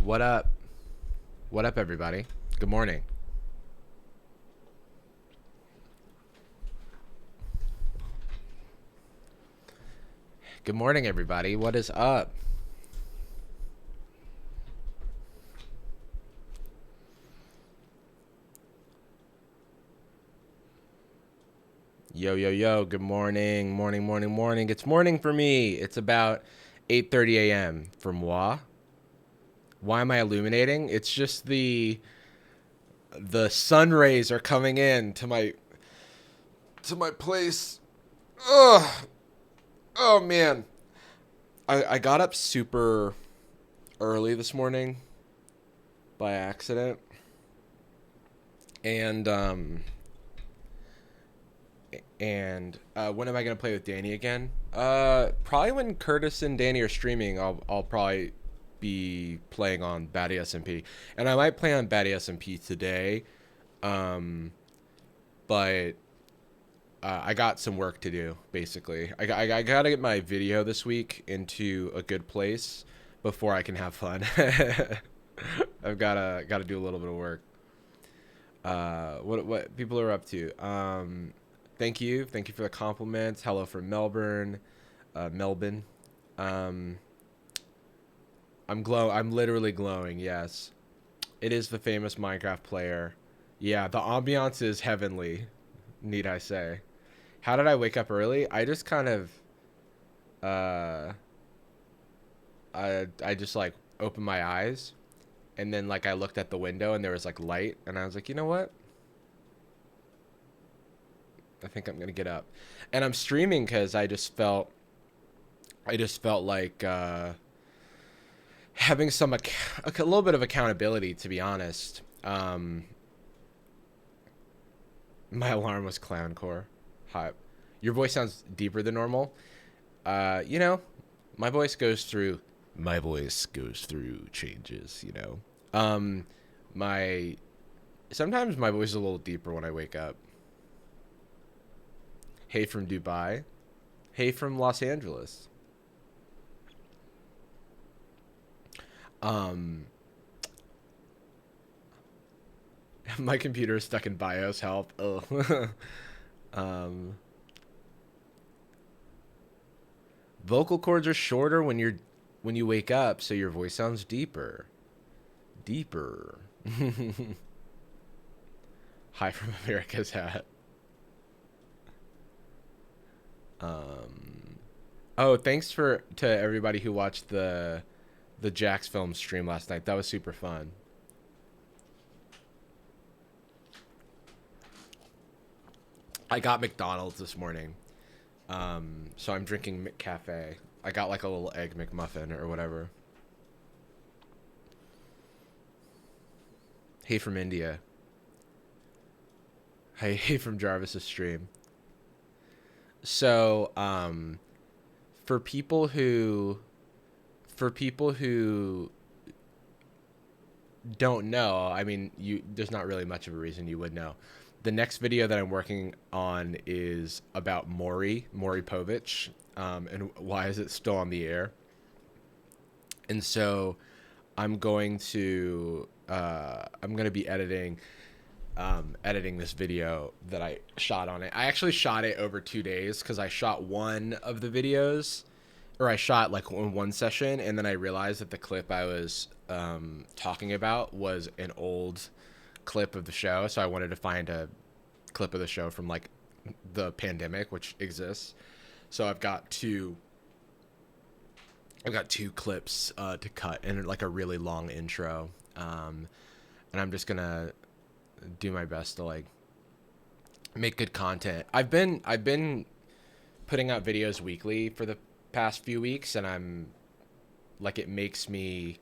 What up? What up, everybody? Good morning. Good morning, everybody. What is up? Yo, yo, yo. Good morning. Morning, morning, morning. It's morning for me. It's about 8:30 a.m. for moi. Why am I illuminating? It's just the sun rays are coming in to my place. Ugh. Oh man. I got up super early this morning by accident. And when am I gonna play with Danny again? Probably when Curtis and Danny are streaming. I'll probably be playing on Batty SMP, and I might play on Batty SMP today. But I got some work to do. Basically, I gotta get my video this week into a good place before I can have fun. I've gotta do a little bit of work. What people are up to? Thank you for the compliments. Hello from Melbourne. I'm literally glowing. Yes, it is the famous Minecraft player. Yeah, the ambiance is heavenly, need I say. How did I wake up early? I just kind of I just like opened my eyes, and then like I looked at the window and there was like light, and I was like, you know what? I think I'm gonna get up, and I'm streaming because I just felt like having a little bit of accountability, to be honest. My alarm was clowncore. Hi, your voice sounds deeper than normal. You know, my voice goes through changes. You know, my sometimes my voice is a little deeper when I wake up. Hey from Dubai. Hey from Los Angeles. My computer is stuck in BIOS. Help. Oh. Vocal cords are shorter when you wake up, so your voice sounds deeper. Deeper. Hi from America's hat. Oh, thanks to everybody who watched the Jax film stream last night. That was super fun. I got McDonald's this morning. So I'm drinking McCafe. I got like a little egg McMuffin or whatever. Hey from India. Hey from Jarvis's stream. So, for people who don't know, I mean, there's not really much of a reason you would know, The next video that I'm working on is about Maury Povich, and why is it still on the air. And so I'm going to be editing this video that I shot on it. I actually shot it over 2 days because I shot one of the videos, or I shot like in one session, and then I realized that the clip I was talking about was an old clip of the show, so I wanted to find a clip of the show from like the pandemic, which exists. So I've got two clips to cut and like a really long intro, and I'm just gonna do my best to like make good content. I've been putting out videos weekly for the past few weeks, and I'm like, it makes me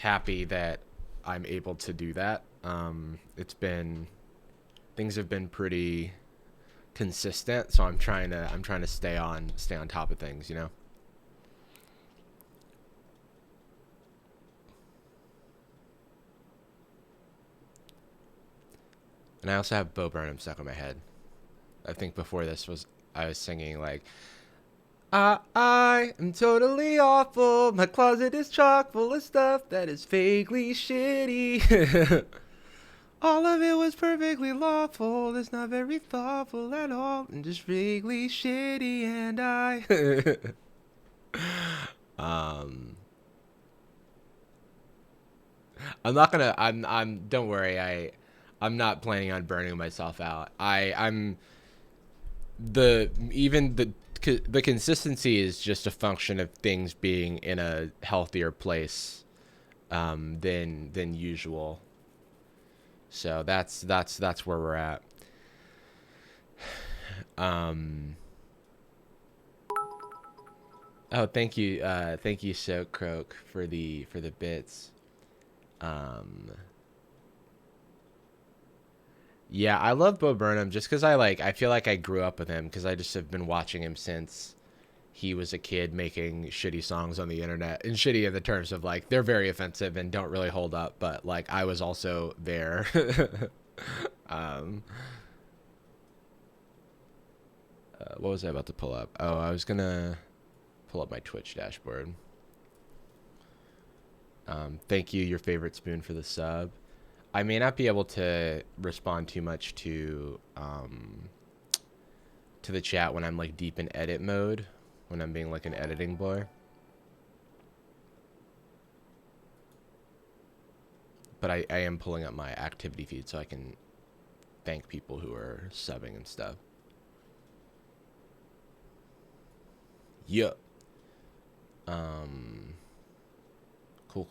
happy that I'm able to do that. Things have been pretty consistent, so I'm trying to stay on top of things, you know. And I also have Bo Burnham stuck in my head. I think before this I was singing like, I am totally awful. My closet is chock full of stuff that is vaguely shitty. All of it was perfectly lawful. It's not very thoughtful at all, and just vaguely shitty. And I, um, I'm not gonna. I'm. Don't worry. I'm not planning on burning myself out. I'm the even the consistency is just a function of things being in a healthier place than usual. So that's where we're at. Oh, thank you, So Croak, for the bits. Yeah, I love Bo Burnham just because I feel like I grew up with him because I just have been watching him since he was a kid making shitty songs on the internet, and shitty in the terms of like they're very offensive and don't really hold up, but like I was also there. um, what was I about to pull up? Oh, I was gonna pull up my Twitch dashboard. Thank you, your favorite spoon, for the sub. I may not be able to respond too much to the chat when I'm like deep in edit mode, when I'm being like an editing boy. But I am pulling up my activity feed so I can thank people who are subbing and stuff. Yeah. Cool.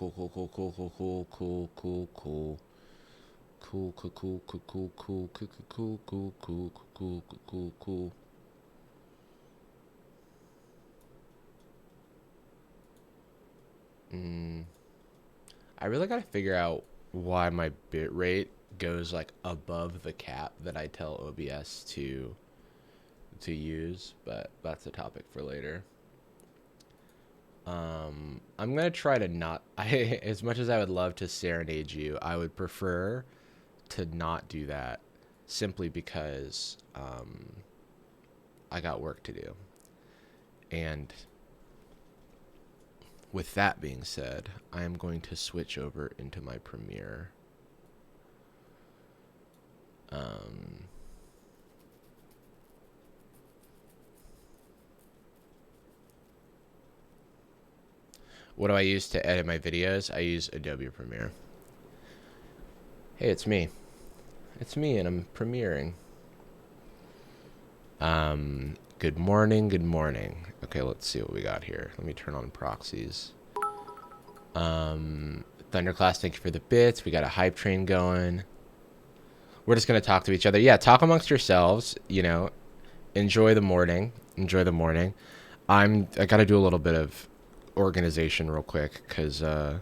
I really gotta figure out why my bit rate goes like above the cap that I tell OBS to use, but that's a topic for later. I'm gonna try to not. As much as I would love to serenade you, I would prefer to not do that, simply because I got work to do. And with that being said, I am going to switch over into my Premiere. What do I use to edit my videos? I use Adobe Premiere. Hey, it's me. It's me, and I'm premiering. Good morning. Okay, let's see what we got here. Let me turn on proxies. Thunderclass, thank you for the bits. We got a hype train going. We're just gonna talk to each other. Yeah, talk amongst yourselves, you know. Enjoy the morning. I gotta do a little bit of organization real quick, because I'm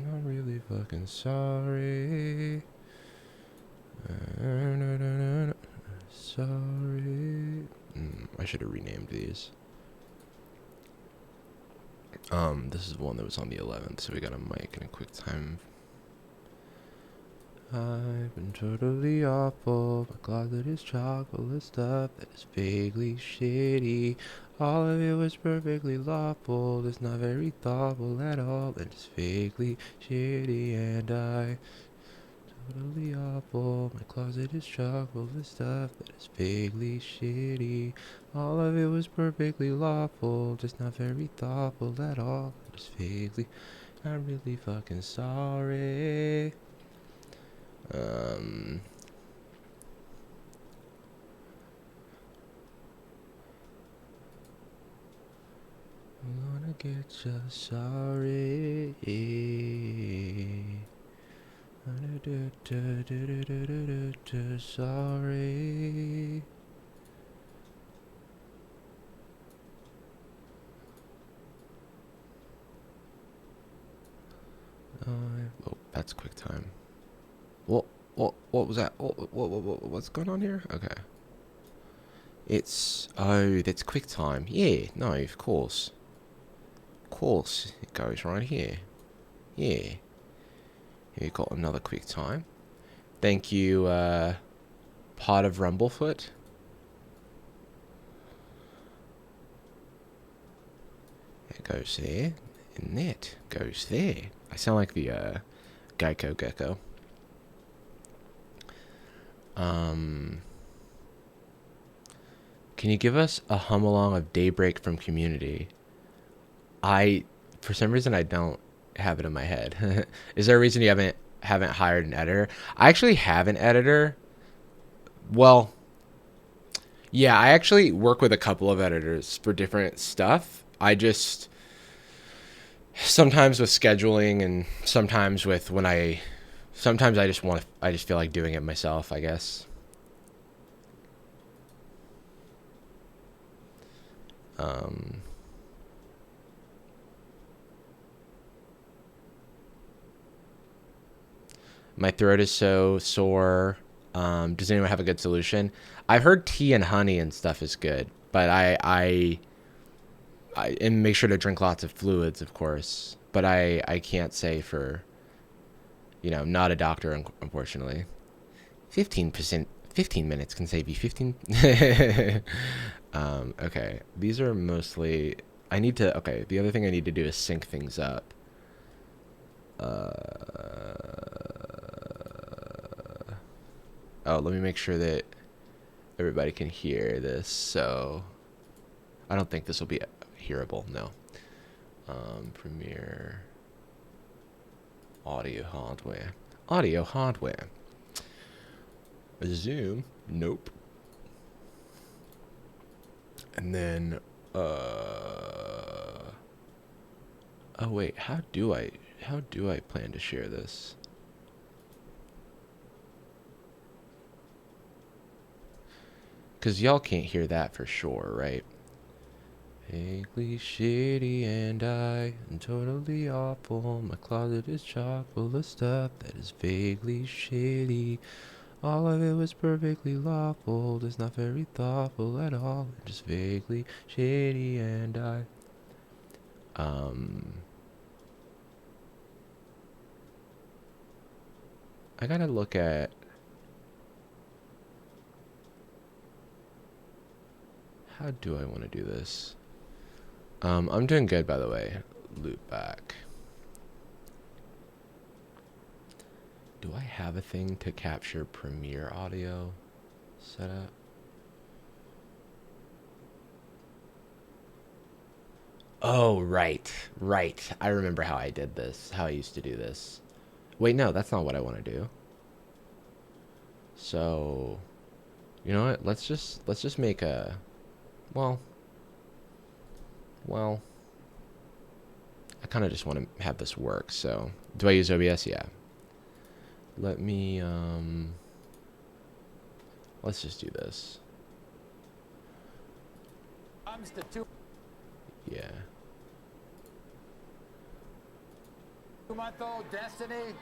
not really fucking sorry. Sorry. I should have renamed these. This is one that was on the 11th, so we got a mic and a quick time. I've been totally awful. My closet is chock full of stuff that is vaguely shitty. All of it was perfectly lawful. It's not very thoughtful at all. And it's vaguely shitty, and I totally awful. My closet is chock full of stuff that is vaguely shitty. All of it was perfectly lawful, just not very thoughtful at all. Just vaguely, I'm really fucking sorry. I'm gonna get you sorry. Sorry. Oh, that's quick time. What was that? What's going on here? Okay. Oh, that's quick time. Yeah, no, of course. Of course, it goes right here. Yeah. Here you got another quick time. Thank you, Pot of Rumblefoot. It goes there, and that goes there. I sound like the, Geico Gecko. Can you give us a hum along of Daybreak from Community? For some reason, I don't have it in my head. Is there a reason you haven't hired an editor? I actually have an editor. Well, yeah, I actually work with a couple of editors for different stuff. Sometimes with scheduling and sometimes with sometimes I just feel like doing it myself, I guess. My throat is so sore. Does anyone have a good solution? I've heard tea and honey and stuff is good, but and make sure to drink lots of fluids, of course. But I can't say for, not a doctor, unfortunately. 15 minutes can save you 15. Okay. These are mostly, okay, the other thing I need to do is sync things up. Oh, let me make sure that everybody can hear this. So I don't think this will be hearable. No. Premiere audio hardware. Audio hardware. Zoom. Nope. And then oh wait, how do I plan to share this? Cause y'all can't hear that for sure, right? Vaguely shitty, and I am totally awful. My closet is chock full of stuff that is vaguely shitty. All of it was perfectly lawful, just not very thoughtful at all. Just vaguely shitty, and I gotta look at how do I want to do this. I'm doing good, by the way. Loop back. Do I have a thing to capture Premiere audio set up? Oh, right. I remember how I did this, how I used to do this. Wait, no, that's not what I want to do. So, you know what? Let's just make a, well, I kind of just want to have this work. So, do I use OBS? Yeah. Let me, let's just do this. Yeah. 2-month-old Destiny.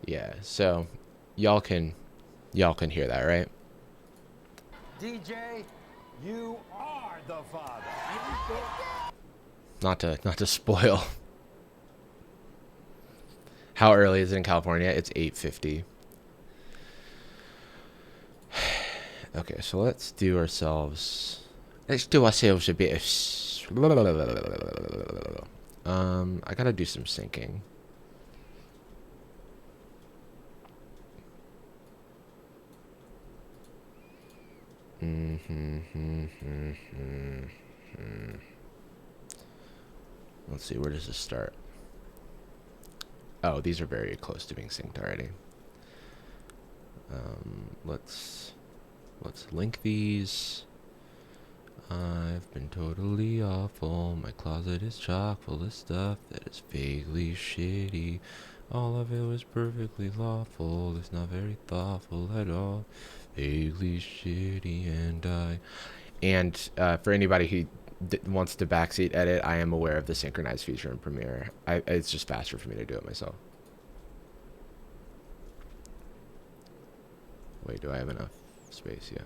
Yeah. So, y'all can hear that, right? DJ, you are the father. Not to spoil. How early is it in California? It's 8:50. Okay, so let's do ourselves a bit of I gotta do some syncing. Let's see, where does this start? Oh, these are very close to being synced already. Let's link these. I've been totally awful. My closet is chock full of stuff that is vaguely shitty. All of it was perfectly lawful. It's not very thoughtful at all. Vaguely shitty, and for anybody who wants to backseat edit, I am aware of the synchronized feature in Premiere. It's just faster for me to do it myself. Wait, do I have enough space? Yeah.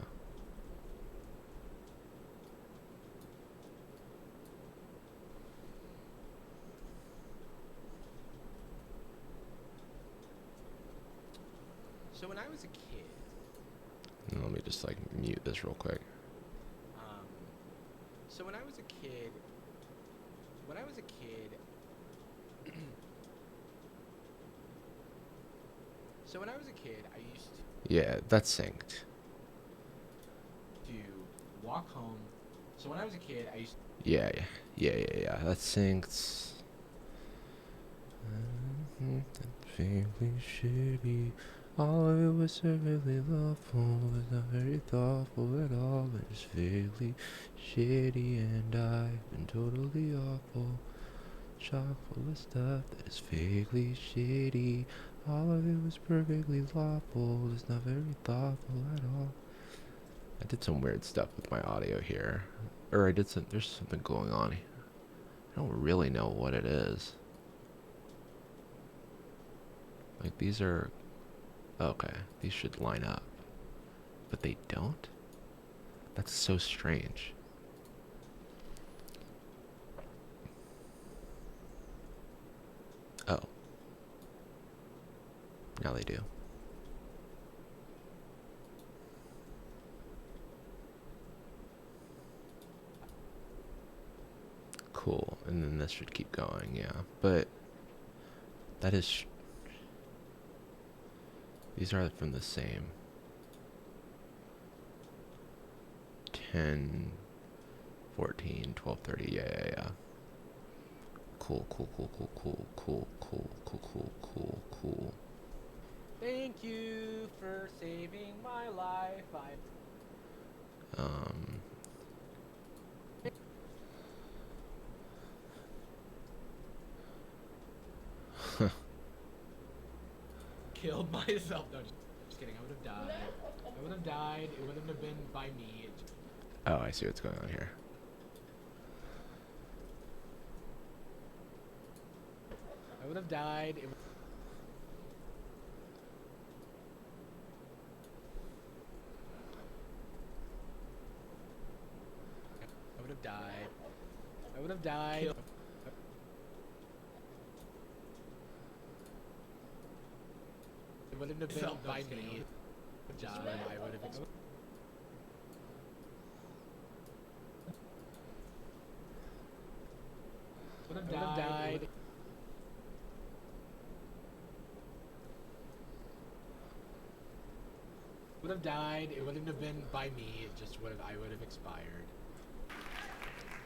So when I was a kid, let me just like mute this real quick. So when I was a kid, I used to. Yeah, that's synced. To walk home. So when I was a kid, I used. Yeah. That's synced. Vaguely shitty. All of it was perfectly lawful, but not very thoughtful at all. It's vaguely shitty, and I've been totally awful. Chock full of stuff that is vaguely shitty. All of it was perfectly lawful. It's not very thoughtful at all. I did some weird stuff with my audio here, or there's something going on. I don't really know what it is. Like these are. Okay, these should line up. But they don't? That's so strange. Oh. Now they do. Cool, and then this should keep going, yeah. But that is... These are from the same. 10, 14, 12, 30. Yeah. Cool. Thank you for saving my life. Killed myself. No, just kidding. I would have died. It wouldn't have been by me. Oh, I see what's going on here. I would have died. I would have died. It wouldn't have been by me. I would have explained. Would have died. Would have died. It wouldn't have been by me. It just would have. I would have expired.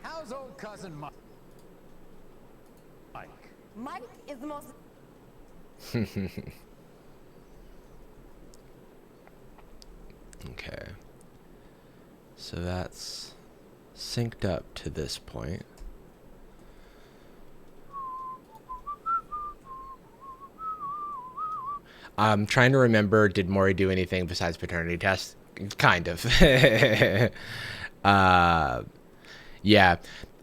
How's old cousin Mike? Mike is the most. Okay. So that's synced up to this point. I'm trying to remember, did Maury do anything besides paternity test? Kind of. Yeah.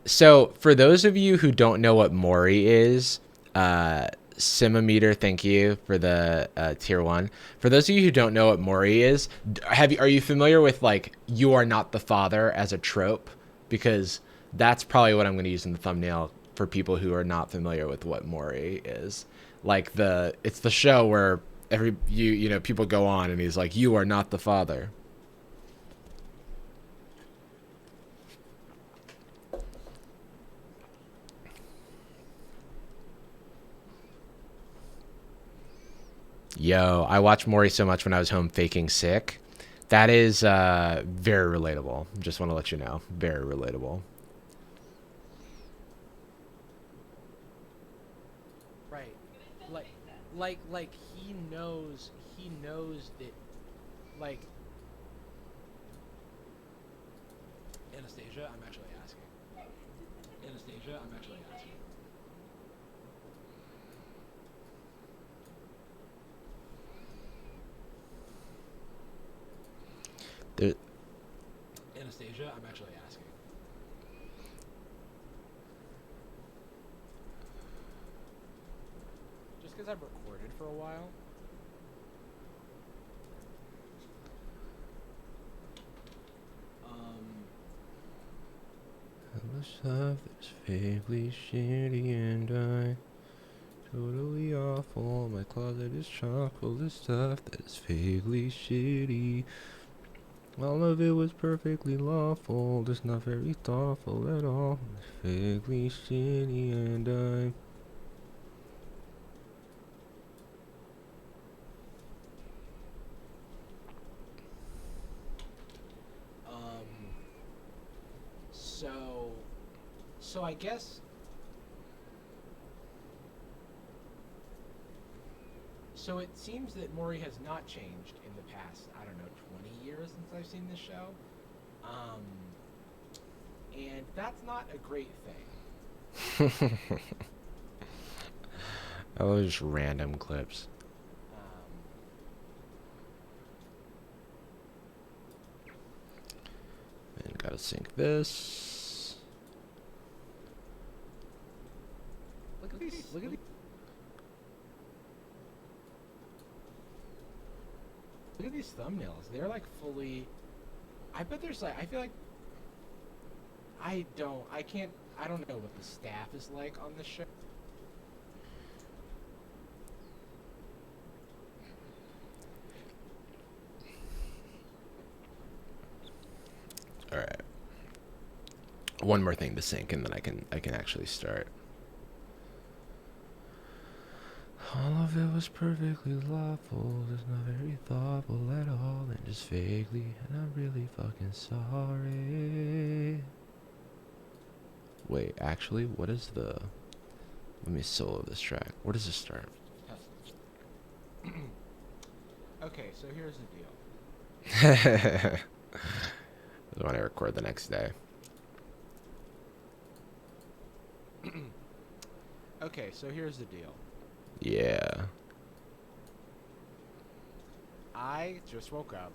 So for those of you who don't know what Maury is, Simometer, thank you for the tier 1. For those of you who don't know what Maury is, are you familiar with like "you are not the father" as a trope? Because that's probably what I'm going to use in the thumbnail for people who are not familiar with what Maury is. Like it's the show where people go on and he's like, "You are not the father." Yo, I watched Maury so much when I was home faking sick. That is very relatable. Just want to let you know. Very relatable. Right. Like he knows that, like, Anastasia, I'm actually asking. Anastasia, I'm actually asking. There, Anastasia, I'm actually asking. Just because I've recorded for a while. the stuff that's vaguely shitty and I totally awful. My closet is chock full of stuff that's vaguely shitty. All of it was perfectly lawful, just not very thoughtful at all. It's vaguely shitty and I So I guess. So it seems that Maury has not changed in the past, I don't know, 20 years since I've seen this show. And that's not a great thing. I love just random clips. And gotta sync this. Look at these. Look at these. Look at these thumbnails. They're like fully. I bet there's like. I feel like. I don't know what the staff is like on this show. All right. One more thing to sync, and then I can actually start. All of it was perfectly lawful, just not very thoughtful at all, and just vaguely, and I'm really fucking sorry. Wait, actually, what is the... Let me solo this track. Where does this start? Okay, so here's the deal. This is when I record the next day. Okay, so here's the deal. Yeah. I just woke up,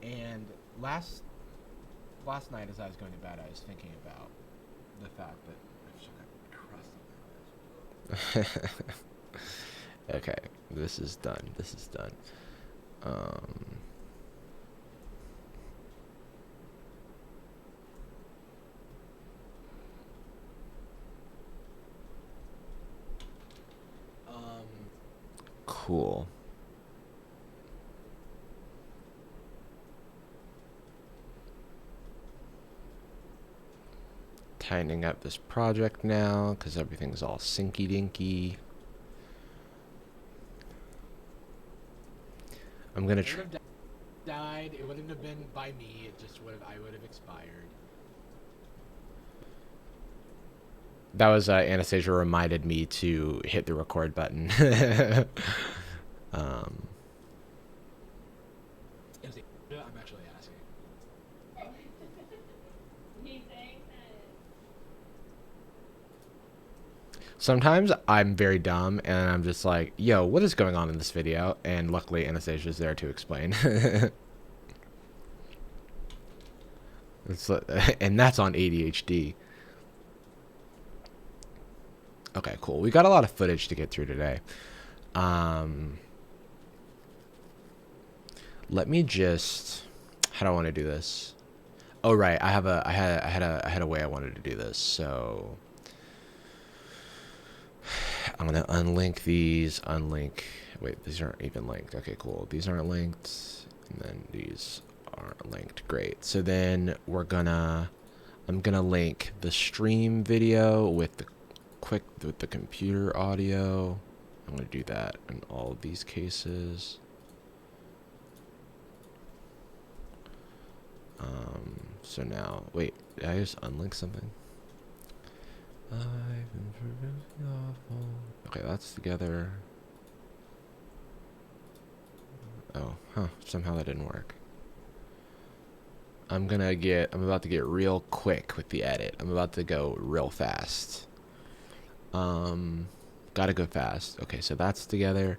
and last night as I was going to bed, I was thinking about the fact that I've just got crust on my eyes. Okay, this is done. This is done. Cool. Tightening up this project now because everything's all sinky dinky. I'm gonna try. Died. It wouldn't have been by me. It just would have. I would have expired. That was Anastasia reminded me to hit the record button. I'm actually asking. Sometimes I'm very dumb and I'm just like, yo, what is going on in this video? And luckily Anastasia's there to explain. And that's on ADHD. Okay, cool. We got a lot of footage to get through today. Let me just... How do I want to do this? Oh right, I had a way I wanted to do this. So I'm gonna unlink these. Unlink. Wait, these aren't even linked. Okay, cool. These aren't linked, and then these aren't linked. Great. So then I'm gonna link the stream video with the computer audio. I'm gonna do that in all of these cases. So now, wait, did I just unlink something? I've been really awful. Okay, that's together. Oh, somehow that didn't work. I'm about to get real quick with the edit. I'm about to go real fast. Gotta go fast. Okay, so that's together.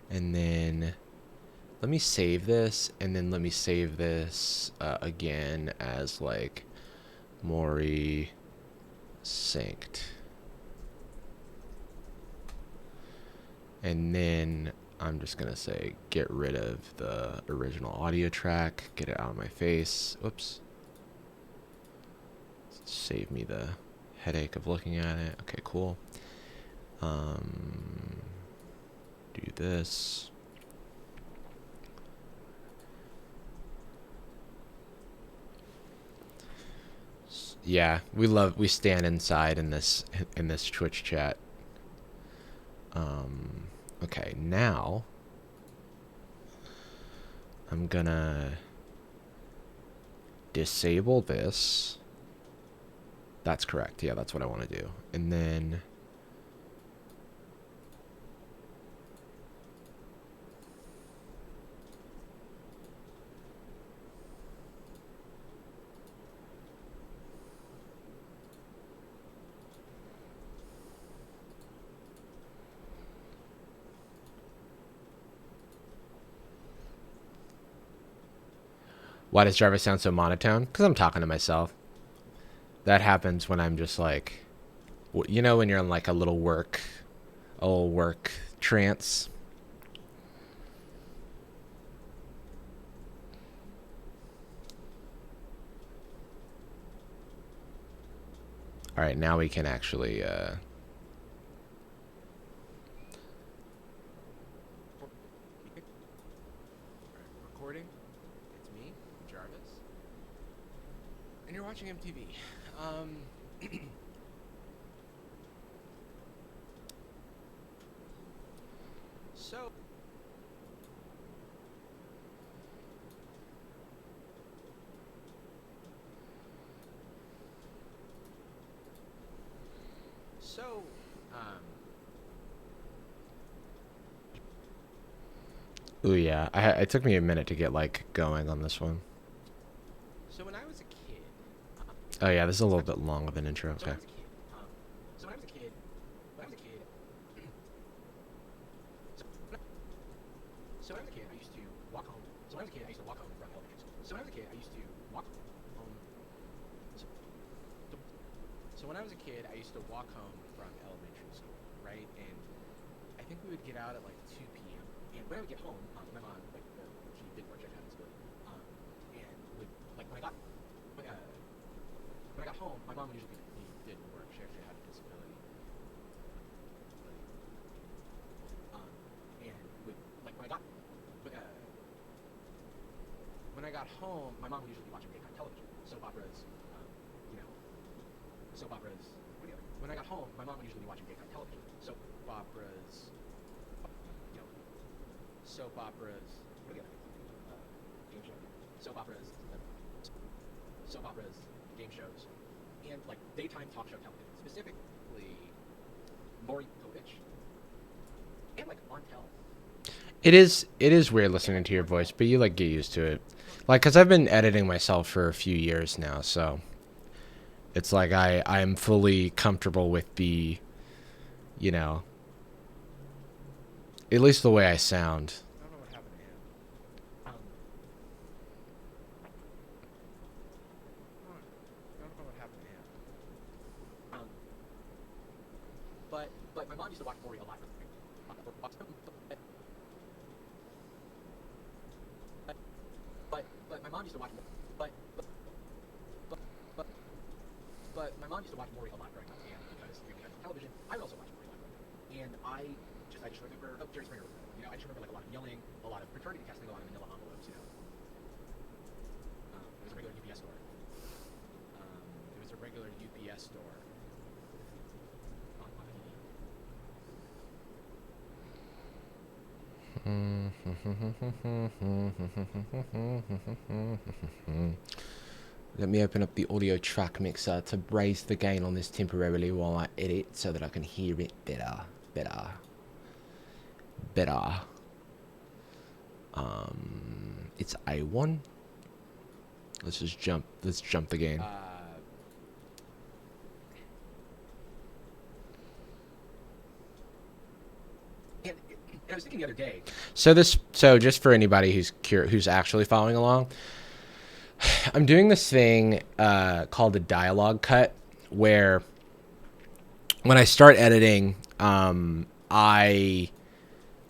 And then let me save this, and then let me save this again as like Maury synced. And then I'm just gonna say get rid of the original audio track, get it out of my face. Whoops. Save me the headache of looking at it. Okay, cool. Do this. Yeah, we stand inside in this Twitch chat. Okay, now I'm gonna disable this. That's correct. Yeah, that's what I want to do. And then why does Jarvis sound so monotone? Because I'm talking to myself. That happens when I'm just like, you know, when you're in like a little work trance. All right, now we can actually recording. It's me, Jarvis, and you're watching MTV. So ooh yeah, it took me a minute to get like going on this one. So when I was a kid. Oh yeah, this is a little bit long of an intro. Okay. So when I was a kid. So when I was a kid, I used to walk home. So when I was a kid, I used to walk home from elementary school. So when I was a kid, I used to walk home. So when I was a kid, I used to walk home from elementary school, right? And I think we would get out at like 2 p.m. And when I would get home, my mom, like, she did work, she had a disability. And would, like, when I got home, my mom usually didn't work. She actually had a disability. And would, like, when I got home, my mom would usually be watching daytime television, soap operas, soap operas. When I got home, my mom would usually be watching daytime television, soap operas, soap operas. Game shows, soap operas, game shows, and like daytime talk show television, specifically Maury Povich, and like on tel. It is weird listening to your voice, but you like get used to it. Like, cause I've been editing myself for a few years now, so it's like I'm fully comfortable with the, at least the way I sound. I don't know what happened to him. I don't know what happened to him. But my mom used to watch Maury a lot. But my mom used to watch. But But my mom used to watch Maury a lot growing up, and because we had television, I would also watch Maury a lot growing up. And I just remember, Jerry Springer, you know, I just remember like a lot of yelling, a lot of fraternity testing, a lot of manila envelopes, you know. It was a regular UPS store. It was a regular UPS store on the TV. Let me open up the audio track mixer to raise the gain on this temporarily while I edit so that I can hear it better. It's A1. Let's jump the gain. And I was thinking the other day. So just for anybody who's actually following along, I'm doing this thing called a dialogue cut, where when I start editing, I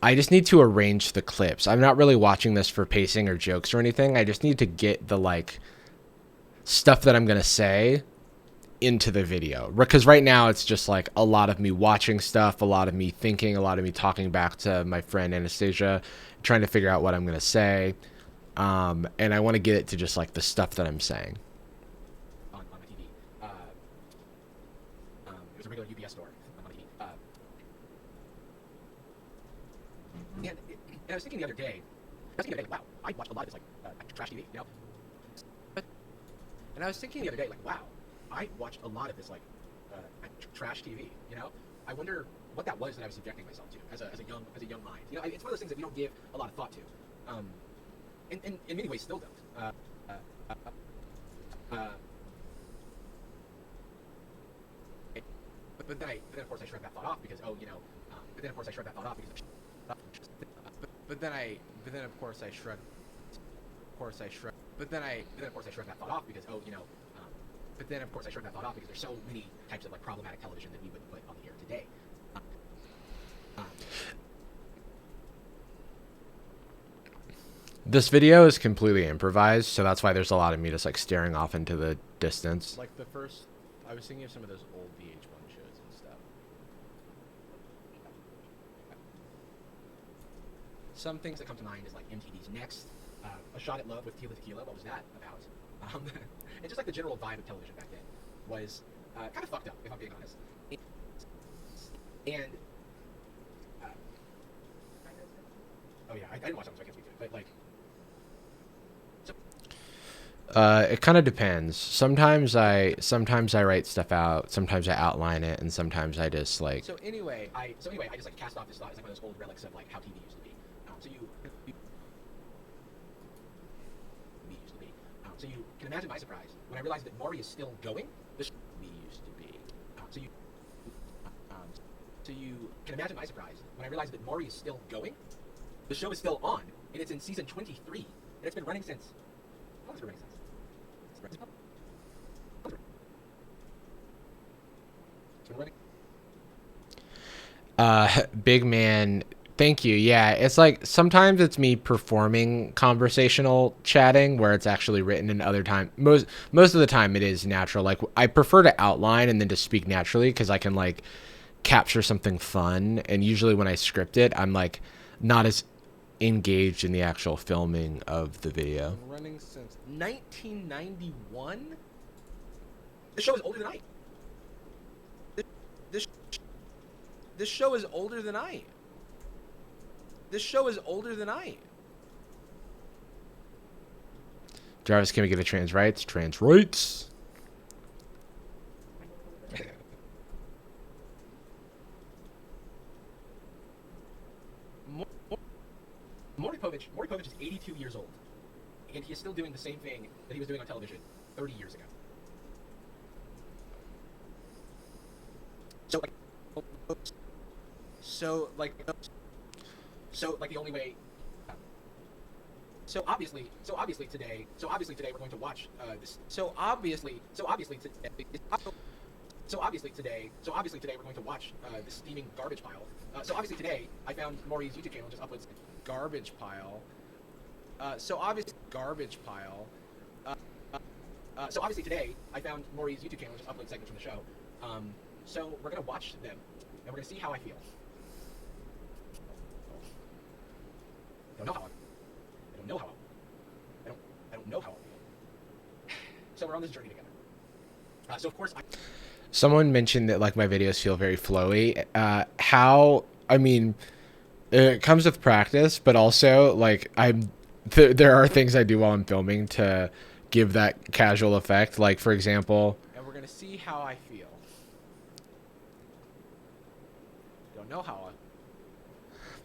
just need to arrange the clips. I'm not really watching this for pacing or jokes or anything. I just need to get the like stuff that I'm gonna say into the video, because right now it's just like a lot of me watching stuff, a lot of me thinking, a lot of me talking back to my friend Anastasia, trying to figure out what I'm gonna say, and I want to get it to just like the stuff that I'm saying. On my TV, it was a regular UPS store on my TV. And I was thinking the other day, wow, I watched a lot of this like trash TV, you know. And I was thinking the other day, like, wow, I watched a lot of this like trash TV, you know. I wonder what that was that I was subjecting myself to as a young mind. You know, it's one of those things that we don't give a lot of thought to, and in many ways still don't. But then of course I shrugged that thought off because but then of course I shrugged that thought off because but then of course I shrugged that thought off because there's so many types of like problematic television that we would put on the air today. This video is completely improvised, so that's why there's a lot of me just like staring off into the distance. Like the first, I was thinking of some of those old VH1 shows and stuff. Some things that come to mind is like MTV's Next, A Shot at Love with Tila Tequila. What was that about? And just like the general vibe of television back then was kind of fucked up, if I'm being honest. And oh yeah, I didn't watch that, so I can't speak to it. But like, It kind of depends. Sometimes I write stuff out. Sometimes I outline it, and sometimes I just like. So anyway, I just like cast off this thought. It's like one of those old relics of like how TV used to be. So you can imagine my surprise when I realized that Maury is still going. The show we used to be. So you can imagine my surprise when I realized that Maury is still going. The show is still on, and it's in season 23, and it's been running since. How long has it been running since? Big man, thank you. Yeah, it's like sometimes it's me performing conversational chatting where it's actually written, and other time most of the time it is natural. Like I prefer to outline and then just speak naturally because I can like capture something fun, and usually when I script it, I'm like not as engaged in the actual filming of the video. Running since 1991. This show is older than I. This show is older than I. This show is older than I. Jarvis, can we get a trans rights? Trans rights. Maury Povich is 82 years old, and he is still doing the same thing that he was doing on television 30 years ago. So like the only way. So obviously today we're going to watch this. So obviously today we're going to watch this steaming garbage pile. So obviously today I found Maury's YouTube channel just uploads garbage pile. So obviously garbage pile. So obviously today I found Maury's YouTube channel, just upload segments from the show. So we're gonna watch them, and we're gonna see how I feel. I don't know how. I don't know how. I don't know how I feel. So we're on this journey together. So of course Someone mentioned that like my videos feel very flowy. I mean, it comes with practice, but also like there are things I do while I'm filming to give that casual effect. Like for example, and we're gonna see how I feel. Don't know how.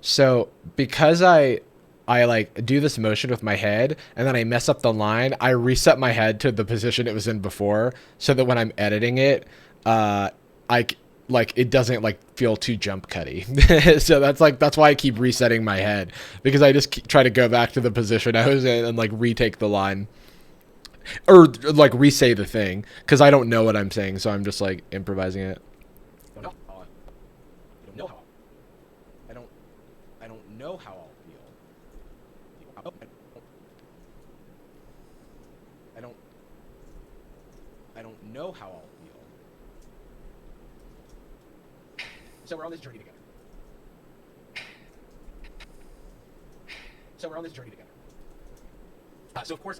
So because I like do this motion with my head and then I mess up the line, I reset my head to the position it was in before, so that when I'm editing it, like it doesn't like feel too jump cutty. So that's why I keep resetting my head, because I just try to go back to the position I was in and like retake the line, or like re-say the thing, because I don't know what I'm saying, so I'm just like improvising it. Don't know. I don't know how. I don't know how I'll feel. I don't know how I'll feel. So we're on this journey together. So of course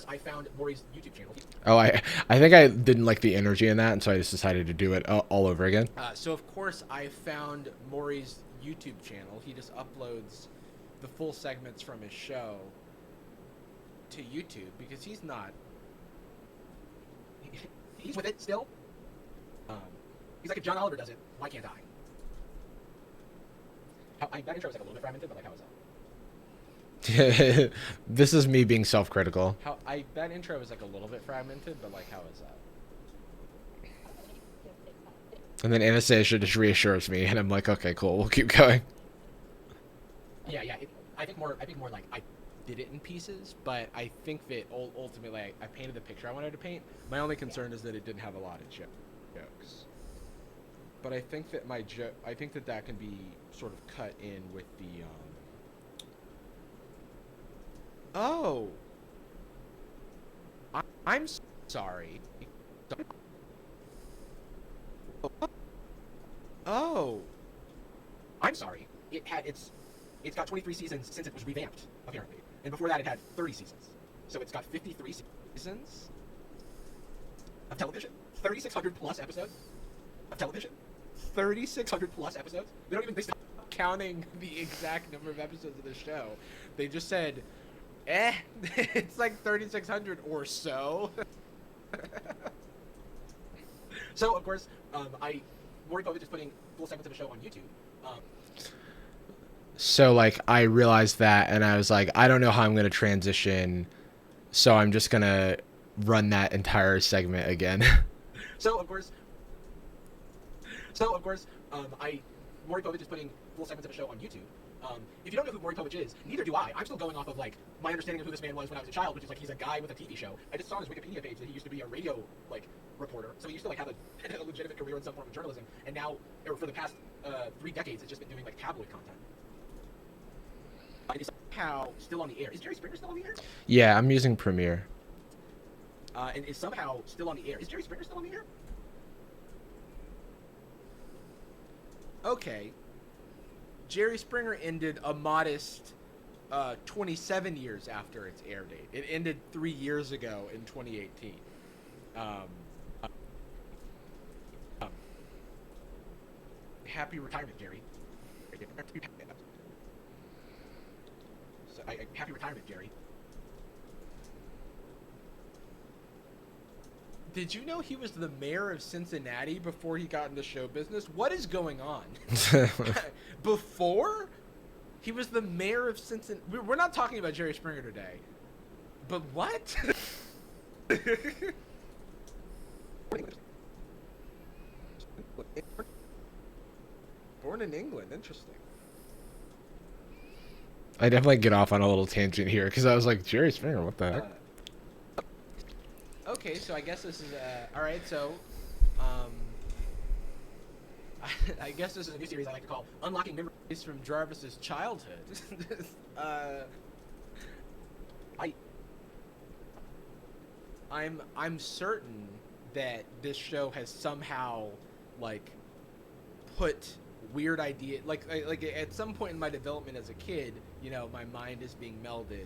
I found Maury's YouTube channel. Oh, I think I didn't like the energy in that, and so I just decided to do it all over again. So of course I found Maury's YouTube channel. He just uploads the full segments from his show to YouTube because he's not. He's with it still. He's like, if John Oliver does it, why can't I? That intro was like a little bit fragmented, but like, how is that? This is me being self-critical. That intro was like a little bit fragmented, but like, how is that? And then Anastasia just reassures me, and I'm like, okay, cool, we'll keep going. Yeah. I think more like I did it in pieces, but I think that ultimately I painted the picture I wanted to paint. My only concern is that it didn't have a lot of jokes. But I think that I think that can be sort of cut in with the Oh. I'm sorry. Oh. I'm sorry. It's got 23 seasons since it was revamped, apparently. And before that it had 30 seasons. So it's got 53 seasons of television. 3,600 plus episodes of television. 3,600 plus episodes. They don't even Counting the exact number of episodes of the show. They just said, it's like 3,600 or so. So, of course, Maury Povich is putting full segments of the show on YouTube. So, like, I realized that, and I was like, I don't know how I'm going to transition, so I'm just going to run that entire segment again. So, of course, Maury Povich is putting full segments of the show on YouTube. If you don't know who Maury Povich is, neither do I. I'm still going off of, like, my understanding of who this man was when I was a child, which is, like, he's a guy with a TV show. I just saw on his Wikipedia page that he used to be a radio, like, reporter. So he used to, like, have a legitimate career in some form of journalism. And now, or for the past 3 decades, it's just been doing, like, tabloid content. It's somehow still on the air. Is Jerry Springer still on the air? Yeah, I'm using Premiere. And is somehow still on the air. Is Jerry Springer still on the air? Okay. Jerry Springer ended a modest 27 years after its air date. It ended 3 years ago in 2018. Happy retirement, Jerry. So, happy retirement, Jerry. Did you know he was the mayor of Cincinnati before he got into show business? What is going on? Before? He was the mayor of Cincinnati. We're not talking about Jerry Springer today. But what? Born in England. Interesting. I definitely get off on a little tangent here, because I was like, Jerry Springer, what the heck? Okay, so I guess this is all right. So, I guess this is a new series I like to call Unlocking Memories from Jarvis's childhood. I'm certain that this show has somehow like put weird idea like at some point in my development as a kid, you know, my mind is being melded.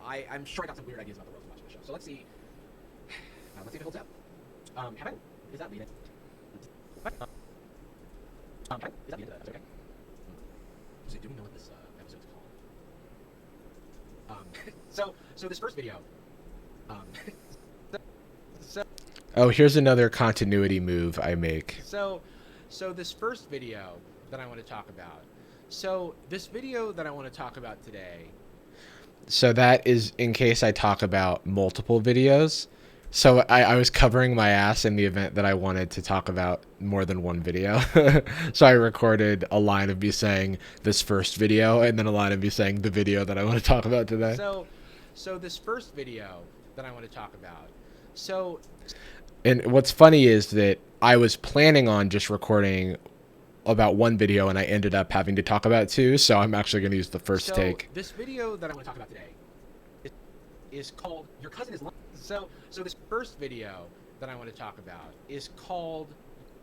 I'm Sure, I got some weird ideas about the world from watching the show. So let's see. Let's see if it holds up. Is that leading? Is that the end of that? Okay. So do we know what this episode's called? So this first video. Oh, here's another continuity move I make. So this first video that I want to talk about. So this video that I want to talk about today. So that is in case I talk about multiple videos. So I was covering my ass in the event that I wanted to talk about more than one video. So I recorded a line of me saying this first video and then a line of me saying the video that I want to talk about today. So this first video that I want to talk about. So And what's funny is that I was planning on just recording about one video and I ended up having to talk about two. So I'm actually going to use the first take. This video that I want to talk about today is called "Your Cousin Is Lying." So this first video that I want to talk about is called.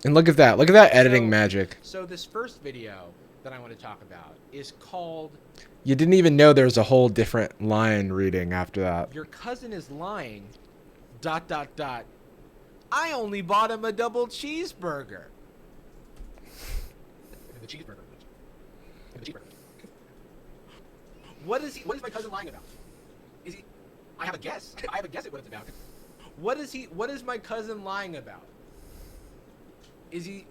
And look at that. Look at that editing magic. So this first video that I want to talk about is called. You didn't even know there was a whole different line reading after that. Your cousin is lying. ... I only bought him a double cheeseburger. The cheeseburger. What is my cousin lying about? Is he? I have a guess. I have a guess at what it's about. What is my cousin lying about? Is he?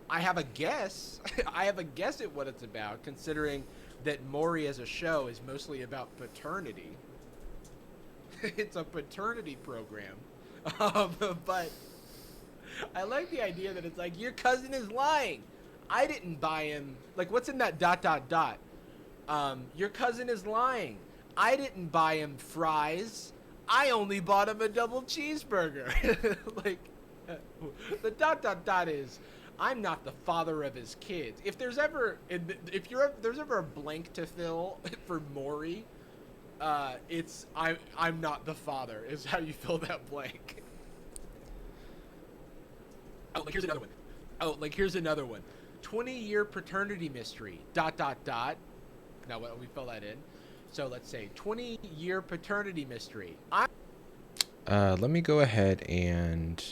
I have a guess. I have a guess at what it's about, considering that Maury as a show is mostly about paternity. It's a paternity program. But I like the idea that it's like, your cousin is lying. I didn't buy him. Like, what's in that ... Your cousin is lying. I didn't buy him fries. I only bought him a double cheeseburger. Like, the ... is, I'm not the father of his kids. If there's ever a blank to fill for Maury, it's I'm not the father is how you fill that blank. Oh, like here's another one. Oh, like here's another one. 20-year paternity mystery. ... Now we fill that in. So let's say 20-year paternity mystery. Let me go ahead and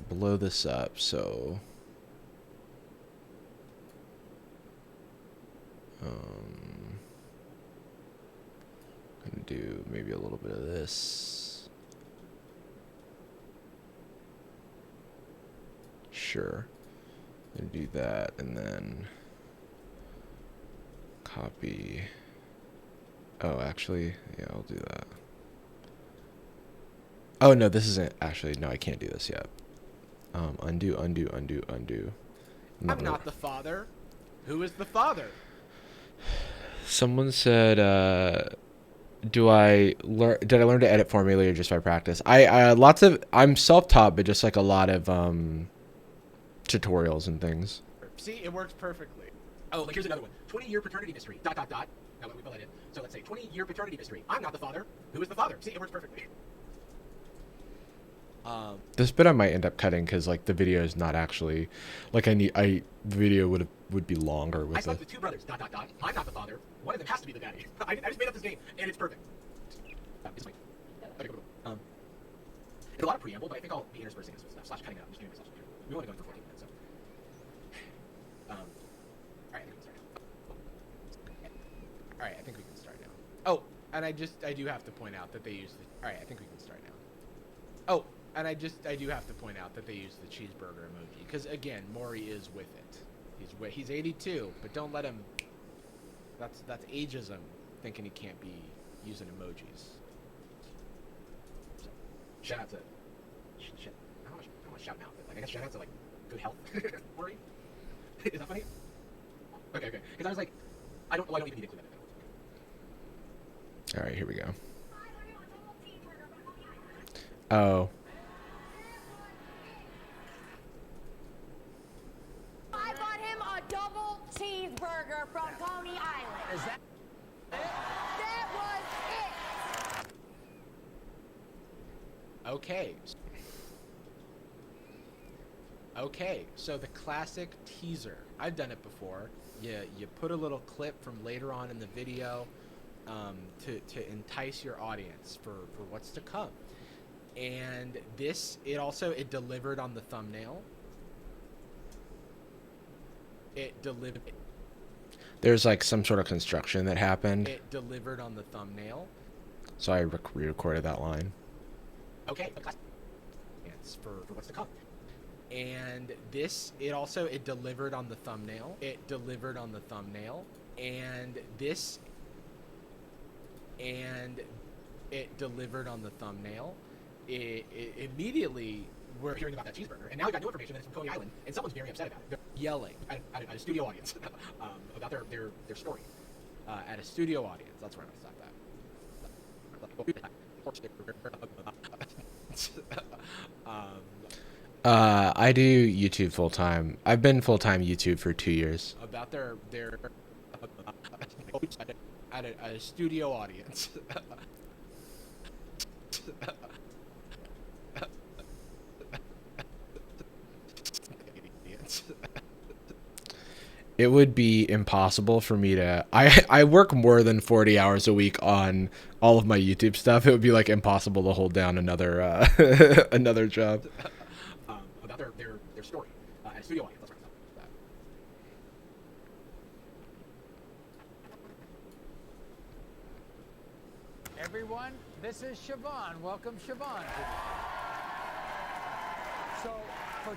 blow this up. So gonna do maybe a little bit of this. Sure. Gonna do that and then copy. Oh, actually, yeah, I'll do that. Oh no, this isn't actually. No, I can't do this yet. Undo. I'm not the father. Who is the father? Someone said, Did I learn to edit formally or just by practice? I'm self-taught, but just like a lot of tutorials and things. See, it works perfectly. Oh, like here's another one. 20-year paternity mystery. ... Now we fill that in. So let's say 20-year paternity mystery. I'm not the father. Who is the father? See, it works perfectly. This bit I might end up cutting because like the video is not actually like the video would be longer with I slept with two brothers. ... I'm not the father. One of them has to be the daddy. I just made up this name and it's perfect. It's fine. Okay, cool. It's a lot of preamble, but I think I'll be interspersing this with stuff / cutting it out. I'm just doing myself. We only going for 14 minutes, so. All right, I think we can start now. Oh, and I do have to point out that they use the. All right, I think we can start now. Oh, and I do have to point out that they use the cheeseburger emoji because again, Maury is with it. He's 82, but don't let him. That's ageism, thinking he can't be using emojis. So, shout out to. Shit. I don't want to shout out, but like I guess shout out to like good health, Maury. Is that funny? Okay. Because I was like, I don't even need to include that. All right, here we go. Oh. I bought him a double cheeseburger from Coney Island. Is that? That was Okay. Okay, so the classic teaser. I've done it before. You put a little clip from later on in the video to entice your audience for what's to come. And this, it delivered on the thumbnail. It delivered. There's like some sort of construction that happened. It delivered on the thumbnail. So I re-recorded that line. Okay, it's for what's to come. And this, it delivered on the thumbnail. It delivered on the thumbnail. And this, it delivered on the thumbnail. It immediately, We're hearing about that cheeseburger, and now we got new information that it's from Coney Island, and someone's very upset about it. They're yelling at a studio audience about their story. at a studio audience. That's where I'm gonna I do YouTube full time. I've been full time YouTube for 2 years. about their at a studio audience. It would be impossible for me to. I work more than 40 hours a week on all of my YouTube stuff. It would be like impossible to hold down another another job. About their story at a studio audience. That's right. Everyone, this is Siobhan. Welcome, Siobhan. So, for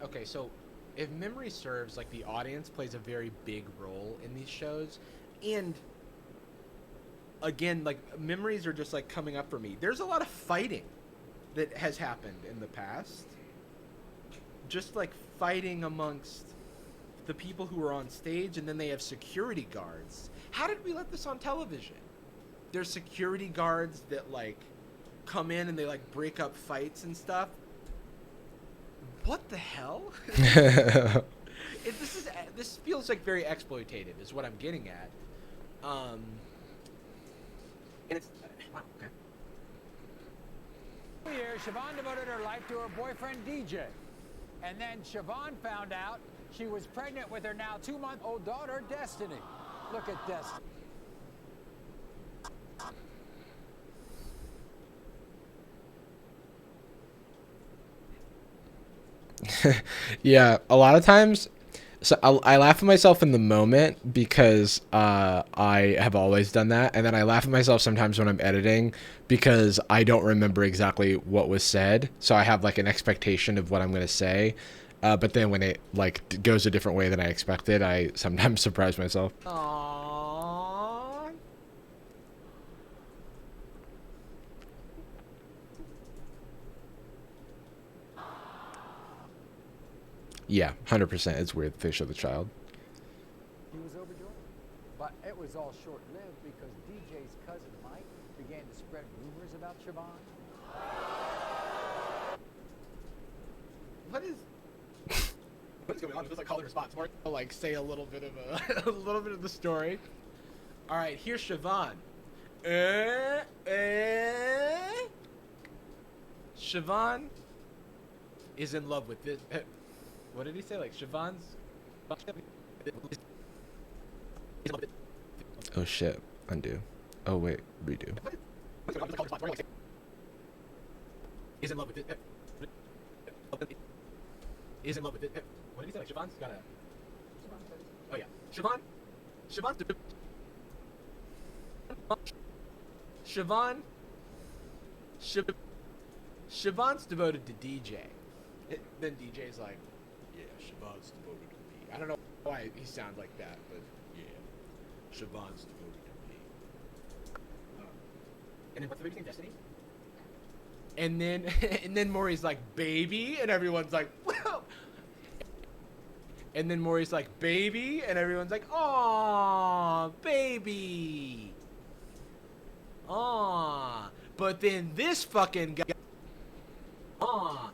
Okay, so if memory serves, like the audience plays a very big role in these shows, and again, like memories are just like coming up for me. There's a lot of fighting that has happened in the past, just like fighting amongst the people who are on stage, and then they have security guards. How did we let this on television? There's security guards that like come in and they like break up fights and stuff. What the hell? This feels like very exploitative, is what I'm getting at. And it's wow. Okay. years, Siobhan devoted her life to her boyfriend, DJ. And then Siobhan found out she was pregnant with her now 2-month-old daughter, Destiny. Look at Destiny. Yeah, a lot of times, so I laugh at myself in the moment because I have always done that, and then I laugh at myself sometimes when I'm editing because I don't remember exactly what was said, so I have like an expectation of what I'm gonna say, but then when it like goes a different way than I expected, I sometimes surprise myself. Aww. Yeah, 100%. It's weird that they show the child. He was overjoyed. But it was all short-lived because DJ's cousin Mike began to spread rumors about Siobhan. What's going on? It was like call and response. More I'll like say a little bit of a little bit of the story. All right, here's Siobhan. Siobhan is in love with this. What did he say? Like Siobhan's. Oh shit, undo. Oh wait, redo. what's going on? It was like call and response. More like is in love with it. Is in love with it. What did he say? Like Siobhan's got a. Oh yeah, Siobhan's. Siobhan's devoted to DJ. Then DJ's like, yeah, Siobhan's devoted to me. I don't know why he sounds like that, but yeah, Siobhan's devoted to me. And then what's the baby's name? Destiny. And then and then Maury's like, baby, and everyone's like, whoa. And then Maury's like, baby, and everyone's like, aw, baby. Aw. But then this fucking guy. Aw.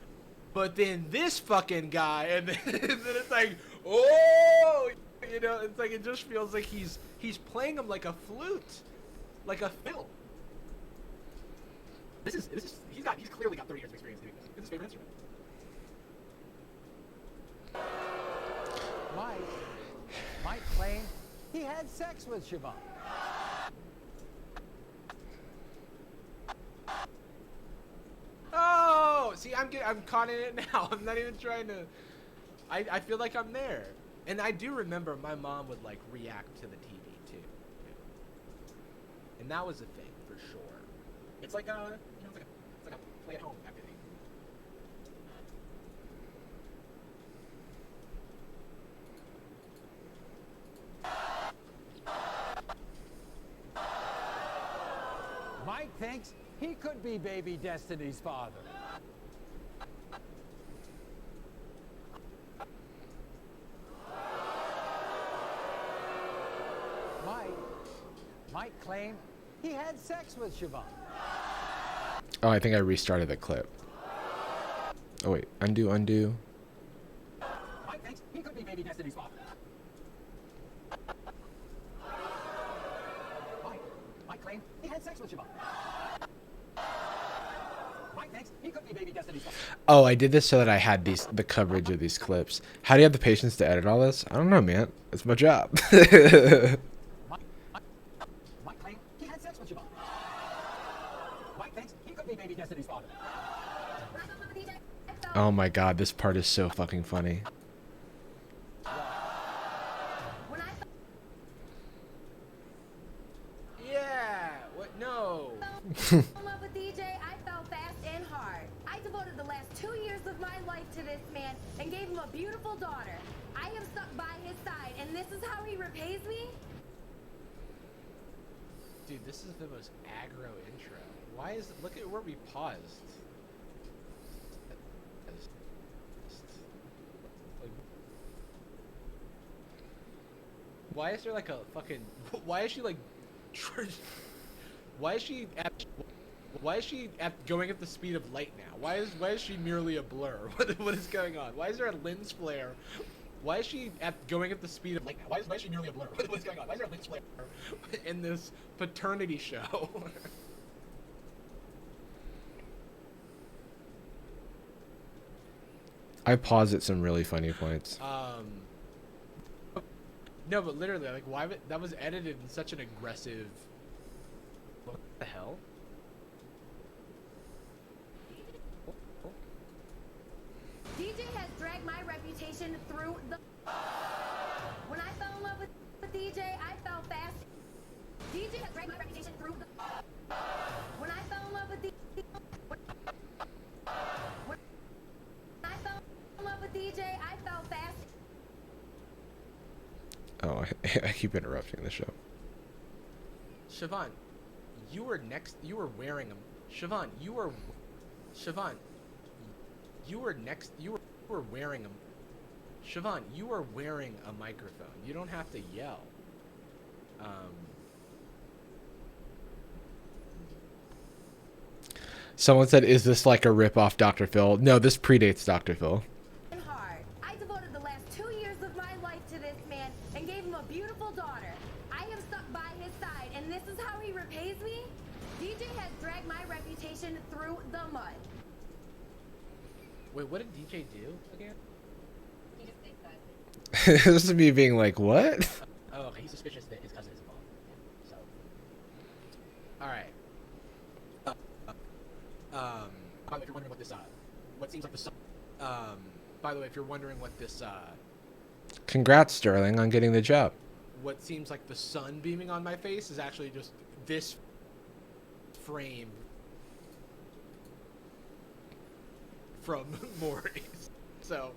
But then this fucking guy, and then, and then it's like, oh, you know, it's like it just feels like he's playing him like a flute, like a fiddle. He's clearly got 30 years of experience doing this. It's his favorite instrument. Mike claimed he had sex with Siobhan. Oh, see, I'm caught in it now. I'm not even trying to. I feel like I'm there, and I do remember my mom would like react to the TV too, and that was a thing for sure. It's like it's like a play-at-home activity. Mike thinks he could be baby Destiny's father. Mike claimed he had sex with Siobhan. Oh, I think I restarted the clip. Oh wait, undo. Mike thinks he could be baby Destiny's father. Mike claimed he had sex with Siobhan. Mike thinks he could be baby Destiny's father. Oh, I did this so that I had the coverage of these clips. How do you have the patience to edit all this? I don't know, man. It's my job. Mike claimed he had sex with Siobhan. Mike thinks he could be baby Destiny's father. Oh my god, this part is so fucking funny. Yeah. What? No. In love with DJ, I fell fast and hard. I devoted the last 2 years of my life to this man and gave him a beautiful daughter. I have stuck by his side, and this is how he repays me? Dude, this is the most aggro intro. Why is it? Look at where we paused. Like, why is there like a fucking? Why is she like? Why is she at going at the speed of light now? Why is she merely a blur? What is going on? Why is there a lens flare? Why is she going at the speed of light now? Why is she merely a blur? What's going on? Why is there a lens flare in this paternity show? I paused at some really funny points. No, but literally, like, why that was edited in such an aggressive. What the hell? DJ has dragged my reputation through the... When I fell in love with DJ, I fell fast. DJ has dragged my reputation through the... When I fell in love with DJ... When I fell in love with DJ, I fell fast. Oh, I keep interrupting the show. Siobhan, you were next. You were wearing them. Siobhan, you were next. You were wearing them. Siobhan, you were wearing a microphone. You don't have to yell. Someone said, "Is this like a rip-off Dr. Phil?" No, this predates Dr. Phil. Hard. I devoted the last 2 years of my life to this man and gave him a beautiful daughter. I have stuck by his side, and this is how he repays me? DJ has dragged my reputation through the mud. Wait, what did DJ do again? He just thinks that. This is me being like, what? Oh, okay. He's suspicious that his cousin is involved. So, All right. by the way, if you're wondering what this, what seems like the sun. By the way, if you're wondering what this, Congrats, Sterling, on getting the job. what seems like the sun beaming on my face is actually just this frame from Maury's. So.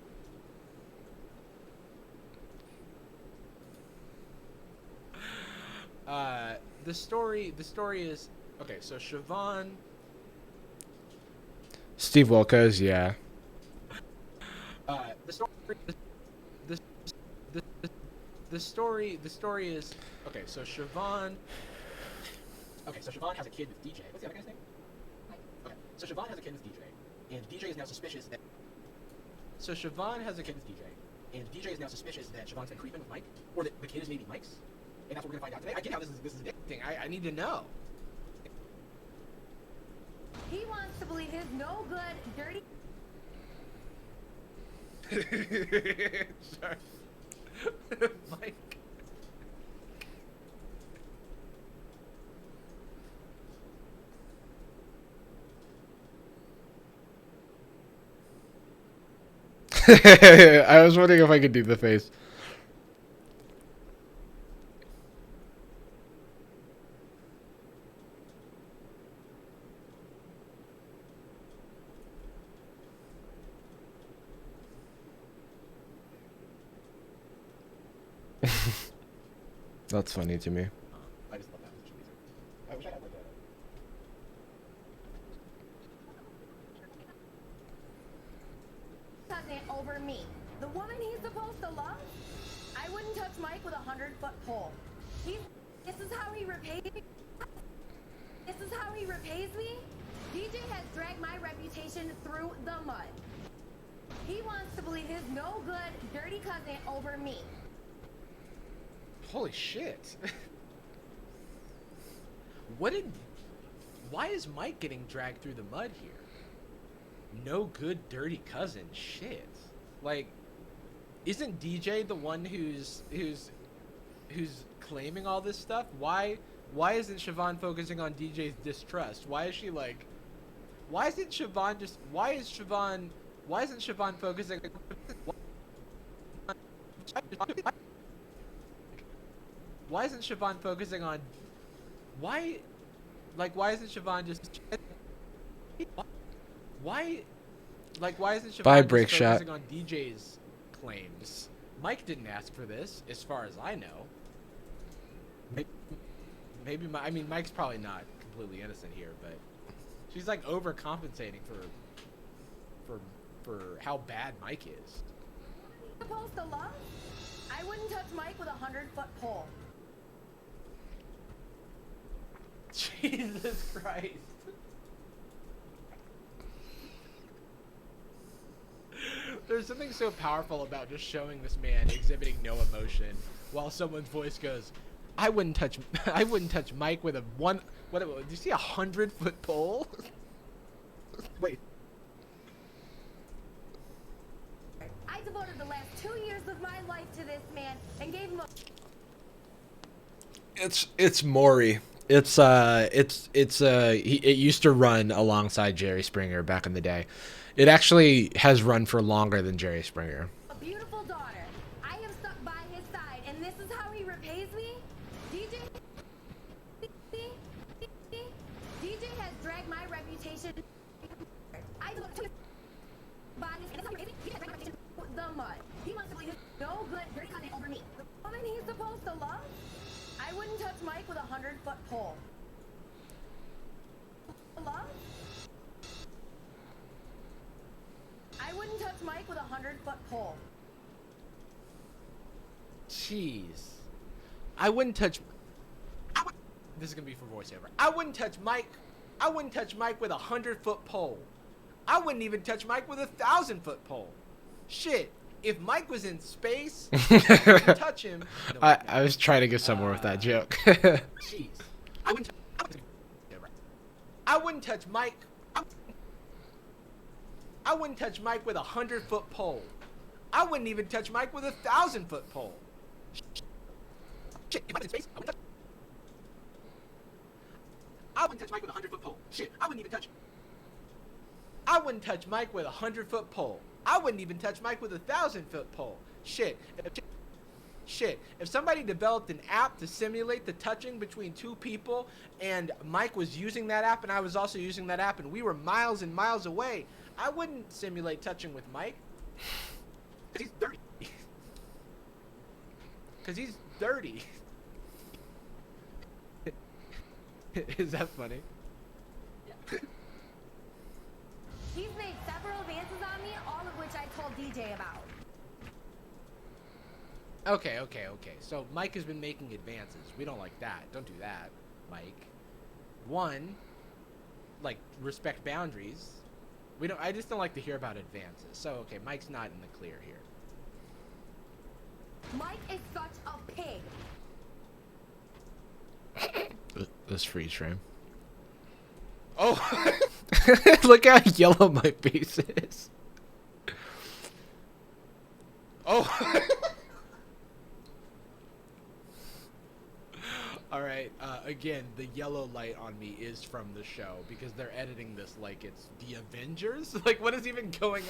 The story is okay. So Siobhan, Steve Wilkos, yeah. The story. the story is okay. So Siobhan. Okay, so Siobhan has a kid with DJ. What's the other guy's name? Okay, so Siobhan has a kid with DJ, and DJ is now suspicious that. So Siobhan has a kid with DJ, and DJ is now suspicious that Siobhan's been creeping with Mike, or that the kid is maybe Mike's, and that's what we're gonna find out today. I get how this is. I need to know. He wants to believe his no good, dirty. Sorry. Mike. I was wondering if I could do the face. That's funny to me. I just love that visual music. I wish I had like a. Cousin over me. The woman he's supposed to love? I wouldn't touch Mike with a 100-foot pole. This is how he repays me? This is how he repays me? DJ has dragged my reputation through the mud. He wants to believe his no good, dirty cousin over me. Holy shit. Why is Mike getting dragged through the mud here? No good, dirty cousin. Shit. Like, isn't DJ the one who's claiming all this stuff? Why isn't Siobhan focusing on DJ's distrust? Why is she like, why isn't Siobhan focusing why isn't Siobhan focusing on why isn't Siobhan just why isn't Siobhan Bye, just break shot. focusing on DJ's claims? Mike didn't ask for this, as far as I know. Maybe I mean Mike's probably not completely innocent here, but she's like overcompensating for how bad Mike is. Supposed to love? I wouldn't touch Mike with a 100-foot pole. Jesus Christ. There's something so powerful about just showing this man exhibiting no emotion while someone's voice goes, I wouldn't touch Mike with a do you see 100-foot pole? Wait. I devoted the last 2 years of my life to this man and gave him a... It's Maury. It used to run alongside Jerry Springer back in the day. It actually has run for longer than Jerry Springer. a beautiful daughter. I have stuck by his side, and this is how he repays me? DJ has dragged my reputation. I look to bodies, and this is how he repays me? DJ has dragged my reputation through the mud. He wants to believe his no good, dirty cousin over me. The woman he's supposed to love? I wouldn't touch Mike with a 100-foot pole. Love? I wouldn't touch Mike with a 100-foot pole. Jeez. This is gonna be for voiceover. I wouldn't touch Mike with a 100-foot pole. I wouldn't even touch Mike with a 1,000-foot pole. Shit. If Mike was in space, I wouldn't touch him. No, I was trying to get somewhere with that joke. Jeez. I wouldn't touch Mike. I wouldn't touch Mike with a 100-foot pole. I wouldn't even touch Mike with a 1,000-foot pole. Shit, if I was in space, I wouldn't touch Mike with a 100-foot pole. Shit, I wouldn't even touch him. I wouldn't touch Mike with a 100-foot pole. I wouldn't even touch Mike with a 1,000-foot pole. Shit. If somebody developed an app to simulate the touching between two people, and Mike was using that app and I was also using that app, and we were miles and miles away, I wouldn't simulate touching with Mike. Because he's dirty. Because he's dirty. Is that funny? He's made several advances on me, all of which I told DJ about. Okay. So Mike has been making advances. We don't like that. Don't do that, Mike. One, like, respect boundaries. I just don't like to hear about advances. So, okay, Mike's not in the clear here. Mike is such a pig. This freeze frame. Oh! Look how yellow my face is. Oh. All right. Again, the yellow light on me is from the show because they're editing this like it's the Avengers. Like, what is even going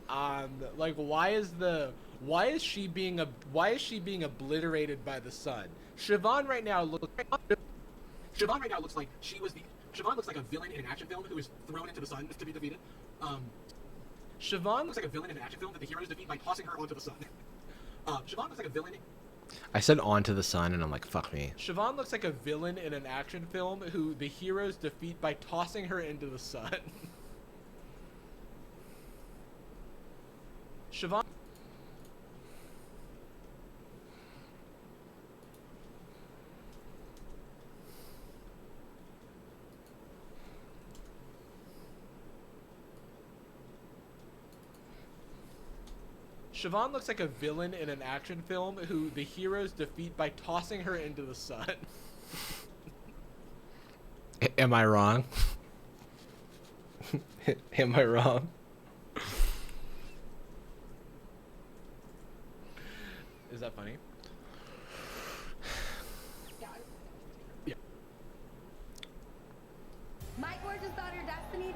on? Like, why is she being obliterated by the sun? Siobhan right now looks like Siobhan looks like a villain in an action film who was thrown into the sun to be defeated. Siobhan looks like a villain in an action film that the heroes defeat by tossing her onto the sun. Siobhan looks like a villain. I said onto the sun, and I'm like, fuck me. Siobhan looks like a villain in an action film who the heroes defeat by tossing her into the sun. Siobhan. Siobhan looks like a villain in an action film who the heroes defeat by tossing her into the sun. Am I wrong? Am I wrong? Is that funny? My gorgeous daughter Destiny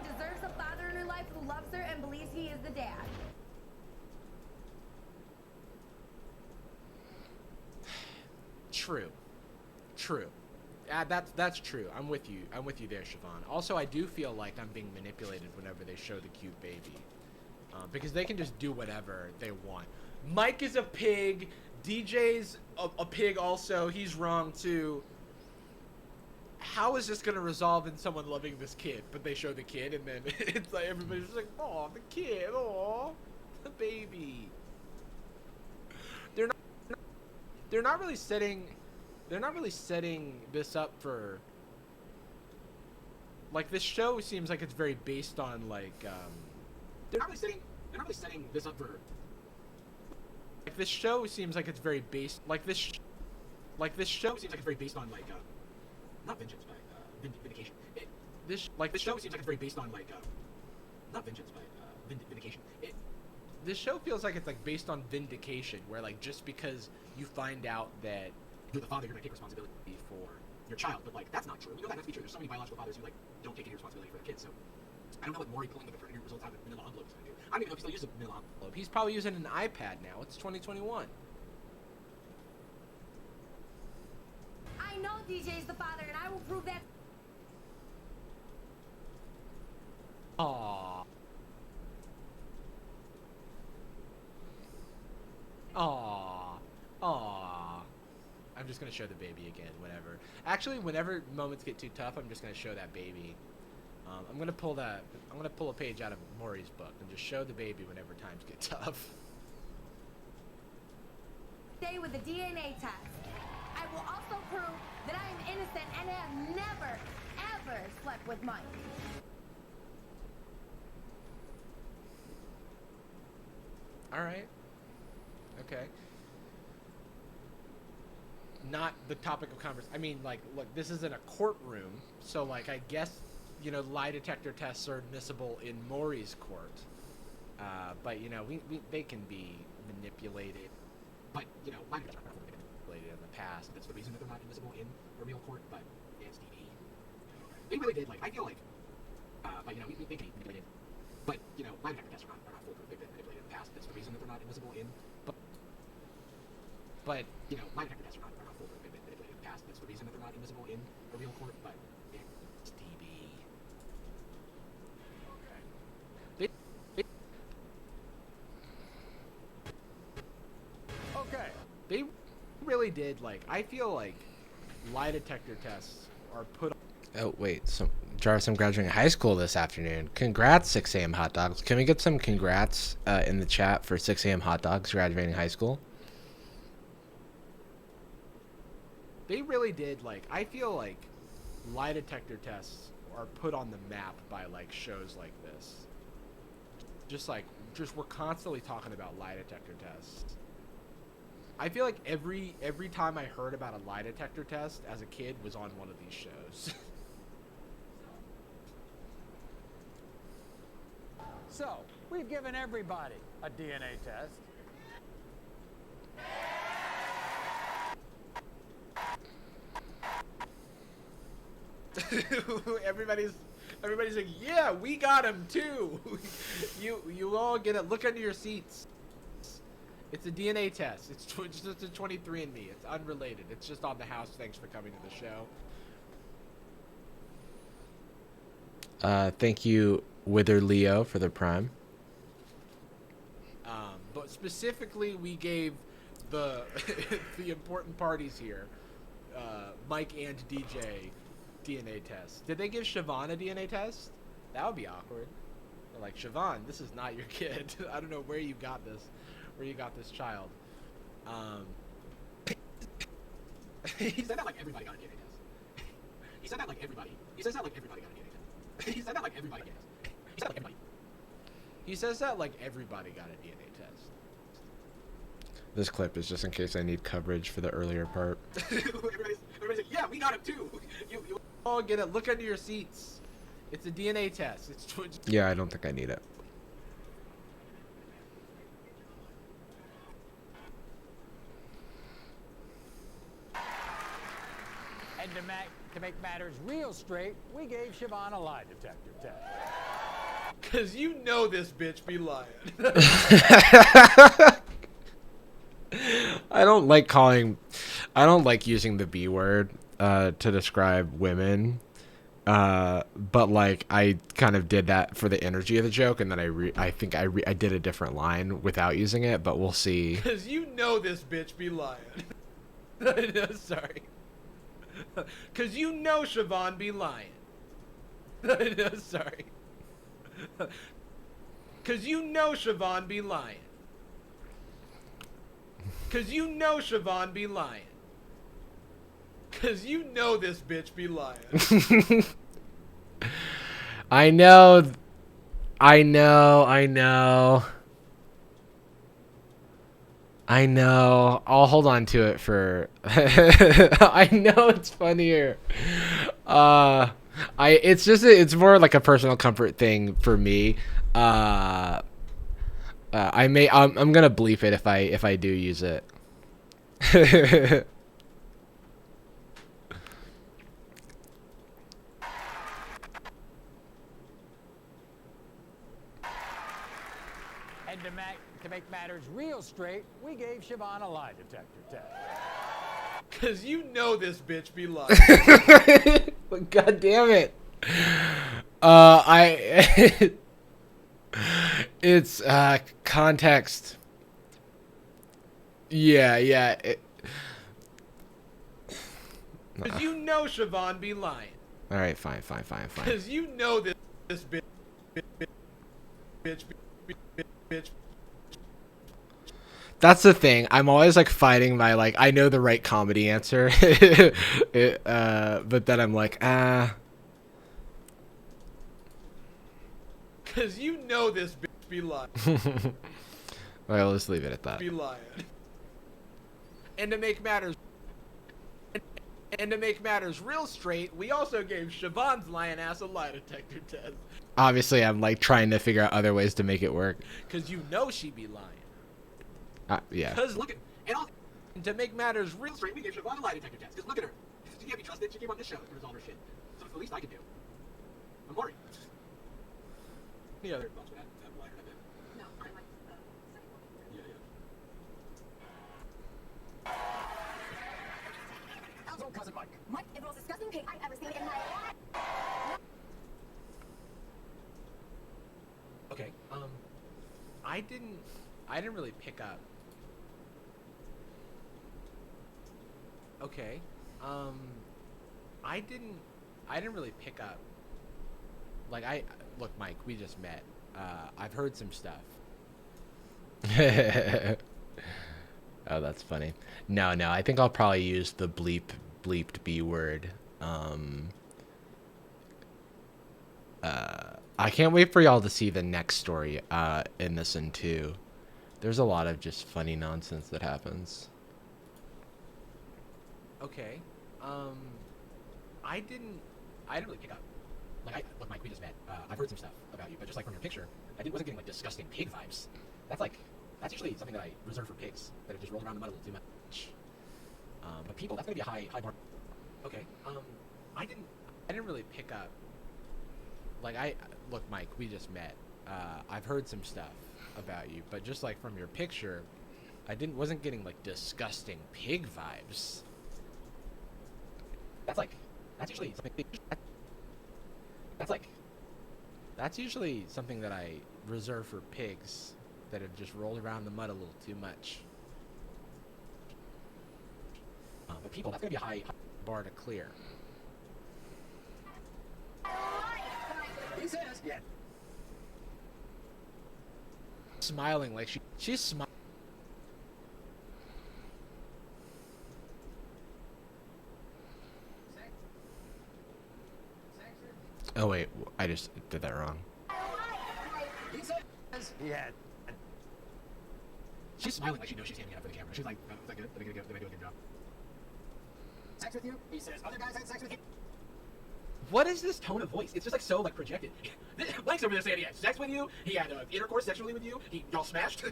deserves a father in her life who loves her and believes he is the dad. True. That's true. I'm with you there, Siobhan. Also, I do feel like I'm being manipulated whenever they show the cute baby. Because they can just do whatever they want. Mike is a pig. DJ's a pig also. He's wrong too. How is this going to resolve in someone loving this kid? But they show the kid and then it's like everybody's just like, oh, the kid, oh, the baby. They're not really setting this up for, like, this show seems like it's very based on like They're not really setting this up for. like this show seems like it's very based This show seems like it's very based on like not vengeance but vindication. This show seems like it's very based on like not vengeance but vindication. This show feels like it's like based on vindication, where like just because you find out that You're the father, you're gonna take responsibility for your child, but like that's not true. You know that not to be true. There's so many biological fathers who like don't take any responsibility for their kids. So I don't know what Maury pulling the paternity results out of the manila envelope is gonna do. I don't even know if he still uses a manila envelope. he's probably using an iPad now. It's 2021. I know DJ's the father and I will prove that. Aww. Aww. Aww. I'm just gonna show the baby again, whenever. Actually, whenever moments get too tough, I'm just gonna show that baby. I'm gonna pull a page out of Maury's book and just show the baby whenever times get tough. Stay with the DNA test. I will also prove that I am innocent and have never, ever slept with Mike. Alright. Okay. Not the topic of conversation. I mean, like, look, this is in a courtroom, so, like, I guess, you know, lie detector tests are admissible in Maury's court. But, you know, they can be manipulated. But you know, lie detectors are not Manipulated in the past. That's the reason that they're not admissible in a real court, but it's TV. They really did, like, I feel like, but you know, they can be manipulated. But you know, lie detector tests are not foolproof. They've been manipulated in the past. That's the reason that they're not admissible in. But You know, lie detector tests are not foolproof. They've been manipulated in the past. That's the reason that they're not admissible in a real court, but it's TV. they Okay. they really did, like, I feel like lie detector tests are put on. Oh, wait. So, Jarvis, I'm graduating high school this afternoon. Congrats, 6 a.m. hot dogs. Can we get some congrats in the chat for 6 a.m. hot dogs graduating high school? They really did, like, I feel like lie detector tests are put on the map by, like, shows like this. Just we're constantly talking about lie detector tests. I feel like every time I heard about a lie detector test as a kid was on one of these shows. So, we've given everybody a DNA test. everybody's like, yeah, we got him too. you all get it. Look under your seats. It's a DNA test. It's just a 23andMe. It's unrelated. It's just on the house. Thanks for coming to the show. Thank you, Wither Leo, for the prime. But specifically, we gave the the important parties here, Mike and DJ, DNA tests. Did they give Siobhan a DNA test? That would be awkward. They're like, Siobhan, this is not your kid. I don't know where you got this child. He said that like everybody got a DNA test. He said that like everybody. He says that like everybody got a DNA test. He said that like everybody gets. He said that like everybody. He says that like everybody got a DNA test. This clip is just in case I need coverage for the earlier part. everybody's like, yeah, we got him too. You all get it. Look under your seats. It's a DNA test. It's Yeah, I don't think I need it. And to make matters real straight, we gave Siobhan a lie detector test. Cause you know this bitch be lying. I don't like using the B word to describe women. But like I kind of did that for the energy of the joke, and then I think I did a different line without using it, but we'll see. Cause you know this bitch be lying. No, sorry. Cause you know Siobhan be lying. No, sorry. Cause you know Siobhan be lying. Cause you know Siobhan be lying. Cause you know this bitch be lying. I know. I'll hold on to it for. I know it's funnier. It's more like a personal comfort thing for me. I'm gonna bleep it if I do use it. And to make matters real straight, we gave Siobhan a lie detector test. Cause you know this bitch be lying. God damn it. It's context. Yeah. Cause you know Siobhan be lying. All right, fine. Cause you know this bitch. That's the thing. I'm always like fighting my like I know the right comedy answer, but then I'm like Cause you know this bitch be lying. Well, let's leave it at that. Be lying. And to make matters real straight, we also gave Siobhan's lying ass a lie detector test. Obviously, I'm like trying to figure out other ways to make it work. Cause you know she be lying. Yeah. Cause look at And to make matters real straight, we gave Siobhan a lie detector test. Cause look at her. She can't be trusted. She came on this show to resolve her shit. So it's the least I can do. I'm worried. Any other Thoughts with that lighter than that? No, I like the second one. Yeah. How's old cousin Mike? Mike is the most disgusting pig I've ever seen in my life. Okay. I didn't really pick up. Okay. I didn't really pick up. Like look, Mike, we just met. I've heard some stuff. Oh, that's funny. No, I think I'll probably use the bleeped B word. I can't wait for y'all to see the next story in this one too. There's a lot of just funny nonsense that happens. Okay. I didn't really pick up. Like, look, Mike, we just met. I've heard some stuff about you, but just like from your picture, wasn't getting like disgusting pig vibes. That's usually something that I reserve for pigs that have just rolled around the mud a little too much. But people, that's gonna be a high bar. Okay. I didn't really pick up. Like, look, Mike, we just met. I've heard some stuff about you, but just like from your picture, wasn't getting like disgusting pig vibes. That's usually something. That's usually something that I reserve for pigs that have just rolled around the mud a little too much. But people, that's gonna be a high Bar to clear. He says, yeah. Smiling like she's smiling. Oh wait, I just did that wrong. He says, yeah. She's smiling like she knows she's handing it up for the camera. She's like, oh, is that good? Did I do a good job? Sex with you? He says, other guys had sex with you. What is this tone of voice? It's just like so like projected. Mike's over there saying he had sex with you. He had intercourse sexually with you. Y'all smashed.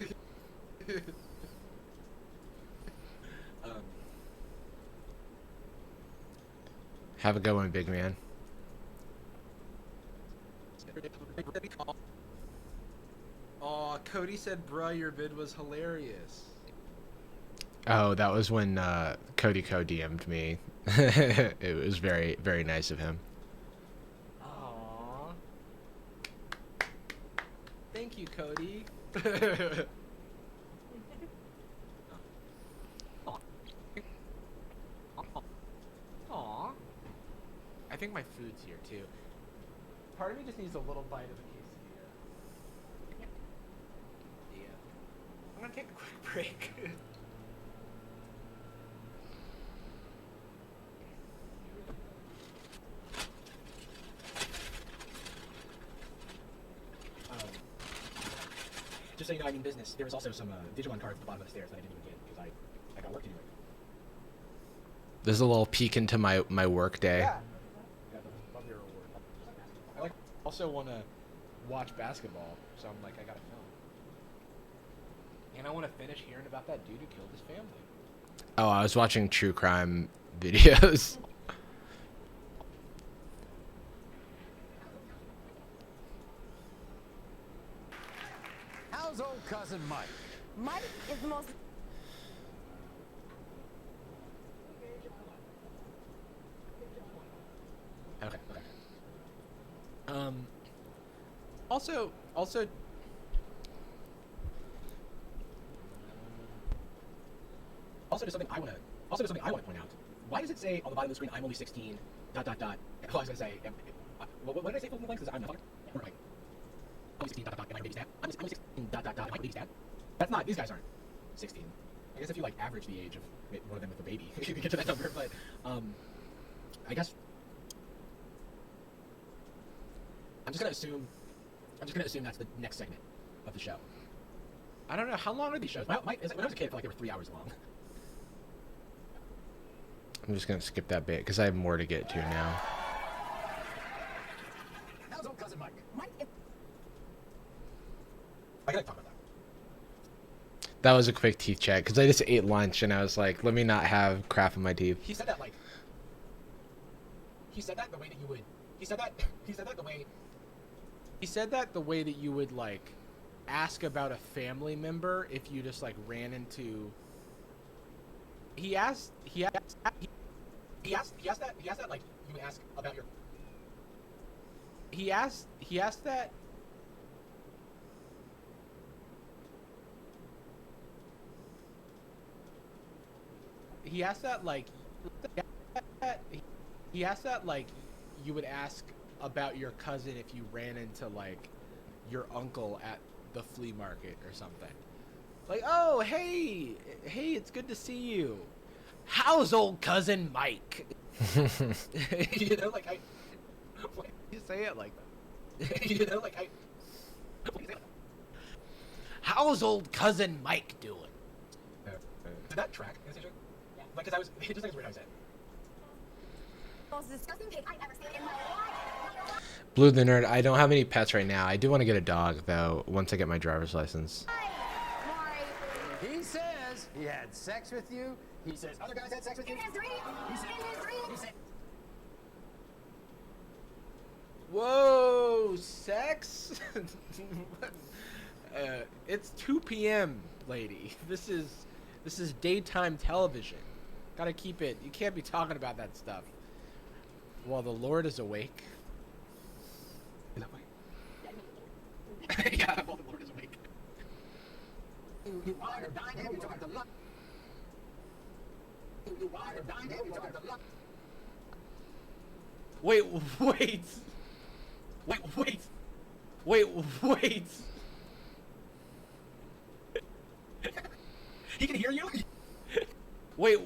Have a good one, big man. Aw, Cody said, bruh, your vid was hilarious. Oh, that was when Cody DM'd me. It was very, very nice of him. Aww. Thank you, Cody. Aww. I think my food's here, too. Part of me just needs a little bite of a quesadilla. Yeah. I'm gonna take a quick break. Just so you know, I mean business. There was also some Digimon cards at the bottom of the stairs that I didn't even get because I got work to do. There's a little peek into my work day. Yeah. Love your reward. I also want to watch basketball, so I'm like, I gotta film. And I want to finish hearing about that dude who killed his family. Oh, I was watching true crime videos. How's old cousin Mike? Mike is the most. Okay. Also, just something I want to point out. Why does it say on the bottom of the screen, I'm only 16, dot, dot, dot. Oh, I was going to say, what did I say for the blanks? Because I'm not or like, I'm 16, dot, dot, dot, am I a baby's dad? I'm 16, dot, dot, dot, am I a baby's dad? That's not, these guys aren't 16. I guess if you like average the age of one of them with a baby, you can get to that number, but, I guess, I'm just gonna assume that's the next segment of the show. I don't know, how long are these shows? When I was a kid, I felt like they were 3 hours long. I'm just gonna skip that bit because I have more to get to now. How's old cousin Mike? I gotta talk about that. That was a quick teeth check because I just ate lunch and I was like, let me not have crap in my teeth. He said that like. He said that the way that you would. He said that the way. He said that the way that you would like ask about a family member if you just like ran into. He asked that like you would ask about your. He asked that. He asked that like. He asked that like you would ask about your cousin if you ran into like your uncle at the flea market or something. Like, oh, hey, it's good to see you. How's old cousin Mike? You know, like You say it like that. you know, like How's old cousin Mike doing? Did that track? Yeah. Like, cause I was, it just like it's weird how I said. Most disgusting pig I've ever seen in my life. Blue the Nerd, I don't have any pets right now. I do want to get a dog, though, once I get my driver's license. He says he had sex with you. He says other guys had sex with you. In his dream. He said, In his dream. he said, Whoa, sex? It's 2 p.m., lady. This is daytime television. Gotta keep it. You can't be talking about that stuff while the Lord is awake. Is that funny? Yeah, while the Lord is awake. you wired or dined him, you took him to lunch. You wired or dined him, you took him to lunch. Wait. He can hear you. Wait.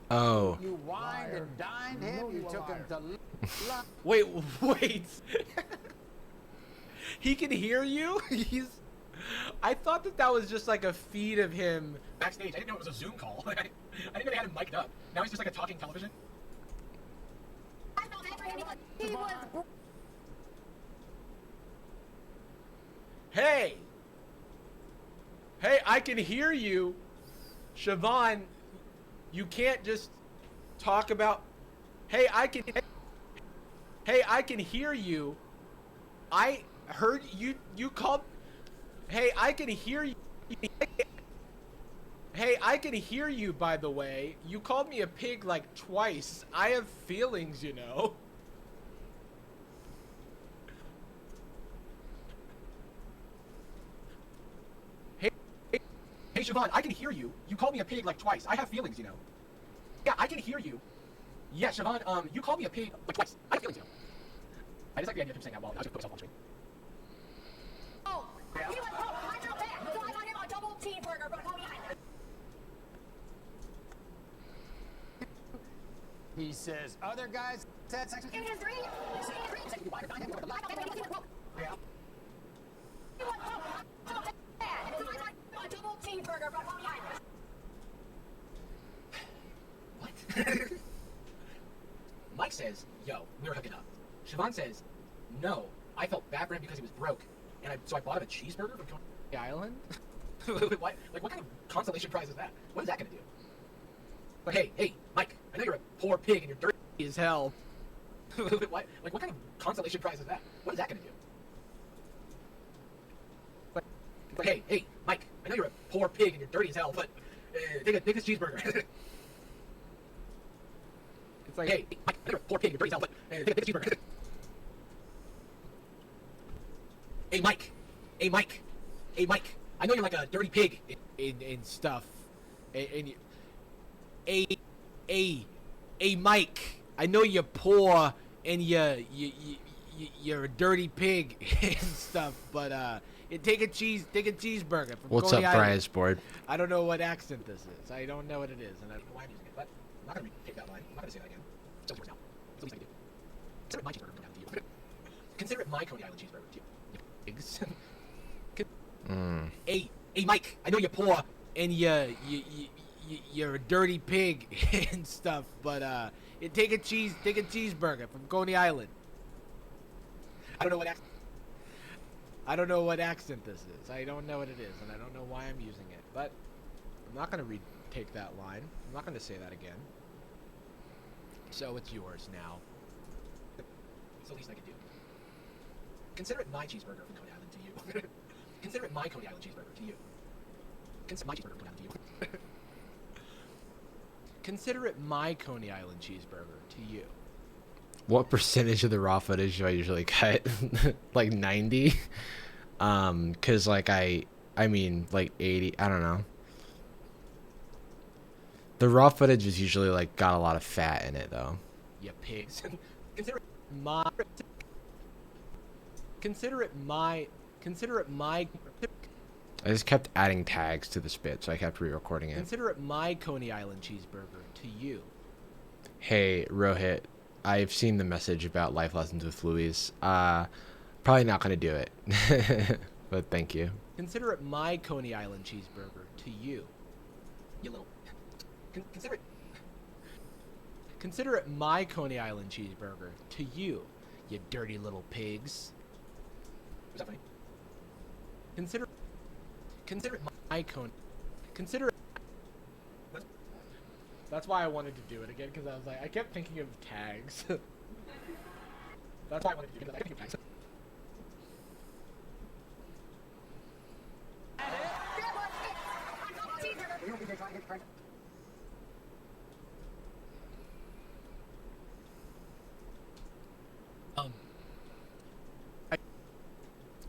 Oh. You wined and dined him, you took him to lunch. Wait. He can hear you? I thought that was just like a feed of him. Backstage, I didn't know it was a Zoom call. I didn't know they had him mic'd up. Now he's just like a talking television. I felt bad for him because he was. Hey, I can hear you. Siobhan, you can't just talk about. Hey, I can hear you. I heard you called. Hey, I can hear you. Hey, I can hear you, by the way. You called me a pig like twice. I have feelings, you know. Hey, Siobhan, I can hear you. You called me a pig like twice. I have feelings, you know. Yeah, I can hear you. Yeah, Siobhan, you called me a pig like twice. I have feelings, you know. I just like the idea of him saying that while I was just put myself on screen. Oh, he was broke. I felt bad, so I got him a double cheeseburger from Coney Island. He says other guys had sex with you. In his dream. He said you wired or dined him, you took him to lunch. I felt bad because he was broke. Yeah. He was broke. I felt bad, so I got him a double cheeseburger from Coney Island. What? Mike says, yo, we were hooking up. Siobhan says, no, I felt bad for him because he was broke. So I bought him a cheeseburger from Coney Island? what? Like, what kind of consolation prize is that? What is that going to do? But hey, Mike, I know you're a poor pig and you're dirty As hell. what? Like, what kind of consolation prize is that? What is that going to do? But hey, Mike, I know you're a poor pig and you're dirty as hell, but take this cheeseburger. It's like, Hey, Mike, I know you're a poor pig and you're dirty as hell, but take this cheeseburger. Hey, Mike, I know you're like a dirty pig. in stuff. And hey, Mike, I know you're poor and you're a dirty pig and stuff, but take a cheeseburger from What's Coney up, Island. Fries Board? I don't know what accent this is. I don't know what it is, and I don't know why I'm using it, but I'm not going to retake that line. I'm not going to say that again. It's yours now. It's the least I can do. Consider it my cheeseburger from down to you. Consider it my Coney Island cheeseburger to you. pigs. Hey, Mike, I know you're poor. And you're a dirty pig and stuff, but take a cheeseburger from Coney Island. I don't know what accent. I don't know what accent this is. I don't know what it is, and I don't know why I'm using it. But I'm not gonna retake that line. I'm not gonna say that again. So it's yours now. It's the least I can do. Consider it my cheeseburger from Coney Island to you. Consider it my Coney Island cheeseburger to you. Consider my cheeseburger from Coney Island to you. Consider it my Coney Island cheeseburger to you. What percentage of the raw footage do I usually cut? Like 90? Cause like I mean like 80, I don't know. The raw footage is usually like got a lot of fat in it though. You pigs. Consider it my Consider it my I just kept adding tags to the spit, so I kept re-recording it. Consider it my Coney Island cheeseburger to you. Hey, Rohit, I've seen the message about life lessons with Louise. Probably not gonna do it, but thank you. Consider it my Coney Island cheeseburger to you. you little. Consider it. Consider it my Coney Island cheeseburger to you, you dirty little pigs. Was that funny? Consider it my Coney. Consider it. What? That's why I wanted to do it again, because I was like, I kept thinking of tags. That's why I wanted to do it.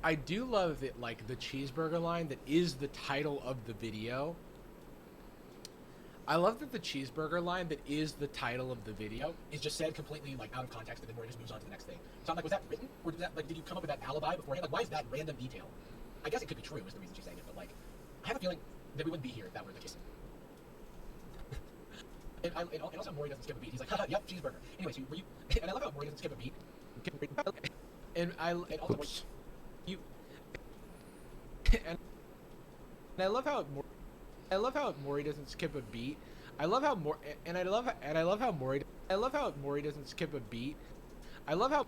I do love it, like the cheeseburger line that is the title of the video. I love that the cheeseburger line that is the title of the video Is just said completely like out of context, and then Maury just moves on to the next thing. So I'm like, was that written, or did you come up with that alibi beforehand? Like, why is that random detail? I guess it could be true, is the reason she's saying it, but like, I have a feeling that we wouldn't be here if that were the case. and also Maury doesn't skip a beat. He's like, haha, yep, cheeseburger. Anyway, so were you? And I love how Maury doesn't skip a beat. and Also, you and I love how Maury doesn't skip a beat. I love how Maury doesn't skip a beat. I love how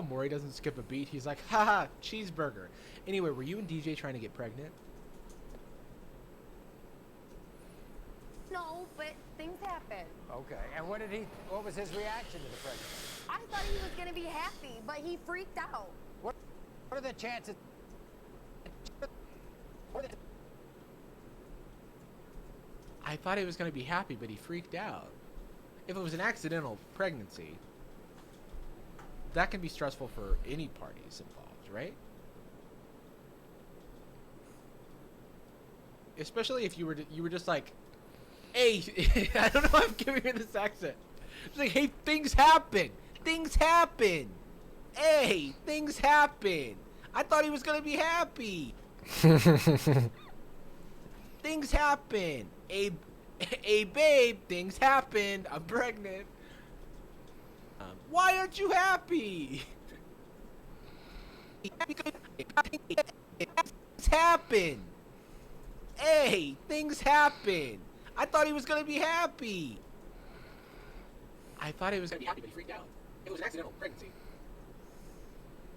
Maury doesn't skip a beat. He's like, haha, cheeseburger. Anyway, were you and DJ trying to get pregnant? No, but things happen. Okay, and what was his reaction to the pregnancy? I thought he was gonna be happy, but he freaked out. What are the chances? I thought he was going to be happy, but he freaked out. If it was an accidental pregnancy, that can be stressful for any parties involved, right? Especially if you were just like, hey, I don't know why I'm giving you this accent. It's like, hey, things happen. Things happen. Hey, things happen. I thought he was going to be happy. Things happen. Hey, babe, things happened. I'm pregnant. Why aren't you happy? Things happen. Hey, things happen. I thought he was gonna be happy. I thought he was gonna be happy, but he freaked out. It was an accidental pregnancy.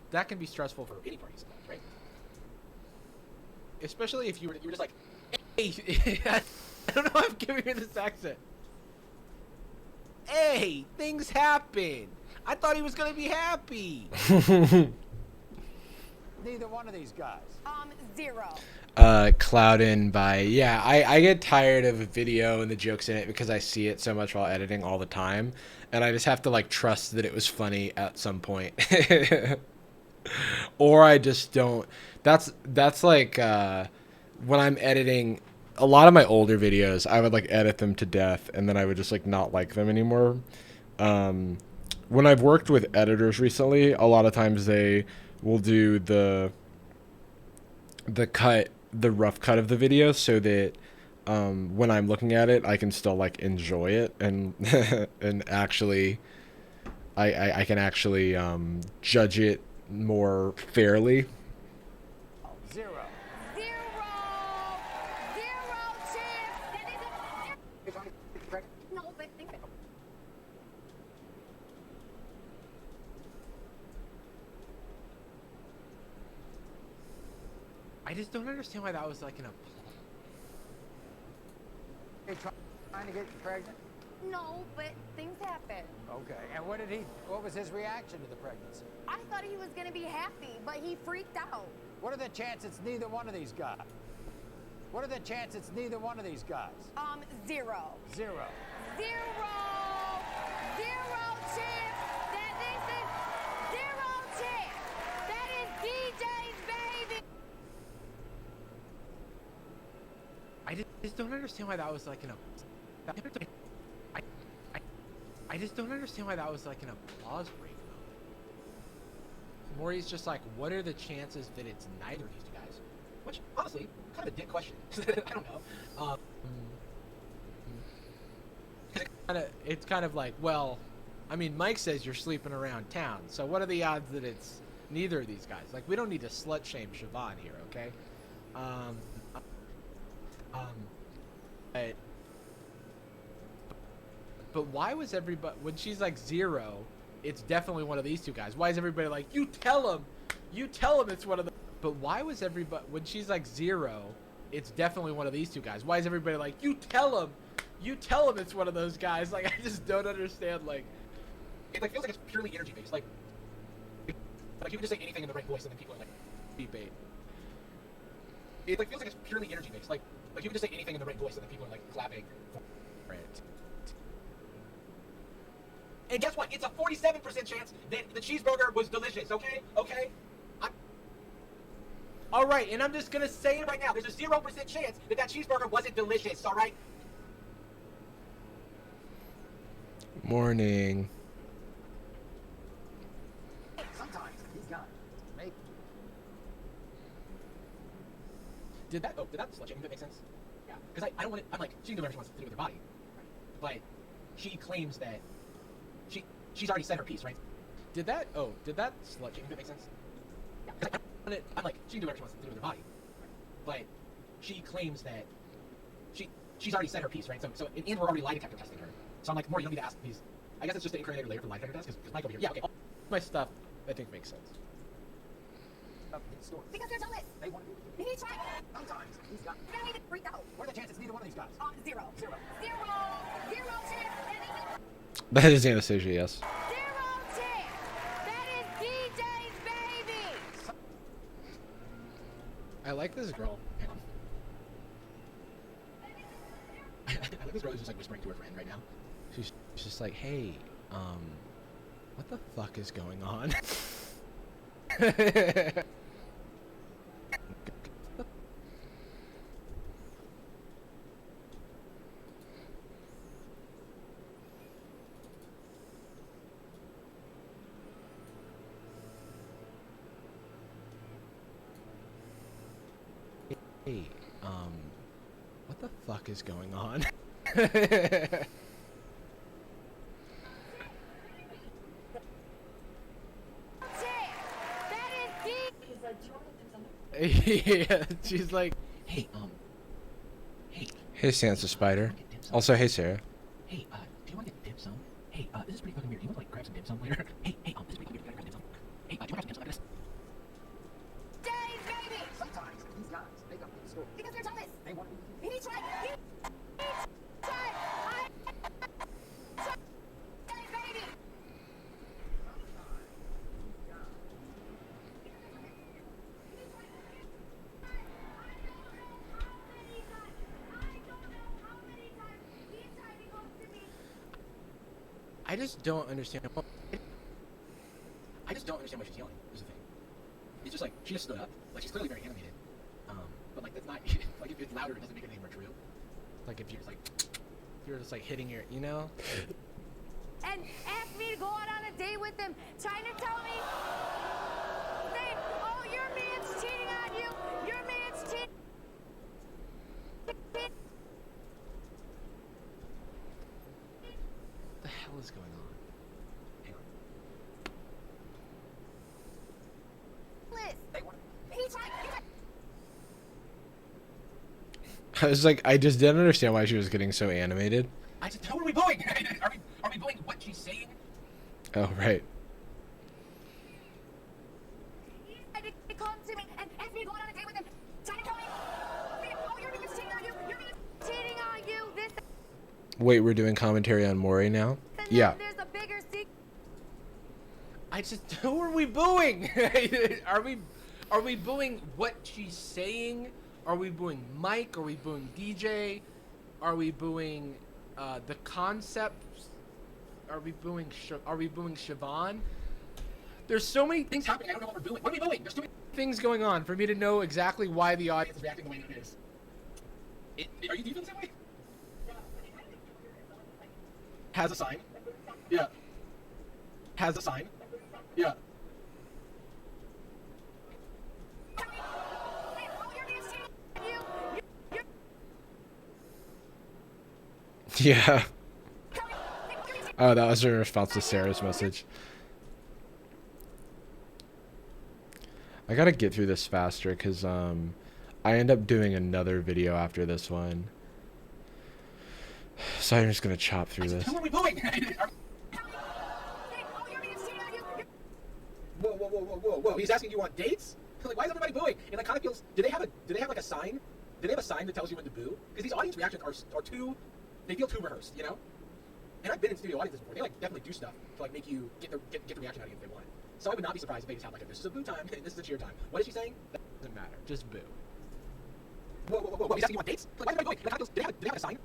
That can be stressful for Any parties involved, right? especially if you were just like, hey, I don't know why I'm giving you this accent. Hey, things happen. I thought he was gonna be happy. Neither one of these guys. 0. Cloudin by, yeah, I get tired of a video and the jokes in it because I see it so much while editing all the time, and I just have to like trust that it was funny at some point. Or I just don't. That's like when I'm editing a lot of my older videos, I would like edit them to death and then I would just like not like them anymore. When I've worked with editors recently, a lot of times they will do the rough cut of the video so that when I'm looking at it, I can still like enjoy it and and actually I can actually judge it more fairly. 0. 0. 0 chips. That isn't. No, but think. I just don't understand why that was like an They trying to get you pregnant? No, but things happen. Okay, and what was his reaction to the pregnancy? I thought he was gonna be happy, but he freaked out. What are the chances it's neither one of these guys? What are the chances it's neither one of these guys? 0. 0. 0. 0 chips. That isn't 0 chips. That is DJ's baby. I just don't understand why that was like an I just don't understand why that was like an applause break though. Maury's just like, what are the chances that it's neither of these two guys? which honestly, kind of a dick question. I don't know. It's kind of like, well, I mean, Mike says you're sleeping around town, so what are the odds that it's neither of these guys? Like, we don't need to slut shame Siobhan here, okay? But why was everybody, when she's like 0, it's definitely one of these two guys. Why is everybody like, you tell him it's one of the, but why was everybody, when she's like 0, it's definitely one of these two guys. Why is everybody like, you tell him it's one of those guys? Like, I just don't understand, like. It like feels like it's purely energy based. Like you can just say anything in the right voice and then people are like, Debate. it like feels like it's purely energy based. Like you can just say anything in the right voice and then people are like clapping for it. And guess what? It's a 47% chance that the cheeseburger was delicious. Okay. All right, and I'm just gonna say it Right now, there's a 0% chance that cheeseburger wasn't delicious. All right. Morning. Sometimes these guys make. Did that slut shaming make sense? Yeah. Because I don't want it. I'm like, she can do whatever she wants to do with her body, but she claims that she's already said her piece, right? Did that slut Shaming make sense? Yeah. 'Cause I'm like, she can do whatever she wants to do with her body, but she claims that she's already said her piece, right? So and we're already lie detector testing her. So I'm like, more you don't need to ask these. I guess it's just the incarnator layer for lie detector test because Mike over here. Yeah, okay. my stuff, I think makes sense. Because they're jealous. They want to do He tried. sometimes these guys. They don't even freak out. What are the chances neither one of these guys? Zero. Zero chance. That is Anastasia, yes. Zero chance. That is DJ's baby. I like this girl. Hang on. I like this girl who's just like whispering to her friend right now. She's just like, hey, what the fuck is going on? Hey, what the fuck is going on? Yeah, she's like, Hey, hey, Sansa Spider. Also, hey, Sarah. Hey, do you want to get dim sum? Hey, this is pretty fucking weird. Do you want to like grab some dim sum later? Hey, this is pretty fucking weird. You gotta grab dim sum. Hey, do you want to grab some dim sum after this? Days, baby. Sometimes these guys make up the story. Because they're jealous. They want to. He tried. Days, baby. I just don't understand. I just don't understand why she's yelling. Is the thing. It's just like she just stood up. Like she's clearly very animated. But like that's not like if it's louder, it doesn't make it any more true. Like if It's like you're just like hitting your, you know? And asked me to go out on a date with him, trying to tell me, saying, oh, your man's cheating on you. Your man's cheating. What the hell is going on? hang on. They want. He tried. I was like, I just didn't understand why she was getting so animated. I just who are we booing? Are we booing what she's saying? Oh, right. He tried to come to me and asked me to go out on a date with him, trying to tell me, oh, your man's cheating on you. Your man's cheating on you. This. Wait, we're doing commentary on Maury now? And Yeah. then there's a bigger secret. I just, who are we booing? Are we booing what she's saying? Are we booing Mike? Are we booing DJ? Are we booing the concepts? Are we booing Siobhan? There's so many Things happening. I don't know what we're doing. What are we doing? There's too many things going on for me to know exactly why the audience. is reacting the way it is. Are you feeling the same way? Has a sign. Yeah. Has a sign. Yeah. Oh, your man's cheating on you. Yeah. Oh, that was her response to Sarah's message. I gotta get through this faster because I end up doing another video after this one. So I'm just gonna chop through this. Who are we booing? Whoa. He's asking you on dates? Like, why is everybody booing? And like, kind of feels. Do they have like a sign? Do they have a sign that tells you when to boo? Because these audience reactions are too. They feel too rehearsed, you know. And I've been in studio audiences before. They like definitely do stuff to like make you get the reaction out of you if they want it. So I would not be surprised if they just have like this is a boo time, this is a cheer time. What is she saying? That doesn't matter. Just boo. Whoa. He's asking you on dates? Like, why is everybody booing? Like, do they have a sign?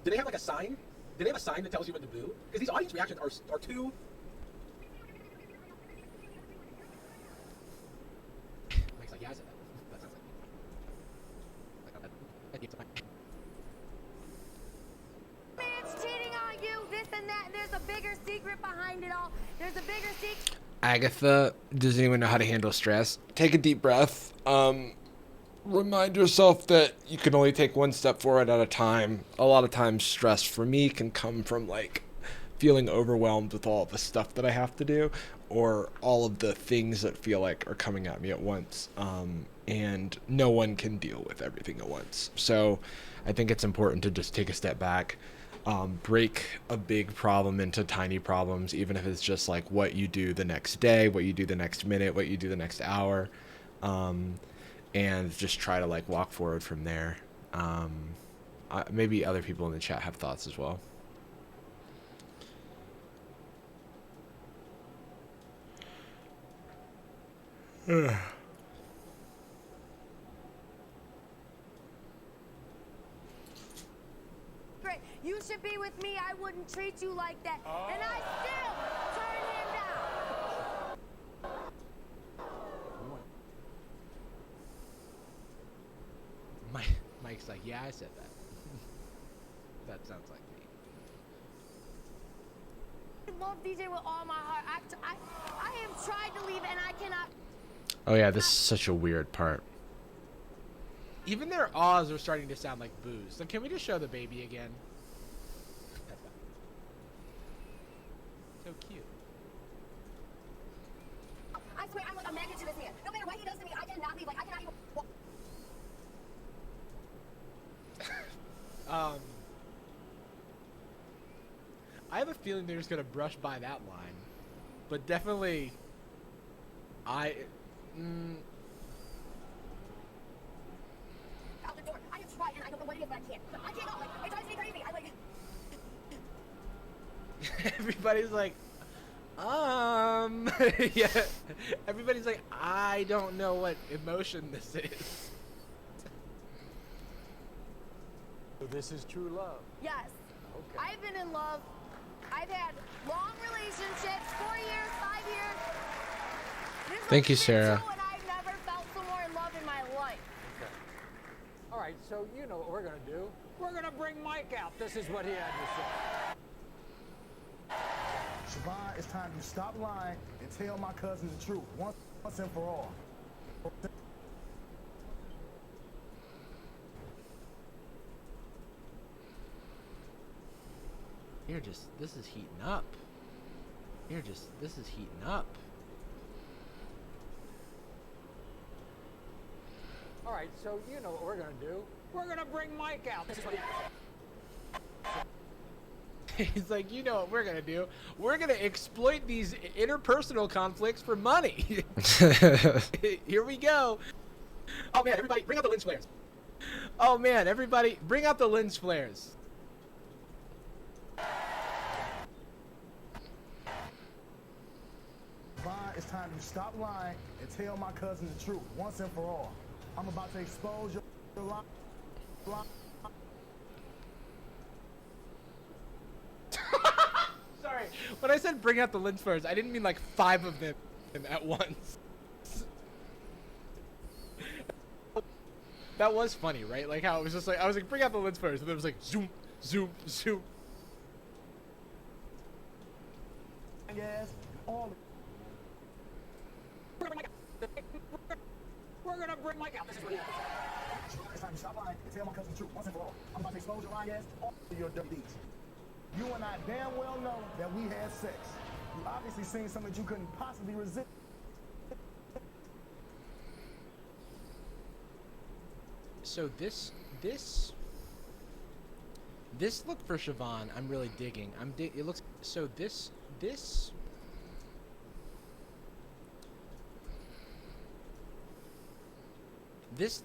Do they have like a sign? Do they have a sign that tells you when to boo? Because these audience reactions are too. Mike's like, yeah, I said that. That sounds like. Man's cheating on you, this and that. There's a bigger secret behind it all. There's a bigger secret. Agatha, does anyone know how to handle stress? Take a deep breath. Remind yourself that you can only take one step forward at a time. A lot of times stress for me can come from like feeling overwhelmed with all the stuff that I have to do or all of the things that feel like are coming at me at once. And no one can deal with everything at once. So I think it's important to just take a step back, break a big problem into tiny problems, even if it's just like what you do the next day, what you do the next minute, what you do the next hour. And just try to like walk forward from there. Maybe other people in the chat have thoughts as well. Great. You should be with me. I wouldn't treat you like that. And I still turn him down. Mike's like, yeah, I said that. That sounds like me. I love DJ with all my heart. I have tried to leave and I cannot. Oh yeah, this is such a weird part. Even their ahs are starting to sound like boos. So can we just show the baby again? So cute. I swear I'm like a magnet to this man. No matter what he does to me, I cannot leave. Like I cannot even. I have a feeling they're just gonna brush by that line, but definitely, Out the door. I have tried and I don't know what it is, but I can't. I can't go. Like it drives me crazy. I like. everybody's like, yeah, everybody's like, I don't know what emotion this is. So this is true love. Yes. Okay. I've been in love. I've had long relationships, 4 years, 5 years. This Thank you, one's been Sarah. 2, and I've never felt so more in love in my life. Okay. All right, so you know what we're going to do. We're going to bring Mike out. This is what he had to say. Siobhan, it's time to stop lying and tell my cousin the truth once and for all. This is heating up. This is heating up. All right, so you know what we're going to do. We're going to bring Mike out. This is what he He's like, you know what we're gonna do? We're gonna exploit these interpersonal conflicts for money. Here we go. Oh man, everybody, bring out the lens flares. Oh man, everybody, bring out the lens flares. Siobhan, it's time to stop lying and tell my cousin the truth once and for all. I'm about to expose your lie. Sorry, when I said bring out the lens flares, I didn't mean like 5 of them at once. That was funny, right? Like how it was just like, I was like, bring out the lens flares, and then it was like, zoom, zoom, zoom. Yes, all We're going to bring Mike out. This is what he had to say. It's time to stop lying and tell my cousin the truth once and for all. I'm about to expose your lying ass, all of your dirty deeds. You and I damn well know that we had sex. You obviously seen something that you couldn't possibly resist. So this This look for Siobhan, I'm really digging. It looks so. This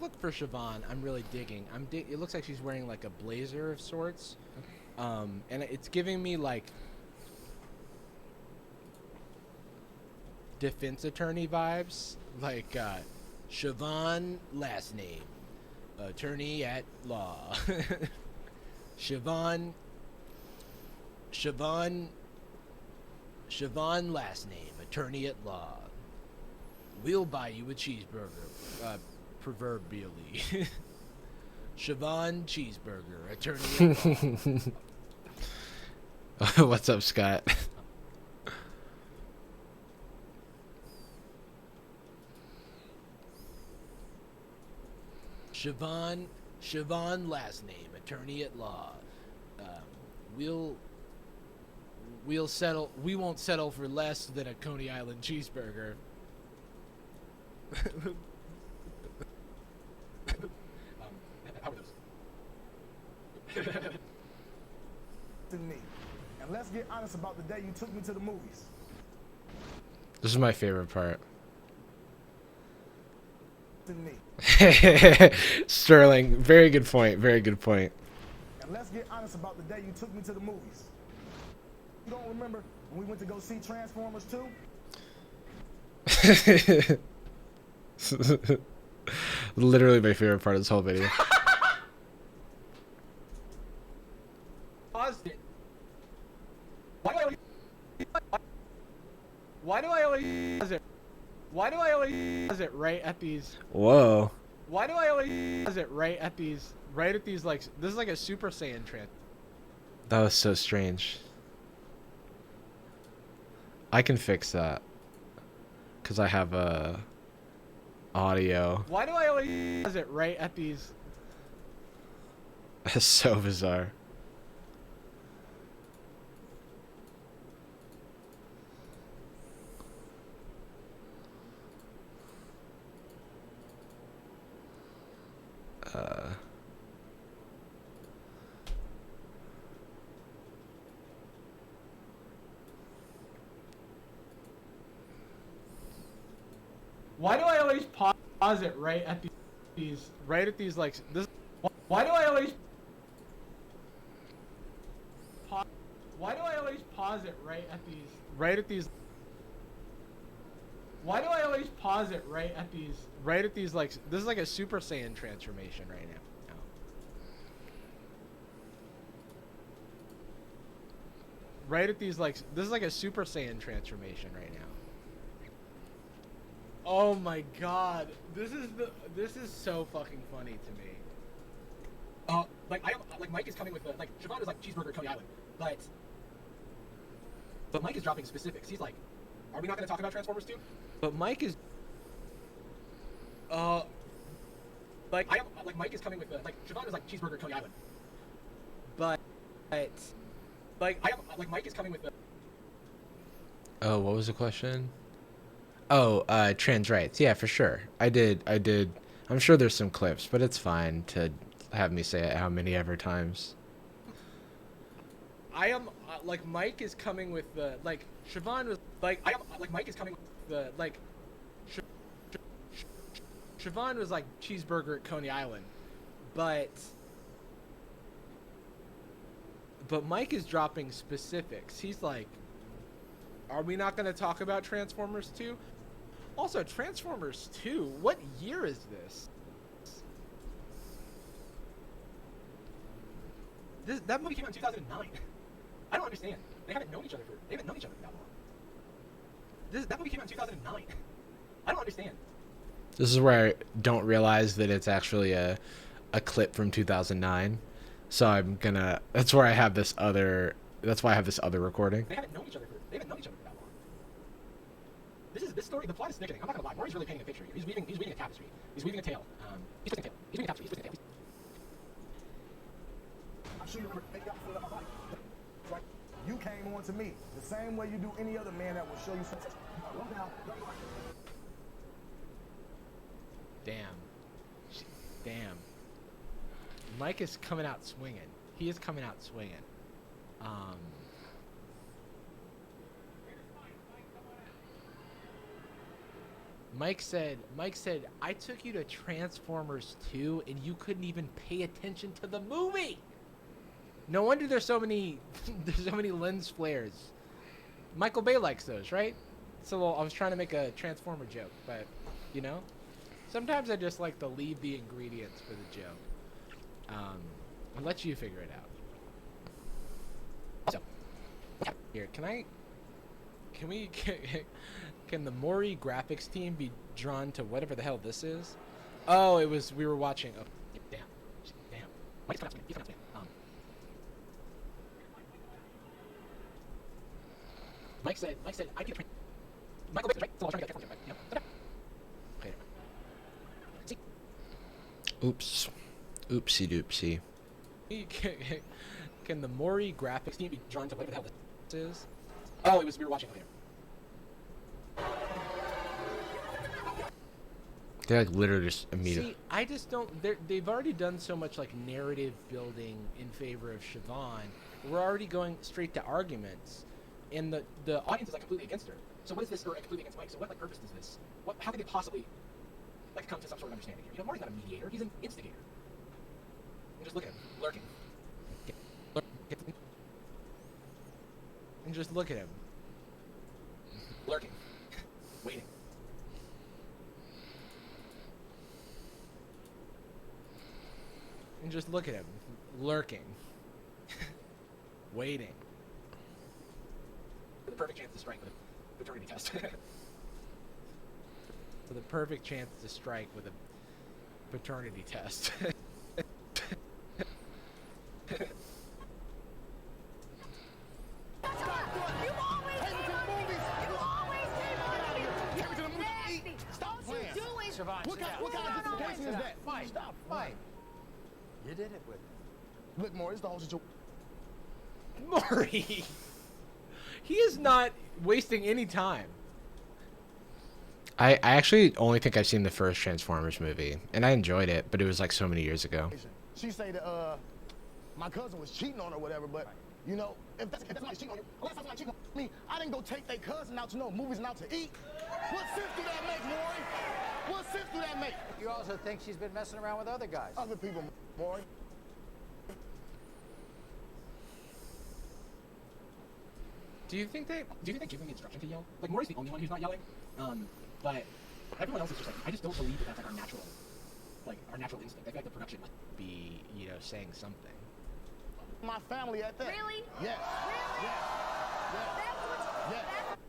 look for Siobhan, I'm really digging. It looks like she's wearing like a blazer of sorts, and it's giving me like defense attorney vibes, like Siobhan last name, attorney at law. Siobhan last name, attorney at law. We'll buy you a cheeseburger, proverbially. Siobhan cheeseburger, attorney at law. What's up, Scott? Siobhan last name, attorney at law. We'll settle. We won't settle for less than a Coney Island cheeseburger. How are those? To me. And let's get honest about the day you took me to the movies. This is my favorite part. To me. Sterling, very good point. Very good point. And let's get honest about the day you took me to the movies. You don't remember when we went to go see Transformers 2? Literally my favorite part of this whole video. Paused it. Why do I always pause it? Why do I always pause it right at these? Whoa. Why do I always pause it right at these? Right at these, like, this is like a Super Saiyan trans. That was so strange. I can fix that. Because I have audio. Why do I always pause it right at these? That's so bizarre. Why do I always pause it right at these? Right at these, like, this. Why do I always? Why do I always pause it right at these? Right at these. Why do I always pause it right at these? Right at these, like, this is like a Super Saiyan transformation right now. Right at these, like, this is like a Super Saiyan transformation right now. Oh my god, this is so fucking funny to me. Like Mike is coming with the, like, Siobhan is like cheeseburger at Coney Island, but Mike is dropping specifics. He's like, are we not going to talk about Transformers 2? But Mike is Like Mike is coming with the, like, Siobhan is like cheeseburger at Coney Island, but Mike is coming with the. Oh, what was the question? Oh, trans rights. Yeah, for sure. I did. I'm sure there's some clips, but it's fine to have me say it how many ever times. I am like Mike is coming with the, like, Siobhan was like, Mike is coming with the, like, Siobhan was like cheeseburger at Coney Island, but Mike is dropping specifics. He's like, are we not going to talk about Transformers 2? Also, Transformers 2, what year is this? That movie came out in 2009. I don't understand. They haven't known each other for that long. That movie came out in 2009. I don't understand. This is where I don't realize that it's actually a clip from 2009. So that's where I have this other. That's why I have this other recording. They haven't known each other for that long. This story. The plot is sickening. I'm not gonna lie. Maury's really painting a picture here. He's weaving a tapestry. He's weaving a tale. He's twisting a tale. He's weaving a tapestry. He's twisting a tale. I'm sure you remember they got full of my body. Right? You came on to me the same way you do any other man that will show you something. Damn. Mike is coming out swinging. He is coming out swinging. Mike said, I took you to Transformers 2 and you couldn't even pay attention to the movie. No wonder there's so many lens flares. Michael Bay likes those, right? So I was trying to make a Transformer joke, but you know, sometimes I just like to leave the ingredients for the joke. I'll let you figure it out. So, here, can the Mori graphics team be drawn to whatever the hell this is? Oh, we were watching. Oh, damn. He's coming out swinging. Mike said, I can train. Michael Bay, right? So I was trying to get that from you, okay. See? Oops. Oopsie doopsie. Can the Mori graphics team be drawn to whatever the hell this is? Oh, we were watching earlier. They're like literally just immediately. See, I just don't. They've already done so much like narrative building in favor of Siobhan. We're already going straight to arguments, and the Audience is like completely against her. So what is this, or completely against Mike? So what like purpose does this? How could they possibly like come to some sort of understanding here? You know, Maury's not a mediator; he's an instigator. And just look at him, lurking. and just look at him. Lurking. Waiting. And just look at him, lurking, waiting. The perfect chance to strike with a paternity test. For the perfect chance to strike with a paternity test. Siobhan, What kind of justification is that? Mike, Stop. Mike. You did it with him. Look, Maury, it's the whole situation. Maury! He is not wasting any time. I actually only think I've seen the first Transformers movie, and I enjoyed it, but it was like so many years ago. She say that my cousin was cheating on her or whatever, but you know, if that's somebody cheating on you, unless somebody cheating on me, I didn't go take their cousin out to no movies and out to eat. What sense do that make, Maury? What sense do that make? You also think she's been messing around with other guys. Other people, Maury. Do you think they give me instruction to yell? Like Maury's the only one who's not yelling. But everyone else is just like, I just don't believe that that's like our natural instinct. I feel like the production must Be, saying something. My family at that. Really? Yes. Really? Yes. Yes. That's what. Yes. That's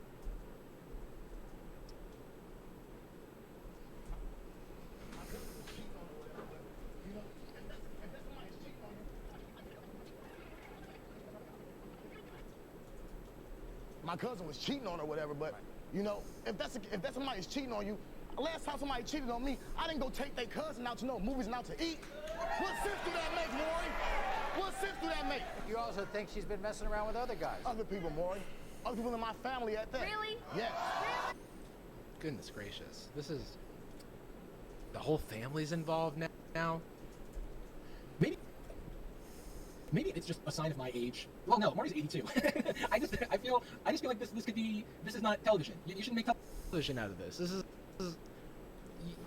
My cousin was cheating on her or whatever, but you know, if that's somebody's cheating on you, last time somebody cheated on me, I didn't go take their cousin out to no movies and out to eat. What sense do that make, Maury? What sense do that make? You also think she's been messing around with other guys. Other people, Maury. Other people in my family at that. Really? Yes. Goodness gracious. This is... The whole family's involved now? Maybe it's just a sign of my age. Well, no, Maury's 82. I just feel like this is not television. You shouldn't make Television out of this.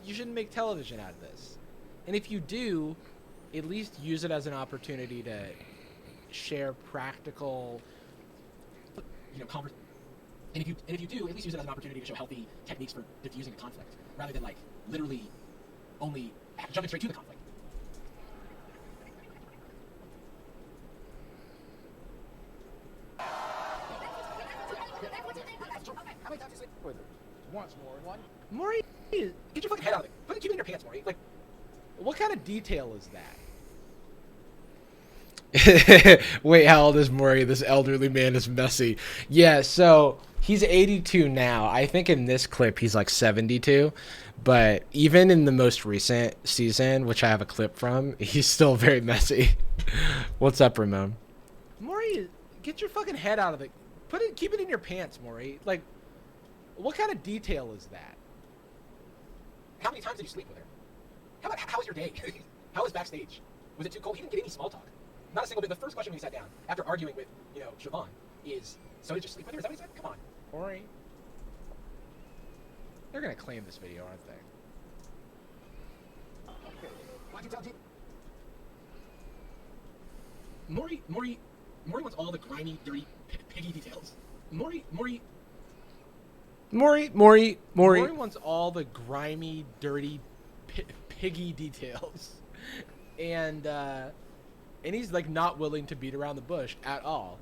You shouldn't make television out of this. And if you do, at least use it as an opportunity to share practical... And if you do, at least use it as an opportunity to show healthy techniques for diffusing a conflict, rather than like literally only jumping straight to the conflict. How many times you sleep with her? Once, Maury. One? Maury, Get your fucking head out of it. Keep it in your pants, Maury. Like, what kind of detail is that? Wait, how old is Maury? This elderly man is messy. Yeah, so he's 82 now. I think in this clip he's like 72. But even in the most recent season, which I have a clip from, he's still very messy. What's up, Ramon? Maury, get your fucking head out of it. Keep it in your pants, Maury. Like, what kind of detail is that? how many times did you sleep with her? How was your day? How was backstage? Was it too cold? He didn't get any small talk. Not a single bit. The first question when he sat down, after arguing with, Siobhan, is, so did you sleep with her? Is that what he said? Come on. Maury. They're gonna claim this video, aren't they? Why'd you tell G? Maury wants all the grimy, dirty, piggy details. Maury wants all the grimy, dirty, piggy details, and he's like not willing to beat around the bush at all.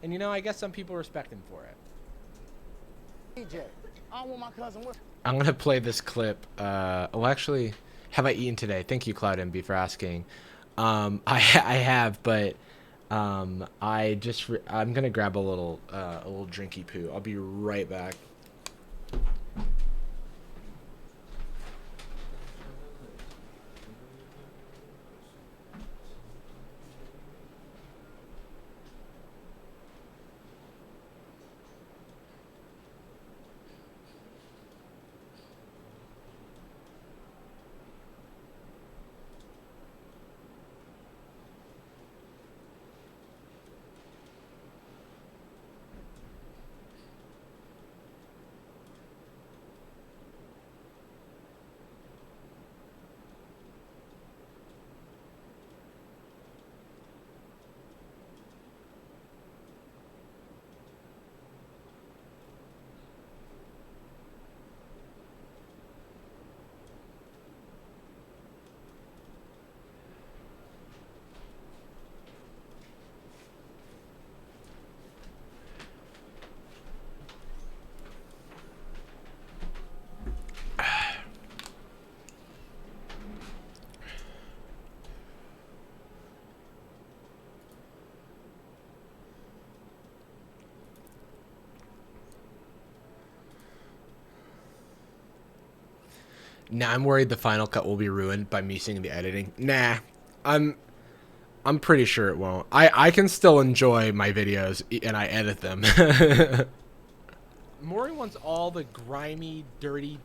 And I guess some people respect him for it. DJ, I don't want my cousin with. I'm gonna play this clip. Well, actually, have I eaten today? Thank you, Cloud MB, for asking. I have, but I'm gonna grab a little drinky poo. I'll be right back. Now I'm worried the final cut will be ruined by me seeing the editing. Nah, I'm pretty sure it won't. I can still enjoy my videos and I edit them. Maury wants all the grimy, dirty,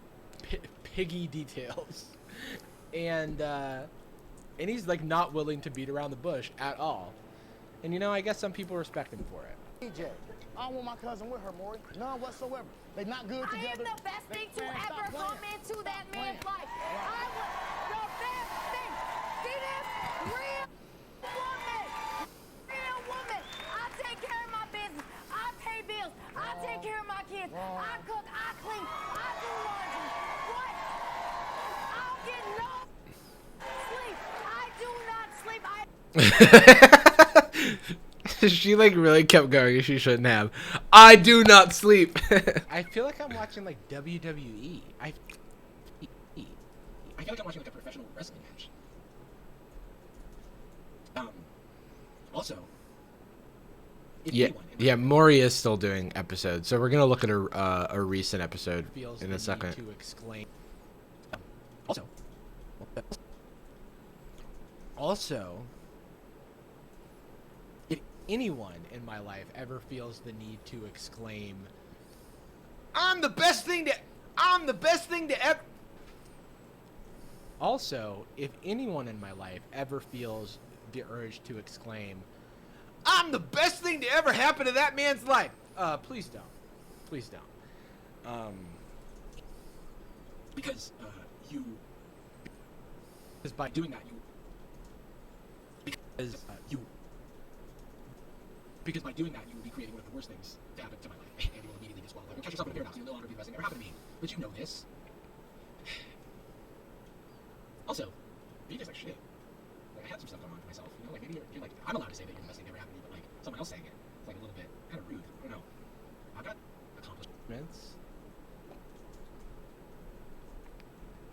piggy details, and he's like not willing to beat around the bush at all. And I guess some people respect him for it. DJ, I don't want my cousin with her, Maury. None whatsoever. They not good I am together. the best thing to Man, stop ever playing. come into that Stop man's playing. life. I was the best thing. See this? Real woman. Real woman. I take care of my business. I pay bills. I take care of my kids. I cook. I clean. I do laundry. What? I don't get no sleep. I do not sleep. She like really kept going. She shouldn't have. I do not sleep. I feel like I'm watching like WWE. I feel like I'm watching like a professional wrestling match. Also, if Yeah, anyone in my- yeah. Maury is still doing episodes, so we're gonna look at a recent episode Feels in the a second. need to exclaim. Also, if anyone in my life ever feels the need to exclaim, I'm the best thing to ever. Also, if anyone in my life ever feels the urge to exclaim, I'm the best thing to ever happen to that man's life, please don't. Please don't. because by doing that because by doing that you will be creating one of the worst things to happen to my life, and you will immediately disqualify. You'll catch yourself in a paradox. You'll no longer be the best thing that ever happened to me, but you know this. Also, being just like shit. Like I had some stuff going on to myself. Like maybe you're like I'm allowed to say that you're the best thing that ever happened to me, but like someone else saying it, it's like a little bit kind of rude. I don't know. I've got accomplishments.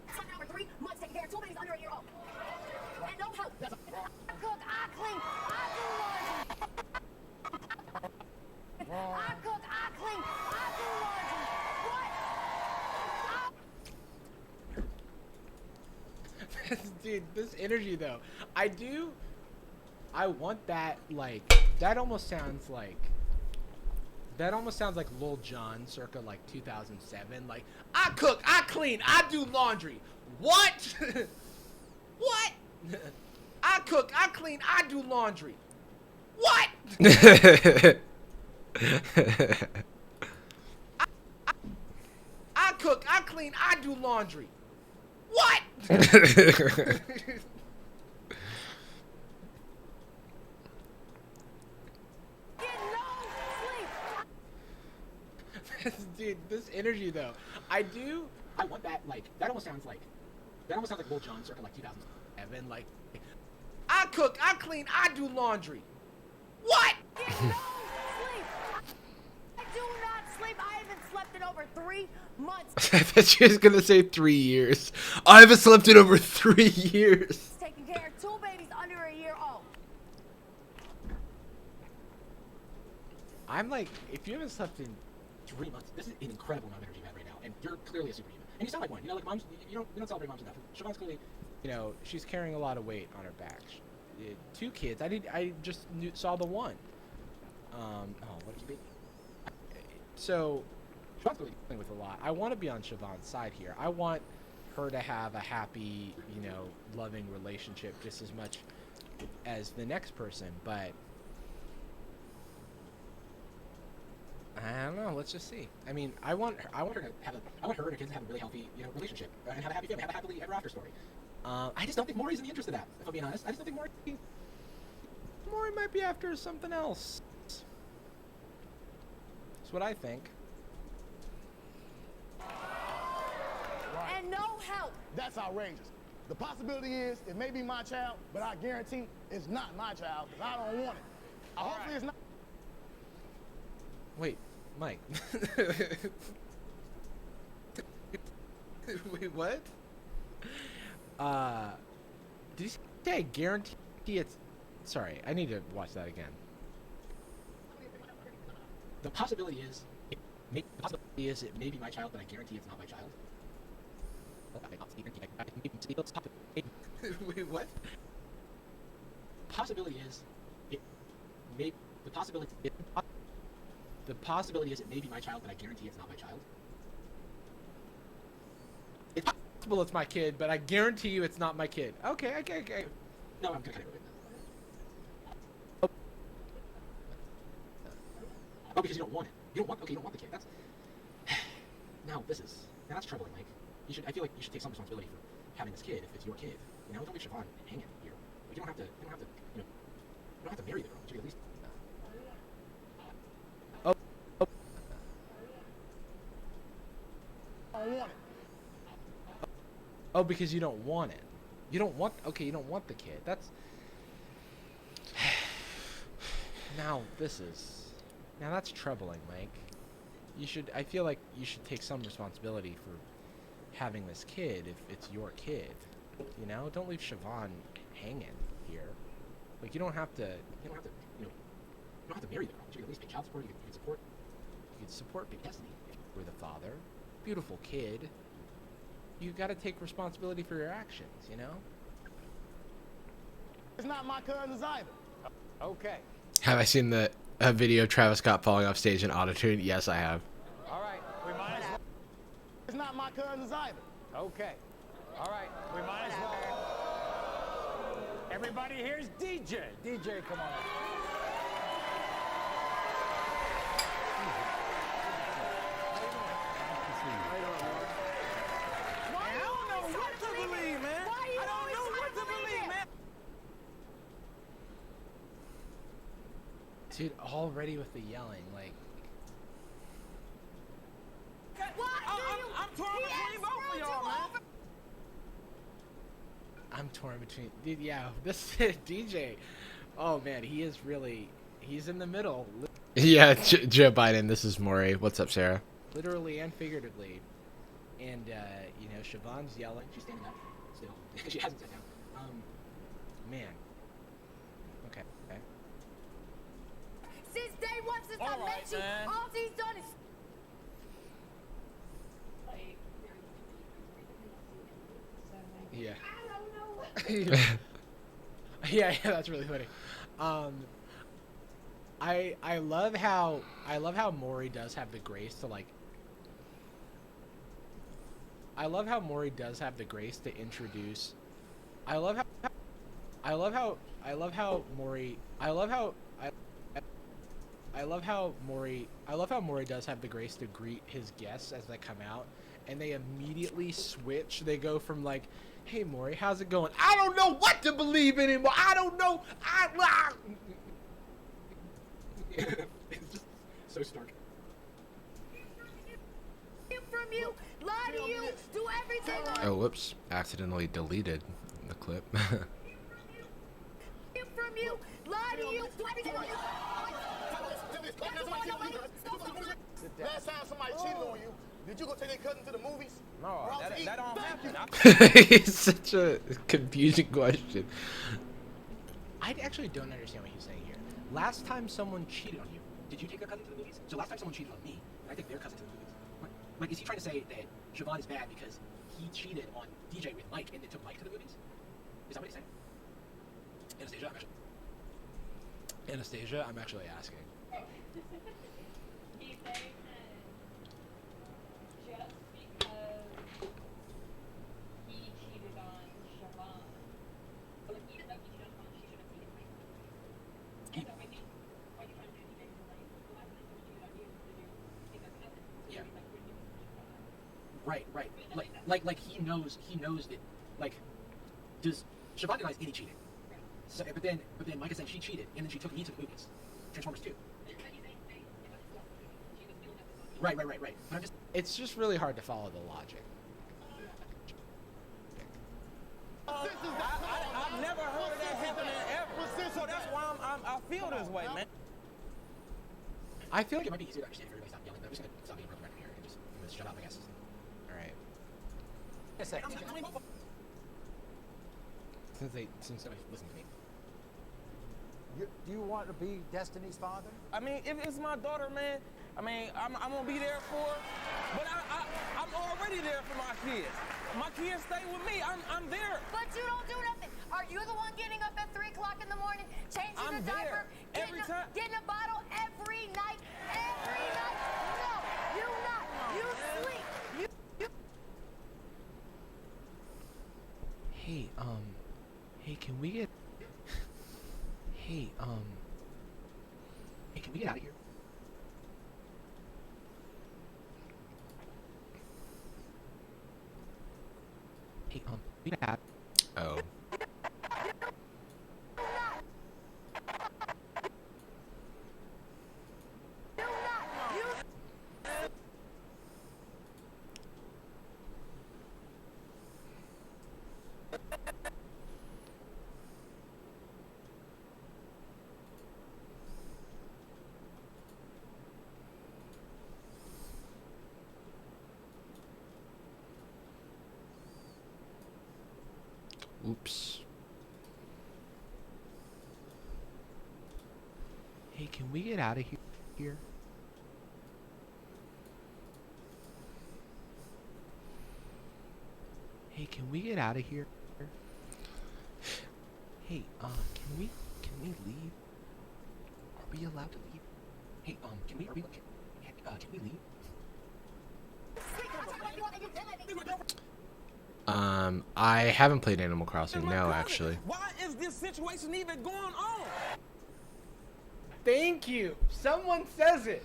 Time out for 3 months taking care of 2 babies under a year old. And no help. I cook, I clean, I do laundry. I cook, I clean, I do laundry. What? Dude, this energy though. I want that, like, that almost sounds like Lil Jon circa like 2007. Like, I cook, I clean, I do laundry. What? What? I cook, I clean, I do laundry. What? I cook, I clean, I do laundry. What? Dude, this energy though. I want that, like, that almost sounds like Lil Jon circa like 2007. Like, I cook, I clean, I do laundry. What? Get no sleep. I do not sleep. I haven't slept in over 3 months. I thought she was gonna say 3 years. I haven't slept in over 3 years. Taking care of 2 babies under a year old. I'm like, if you haven't slept in 3 months. This is an incredible amount of energy you have right now, and you're clearly a superhuman. And you sound like one. You know, like moms, you don't celebrate moms enough. Siobhan's clearly, you know, she's carrying a lot of weight on her back. 2 kids. I just saw the one. Oh, what did you be? So, Siobhan's clearly dealing with a lot. I want to be on Siobhan's side here. I want her to have a happy, you know, loving relationship just as much as the next person, but I don't know. Let's just see. I mean, I want her to have I want her and her kids to have a really healthy, you know, relationship and have a happy family, have a happily ever after story. I just don't think Maury's in the interest of that. If I'm being honest, I just don't think Maury might be after something else. That's what I think. And no help. That's outrageous. The possibility is it may be my child, but I guarantee it's not my child because I don't want it. Hopefully it's not. Wait, Mike. Wait, what? Did you say I guarantee it's... Sorry, I need to watch that again. The possibility is it may be my child, but I guarantee it's not my child. Wait, what? Possibility is the possibility is it may be my child, but I guarantee it's not my child. It's possible it's my kid, but I guarantee you it's not my kid. Okay. No, I'm gonna cut it. Oh, because you don't want it. You don't want the kid. That's that's troubling, Mike. I feel like you should take some responsibility for having this kid if it's your kid. You know, don't leave Siobhan hanging here. Like, you don't have to marry the girl. You should at least. I don't want it. Oh, because you don't want it. You don't want the kid. That's... Now that's troubling, Mike. I feel like you should take some responsibility for having this kid if it's your kid. You know, don't leave Siobhan hanging here. Like, you don't have to marry the girl. You could at least pay child support. You could support Big Destiny if you were the father. Beautiful kid. You gotta take responsibility for your actions, you know? It's not my cousins either. Okay. Have I seen the video of Travis Scott falling off stage in autotune? Yes, I have. All right. We might as well. It's not my cousins either. Okay. All right. We might as well. Everybody here's DJ. DJ, come on. Dude, already with the yelling, like... I'm torn between both of y'all, man. I'm torn between... Dude, yeah, this DJ... Oh, man, he's in the middle. Yeah, Joe Biden, this is Maury. What's up, Sarah? Literally and figuratively. And, you know, Siobhan's yelling. She's standing up still. She hasn't sat down. Man. Okay. Since day one, since I met you, all he's done is... Yeah. I don't know. yeah, that's really funny. I love how Maury does have the grace to like. I love how Maury does have the grace to introduce. I love how I love how Maury does have the grace to greet his guests as they come out, and they immediately switch. They go from like, "Hey Maury, how's it going? I don't know what to believe anymore. I don't know. It's just so stark. From you, lie to you, do everything on Oh, whoops! Accidentally deleted the clip. from you, lie to you, do everything on you. Last time somebody cheated on you, did you go take their cousin to the movies? No, that don't happen. It's such a confusing question. I actually don't understand what he's saying here. Last time someone cheated on you, Did you take their cousin to the movies? So last time someone cheated on me, I take their cousin to the movies. Like, is he trying to say that Siobhan is bad because he cheated on DJ with Mike and then took Mike to the movies? Is that what he's saying? Anastasia, I'm actually asking. He's saying that just because he cheated on Siobhan, so even though he cheated on Siobhan, she should have taken Mike. And so I think what you're trying to do is like, the last time someone cheated on you, did you take their cousin? Yeah. Like, where did you Right. Like he knows that, like, does Siobhan denies any cheating? So, but then Mike is saying she cheated and then she took me to the movies. Transformers 2. Right. But I'm just It's just really hard to follow the logic. I've never heard of that happening ever. So that's why I feel this way, man. I feel like like it might be easier to understand if everybody stopped yelling, but I'm just gonna stop being broken record here and just shut up, I guess. all right. Yes, sir. Since Somebody listen to me. Do you want to be Destiny's father? I mean, if it's my daughter, man, I mean, I'm gonna be there for her, but I'm already there for my kids. My kids stay with me. I'm there. But you don't do nothing. Are you the one getting up at 3 o'clock in the morning, changing I'm the diaper, there every time. getting a bottle every night? Every night? No, you not. You sleep. Hey, can we get? Hey, Hey, can we get out of here? hey, we have. Oh. Oops. Hey, can we get out of here? Hey, can we get out of here? Hey, can we leave? Are we allowed to leave? Hey, can we leave? I haven't played Animal Crossing. No, actually. Why is this situation even going on? Thank you. Someone says it.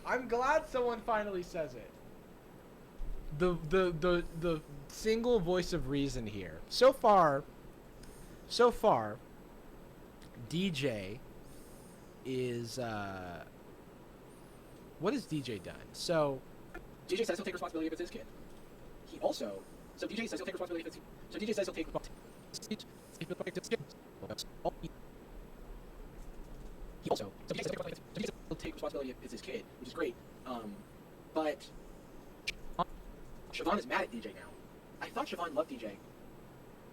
I'm glad someone finally says it. The single voice of reason here. So far, DJ is what has DJ done? So DJ says he'll take responsibility if it's his kid. He also, so DJ says he'll take responsibility if it's, so DJ says he'll take responsibility. He also, so DJ says he'll take responsibility if it's his kid, which is great. But Siobhan is mad at DJ now. I thought Siobhan loved DJ,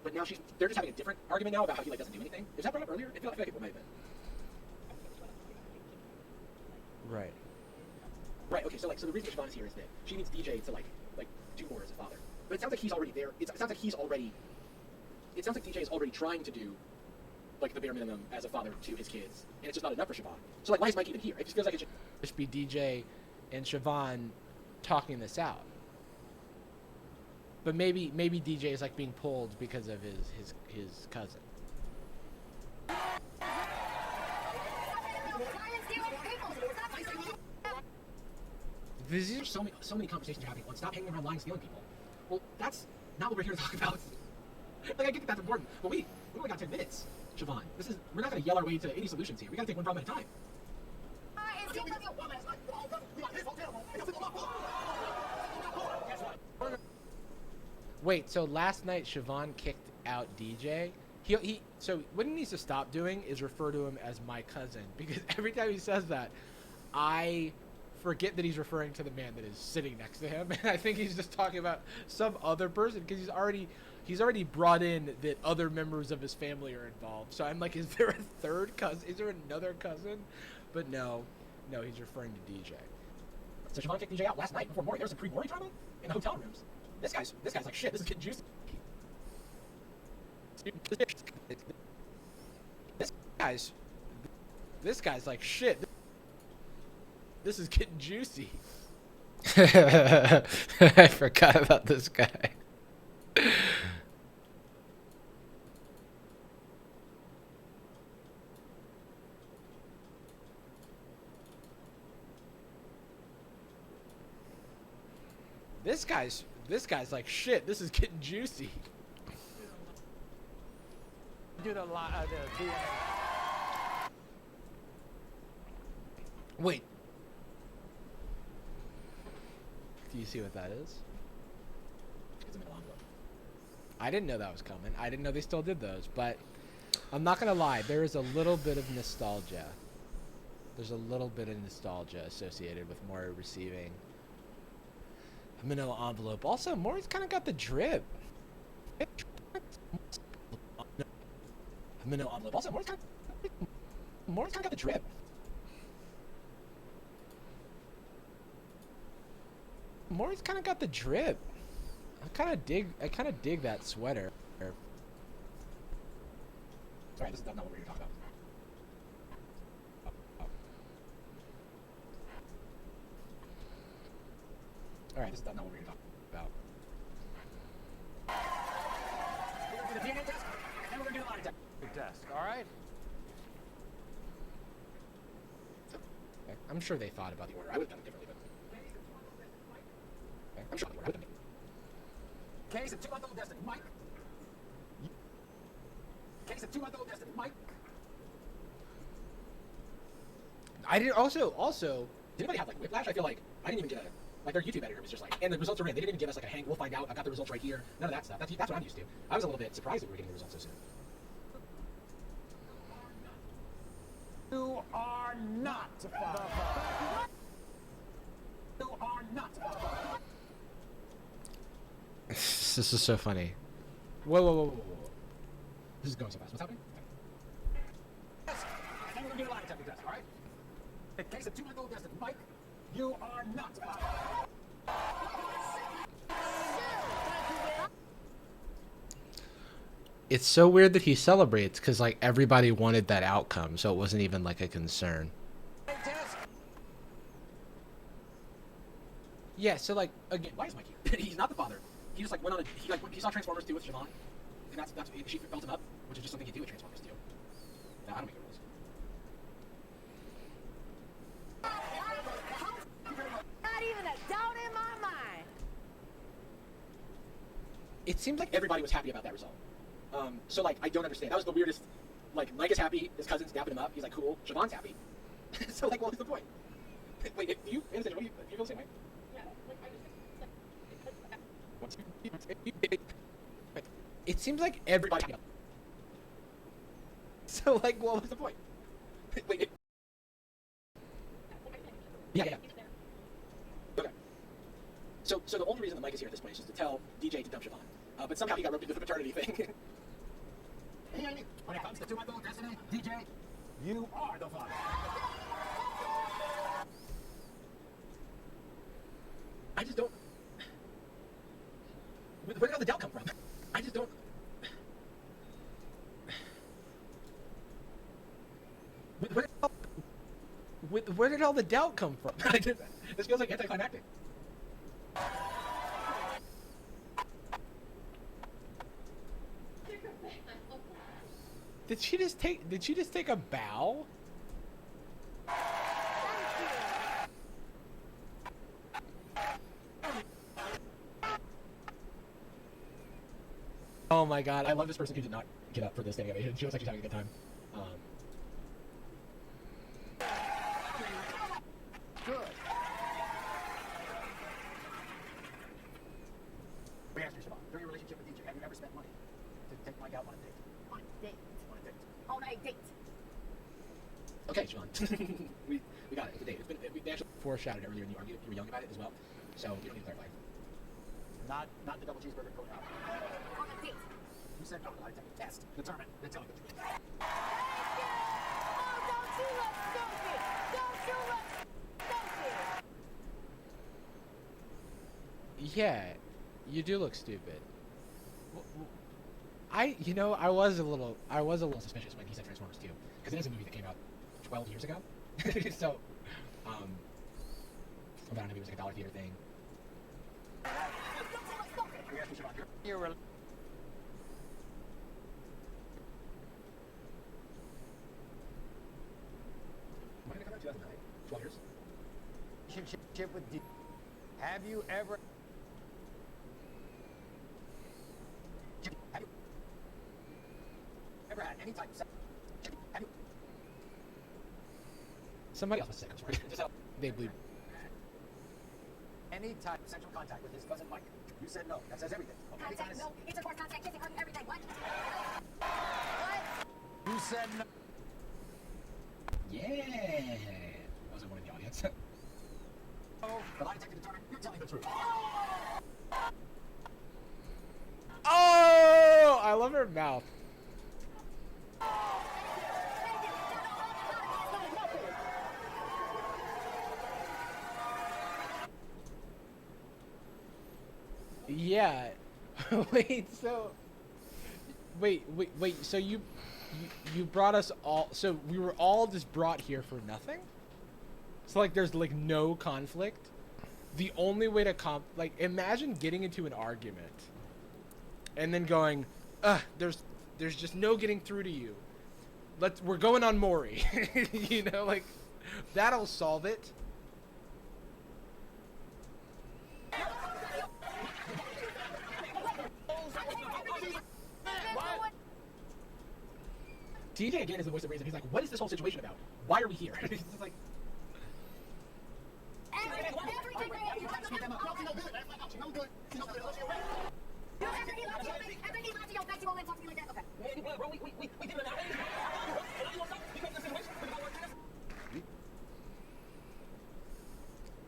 but now they're just having a different argument now about how he doesn't do anything. Was that brought up earlier? I feel like it might have been. right. Right. Okay. So the reason Siobhan is here is that she needs DJ to like do more as a father. But it sounds like he's already there. It sounds like DJ is already trying to do like the bare minimum as a father to his kids, and it's just not enough for Siobhan. So like, why is Mike even here? It just feels like it should Just be DJ and Siobhan talking this out. But maybe DJ is like being pulled because of his cousin. There's so many conversations you're having on stop hanging around lying, stealing people. Well, that's not what we're here to talk about. Like, I get that that's important, but we only got 10 minutes, Siobhan. We're not gonna yell our way to any solutions here. We gotta take one problem at a time. Wait, so last night Siobhan kicked out DJ. So what he needs to stop doing is refer to him as my cousin, because every time he says that, I forget that he's referring to the man that is sitting next to him, and I think he's just talking about some other person, because he's already brought in that other members of his family are involved. So I'm like, is there a third cousin? Is there another cousin? But no, he's referring to DJ. So Siobhan kicked DJ out last night before Maury. There was some pre-Maury drama in the hotel rooms. This guy's like shit. This is getting juicy. This guy's like shit. This is getting juicy. I forgot about this guy. This guy's like shit. This is getting juicy. Do the DNA. Wait. Do you see what that is? It's a middle envelope. I didn't know that was coming. I didn't know they still did those, but I'm not gonna lie. There is a little bit of nostalgia. There's a little bit of nostalgia associated with Maury receiving a manila envelope. Also, Maury's kind of got the drip. A manila envelope. Also, Maury's kind of got the drip. Maury's kind of got the drip. I kind of dig that sweater. Sorry, this is not what we're here to talk about. Alright, this is not what we're here to talk about. We're going to do the DNA test, and then we're going to do the lie detector Test. All right. I'm sure they thought about the the order. I would have done it differently, but I'm sure the order. I would have done it. Case of 2-month-old Destiny, Mike. Case of 2-month-old Destiny, Mike. I didn't. Also. Did anybody have like whiplash? I feel like I didn't even get like their YouTube editor was just like, and the results are in. They didn't even give us like a hang. We'll find out. I've got the results right here. None of that stuff. That's what I'm used to. I was a little bit surprised that we were getting the results so soon. You are not the father. You are not the father. This is so funny. Whoa. This is going so fast. What's happening? Yes. And then we're gonna do a lie detector test. All right. In case of 2-month-old Destiny, Mike, you are not the father. It's so weird that he celebrates because like everybody wanted that outcome, so it wasn't even like a concern. Yeah. So like again, Why is Mike here? He's not the father. He just like went on he saw Transformers 2 with Siobhan, and that's she built him up, which is just something you do with Transformers 2. Now I don't make the rules. Not even a doubt in my mind. it seems like Everybody was happy about that result. So like I don't understand. That was the weirdest. Like Mike is happy, his cousin's dapping him up. He's like, cool. Siobhan's happy. So like, what was the point? Wait, if you, Anastasia, do you feel the same way? Yeah, like I was it seems like everybody. Everybody. So like, What was the point? Wait. Yeah. Okay. So the only reason that Mike is here at this point is just to tell DJ to dump Siobhan. But somehow he got roped into the paternity thing. When it comes to 2-month-old Destiny, DJ, you are the father. I just don't. Where did all the doubt come from? I just don't. where did all the doubt come from? This feels like anticlimactic. Did she just take a bow? Oh my god. I love this person who did not get up for this standing ovation. She looks like she's having a good time. Good. Let me ask you, Siobhan, during your relationship with DJ, have you ever spent money to take Mike out on a date? On a date. On a date. On a date. Okay, Siobhan. we got it. It's a date. They actually foreshadowed earlier and you argued. You were yelling about it as well. So you don't need to clarify. Not the double cheeseburger going out. On a date. You said no, I take a test. Determine. Then tell me the truth. Oh, don't you look stupid! Don't you look stupid! Yeah, you do look stupid. I was a little Suspicious when he said Transformers 2, because it is a movie that came out 12 years ago. So, about maybe it was like a dollar theater thing. You're a When did it come out? 2009? 12 years? relationship with DJ. Have you ever? Have you ever had any type of sex? Have you? somebody Else was sick, I'm sorry. Just how they bleed. Any type of sexual contact with his cousin Mike. You said no. That says everything. Okay, Contact, no. Intercourse, contact, kissing, hugging, everything. What? you said no. Yeah. Wasn't one in the audience. The lie detector determined you're telling the truth. Oh, I love her mouth. Yeah. Wait, so you brought us all, so we were all just brought here for nothing? So like there's like no conflict? The only way to like imagine getting into an argument and then going, there's just no getting through to you. We're going on Maury. You know, like that'll solve it. DJ again is the voice of reason. He's like, what is this whole situation about? Why are we here? He's just like,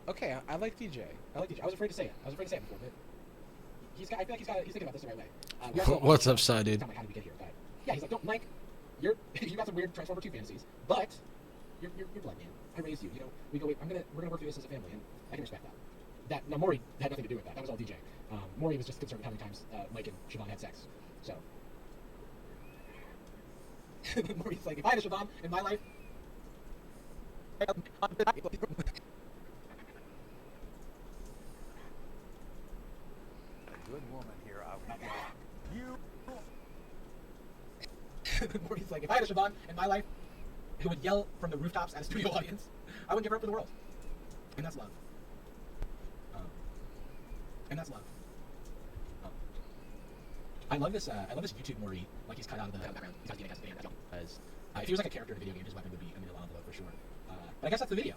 Okay, I like DJ. I like DJ. I was afraid to say it. I was afraid to say it before, but I feel like he's thinking about this the right way. What's up, side dude? How did we get here? But yeah, he's like, don't, Mike, you got some weird Transformer 2 fantasies, but you're blood man. I raised you. You know, we're gonna work through this as a family, and I can respect that. Now Maury had nothing to do with that. That was all DJ. Maury was just concerned with how many times Mike and Siobhan had sex. So Maury's like, if I had a Siobhan in my life. Good woman here. You. Maury's like, if I had a Siobhan in my life who would yell from the rooftops at a studio audience, I wouldn't give her up for the world. And that's love. And that's love. I love this YouTube Maury, like he's cut out of the background. He's got the band. If he was like a character in a video game, his weapon would be a manila envelope for sure. But I guess that's the video.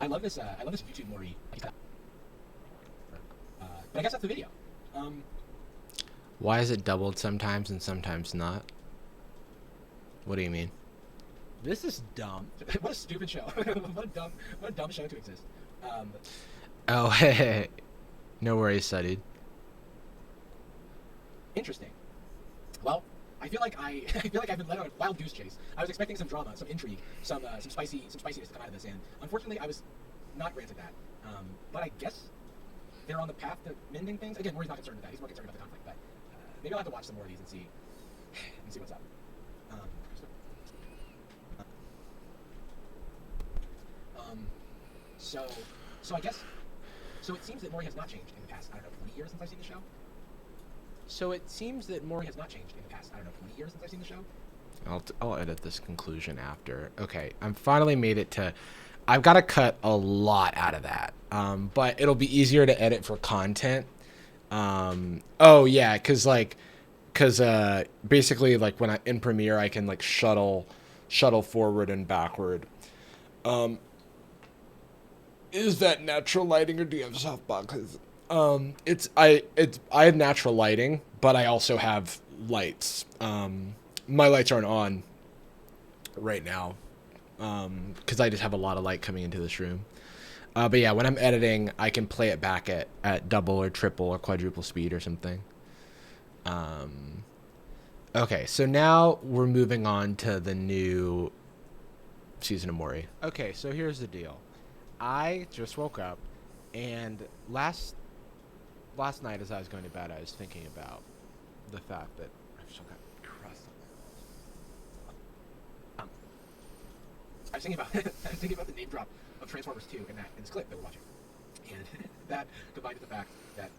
I love this YouTube Maury, like he's cut out. But I guess that's the video. Why is it doubled sometimes and sometimes not? What do you mean? This is dumb. What a stupid show. what a dumb show to exist. Oh, hey. No worries, studied. Interesting. Well, I feel like I've been led on a wild goose chase. I was expecting some drama, some intrigue, some spiciness to come out of this, and unfortunately, I was not granted that. But I guess they're on the path to mending things. Again, Maury's not concerned with that. He's more concerned about the conflict. But maybe I'll have to watch some more of these and see what's up. So I guess, so it seems that Maury has not changed in the past, I don't know, 20 years since I've seen the show. So it seems that Maury Maury has not changed in the past, I don't know, 20 years since I've seen the show. I'll edit this conclusion after. Okay, I'm finally made it to. I've got to cut a lot out of that, but it'll be easier to edit for content. Oh yeah, cause basically like when I in Premiere I can like shuttle forward and backward. Is that natural lighting or do you have softbox? I have natural lighting, but I also have lights. My lights aren't on right now because I just have a lot of light coming into this room. But yeah, when I'm editing, I can play it back at double or triple or quadruple speed or something. Okay, so now we're moving on to the new season of Maury. Okay, so here's the deal. I just woke up, and last night as I was going to bed, I was thinking about the fact that I've still got crust on I was thinking about I was thinking about the name drop of Transformers 2 in this clip that we're watching, and that combined with the fact that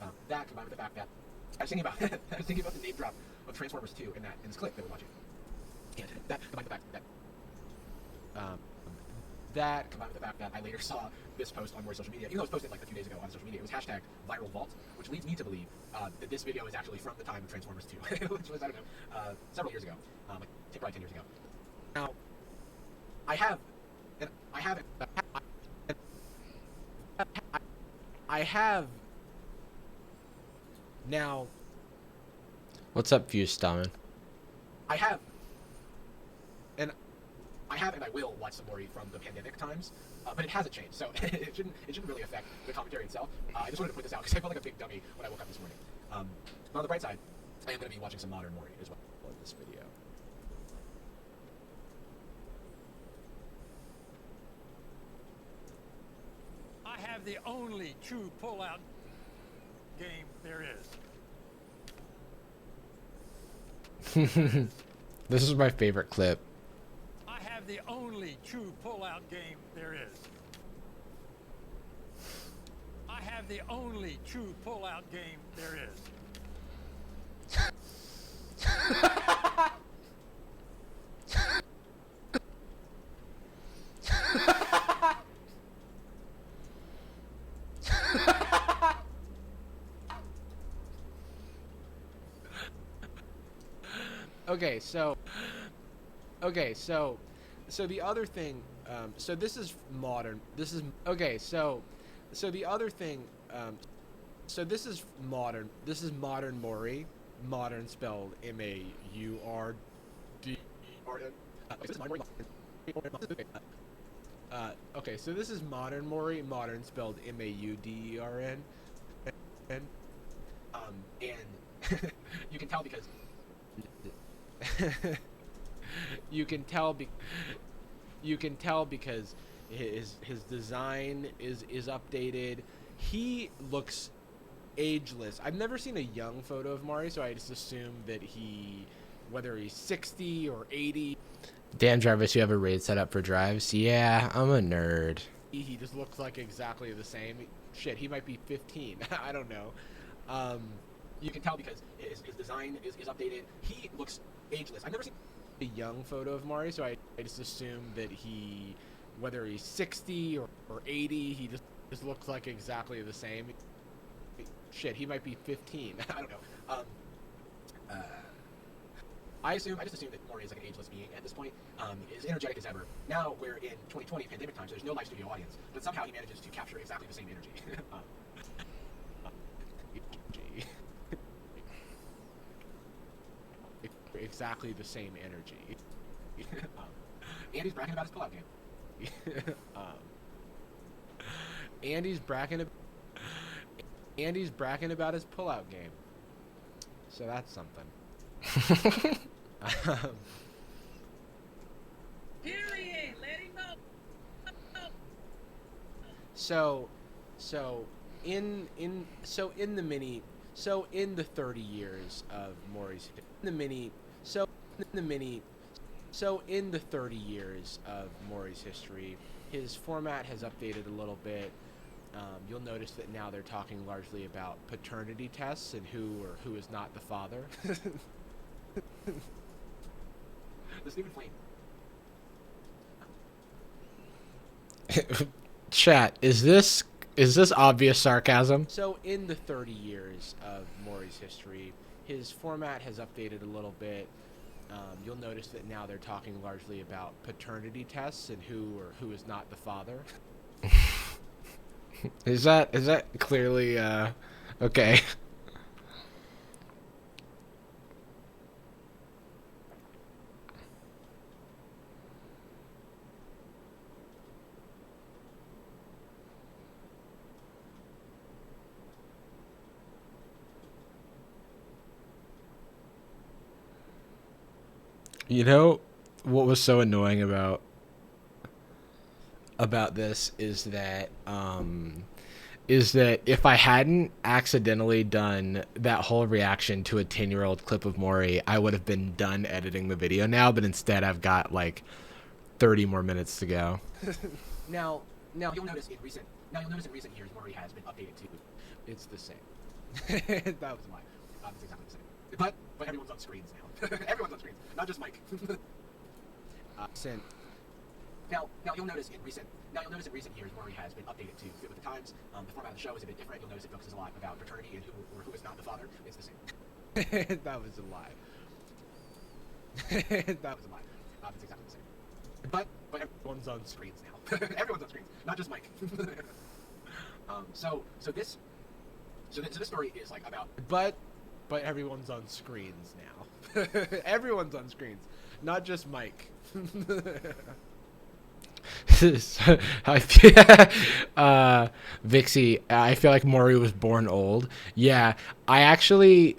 I was thinking about I was thinking about the name drop of Transformers 2 in this clip that we're watching, and that combined with the fact that I later saw this post on more social media, even though it was posted like a few days ago on social media. It was hashtag viral vault, which leads me to believe that this video is actually from the time of Transformers 2, which was, I don't know, several years ago, like probably 10 years ago. Now, I have now. What's up, Fuse Stalin? I have and I will watch some more from the pandemic times, but it hasn't changed, so it shouldn't really affect the commentary itself. I just wanted to point this out because I felt like a big dummy when I woke up this morning. But on the bright side, I am going to be watching some modern Maury as well in this video. I have the only true pull-out game there is. This is my favorite clip. I have the only true pull-out game there is. I have the only true pull-out game there is. So the other thing, so this is modern. So the other thing, so this is modern. This is modern Maury. Modern spelled M-A-U-R-D-R-N. Okay, so this is modern Maury. Modern spelled M-A-U-D-E-R-N. And you can tell because you can tell because his design is updated. He looks ageless. I've never seen a young photo of Maury, so I just assume that whether he's 60 or 80. Dan Jarvis, you have a raid set up for drives? Yeah, I'm a nerd. He just looks like exactly the same. Shit, he might be 15. I don't know. You can tell because his design is updated. He looks ageless. I've never seen a young photo of Maury, so I just assume that whether he's 60 or 80, he just looks like exactly the same. Shit, he might be 15. I don't know. I just assume that Maury is like an ageless being at this point, as energetic as ever. Now we're in 2020 pandemic times, so there's no live studio audience, but somehow he manages to capture exactly the same energy. Exactly the same energy. And he's bragging about his pullout game. Andy's bragging about his pullout game. So that's something. Period. Let him know. So in the 30 years of Maury's history, his format has updated a little bit. You'll notice that now they're talking largely about paternity tests and who or who is not the father. The stupid flame. Chat, is this obvious sarcasm? So in the 30 years of Maury's history, his format has updated a little bit. You'll notice that now they're talking largely about paternity tests and who or who is not the father. Is that clearly okay? You know what was so annoying about this is that if I hadn't accidentally done that whole reaction to a 10-year-old clip of Maury, I would have been done editing the video now, but instead I've got like 30 more minutes to go. Now you'll notice in recent years, Maury has been updated to. It's the same. That was a lie. It's exactly the same. But everyone's on screens now. Everyone's on screens, not just Mike. Sent. Now you'll notice in recent years, Maury has been updated to fit with the times. The format of the show is a bit different. You'll notice it focuses a lot about paternity and who or who is not the father. It's the same. That was a lie. That was a lie. It's exactly the same. But everyone's on screens now. Everyone's on screens, not just Mike. So this story is like about. But everyone's on screens now. Everyone's on screens, not just Mike. Vixie, I feel like Maury was born old. Yeah, I actually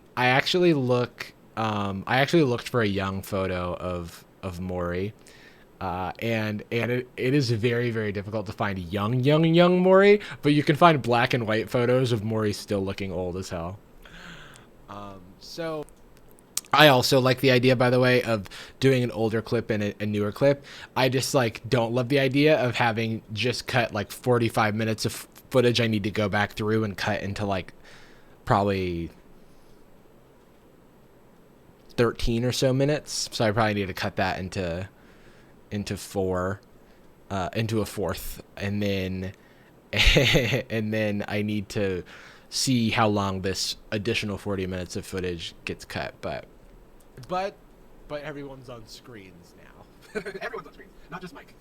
looked for a young photo of Maury. And it is very, very difficult to find young Maury, but you can find black and white photos of Maury still looking old as hell. So I also like the idea, by the way, of doing an older clip and a newer clip. I just like don't love the idea of having just cut like 45 minutes of footage I need to go back through and cut into like probably 13 or so minutes. So I probably need to cut that into a fourth, and then I need to see how long this additional 40 minutes of footage gets cut. But everyone's on screens now. Everyone's on screens, not just Mike.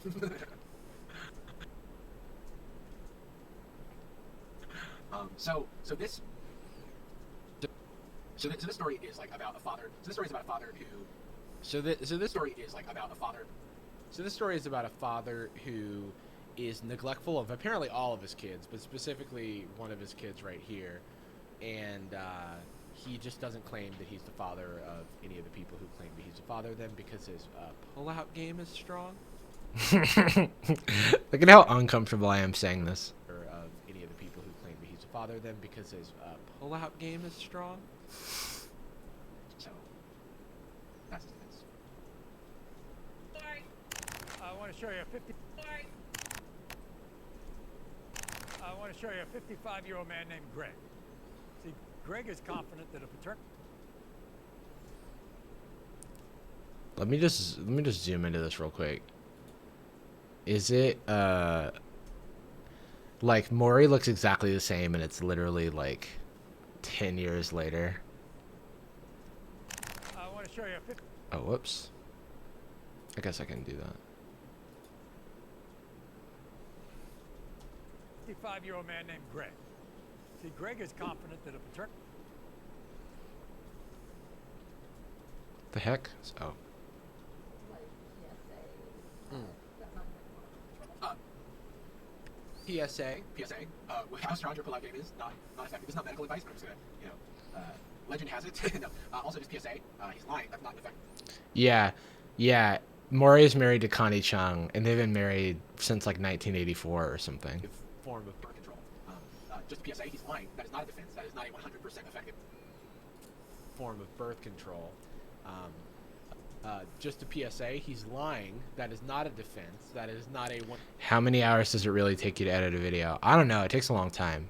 So this story is like about a father. So this story is about a father who. So this story is like about a father. So this story is about a father who is neglectful of apparently all of his kids, but specifically one of his kids right here, and he just doesn't claim that he's the father of any of the people who claim that he's the father of them because his pull-out game is strong. Look at how uncomfortable I am saying this. Or of any of the people who claim that he's the father of them because his pull-out game is strong. So that's his defense. Sorry. I want to show you a 50. Sorry. I want to show you a 55-year-old man named Greg. See, Greg is confident that a paternity. Let me just zoom into this real quick. Is it like Maury looks exactly the same and it's literally like 10 years later? I want to show you a 50. Oh, whoops. I guess I can do that. 55-year-old man named Greg. See, Greg is confident that a paternity. The heck? Oh. PSA. How strong your pull-out game is not effective. It's not medical advice, but I'm just gonna, legend has it. No. Also, just PSA. He's lying. That's not effective. Yeah. Maury is married to Connie Chung, and they've been married since like 1984 or something. Form of birth control. Just PSA. He's lying. That is not a defense. That is not a 100% effective form of birth control. Just a PSA, he's lying. That is not a defense. That is not a one. How many hours does it really take you to edit a video? I don't know. It takes a long time.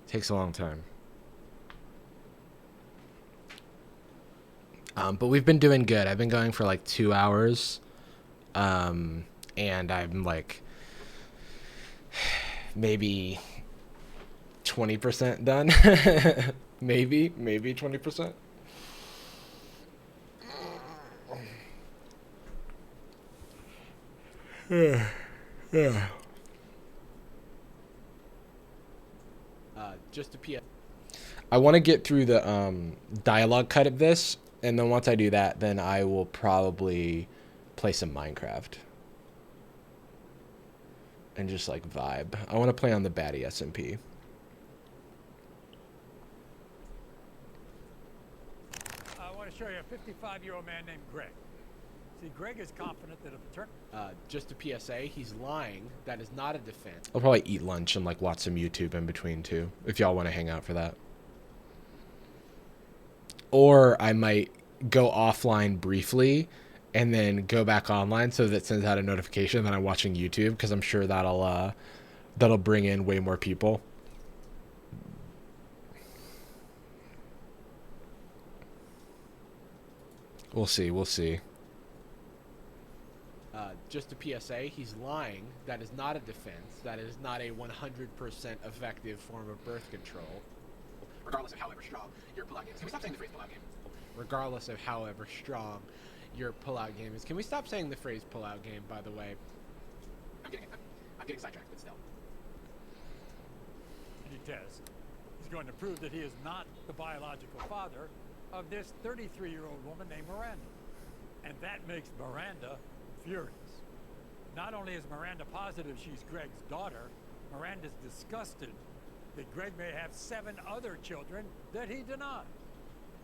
It takes a long time. But we've been doing good. I've been going for like 2 hours. And I'm like maybe 20% done. maybe 20%. Yeah. Just a PSA. I want to get through the dialogue cut of this, and then once I do that, then I will probably play some Minecraft and just like vibe. I want to play on the baddie SMP. I want to show you a 55-year-old man named Greg. See, Greg is confident that if a turn. Just a PSA, he's lying. That is not a defense. I'll probably eat lunch and like watch some YouTube in between too, if y'all want to hang out for that. Or I might go offline briefly and then go back online so that it sends out a notification that I'm watching YouTube, because I'm sure that'll bring in way more people. We'll see. Just a PSA, he's lying. That is not a defense. That is not a 100% effective form of birth control. Regardless of however strong your pullout game is. Can we stop saying the phrase pullout game? Regardless of however strong your pullout game is. Can we stop saying the phrase pullout game, by the way? I'm getting sidetracked, but still. He tests. He's going to prove that he is not the biological father of this 33-year-old woman named Miranda. And that makes Miranda furious. Not only is Miranda positive she's Greg's daughter, Miranda's disgusted that Greg may have 7 other children that he denied.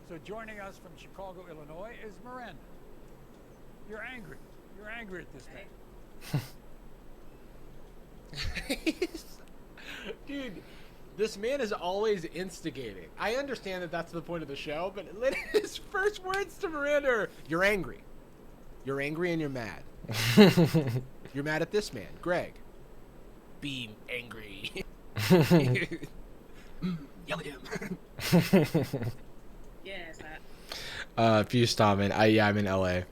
So joining us from Chicago, Illinois is Miranda. You're angry. You're angry at this man. Dude, this man is always instigating. I understand that that's the point of the show, but his first words to Miranda are, "You're angry. You're angry and you're mad. You're mad at this man, Greg. Be angry." Yell at him. Yes, If you stop in, I'm in LA. I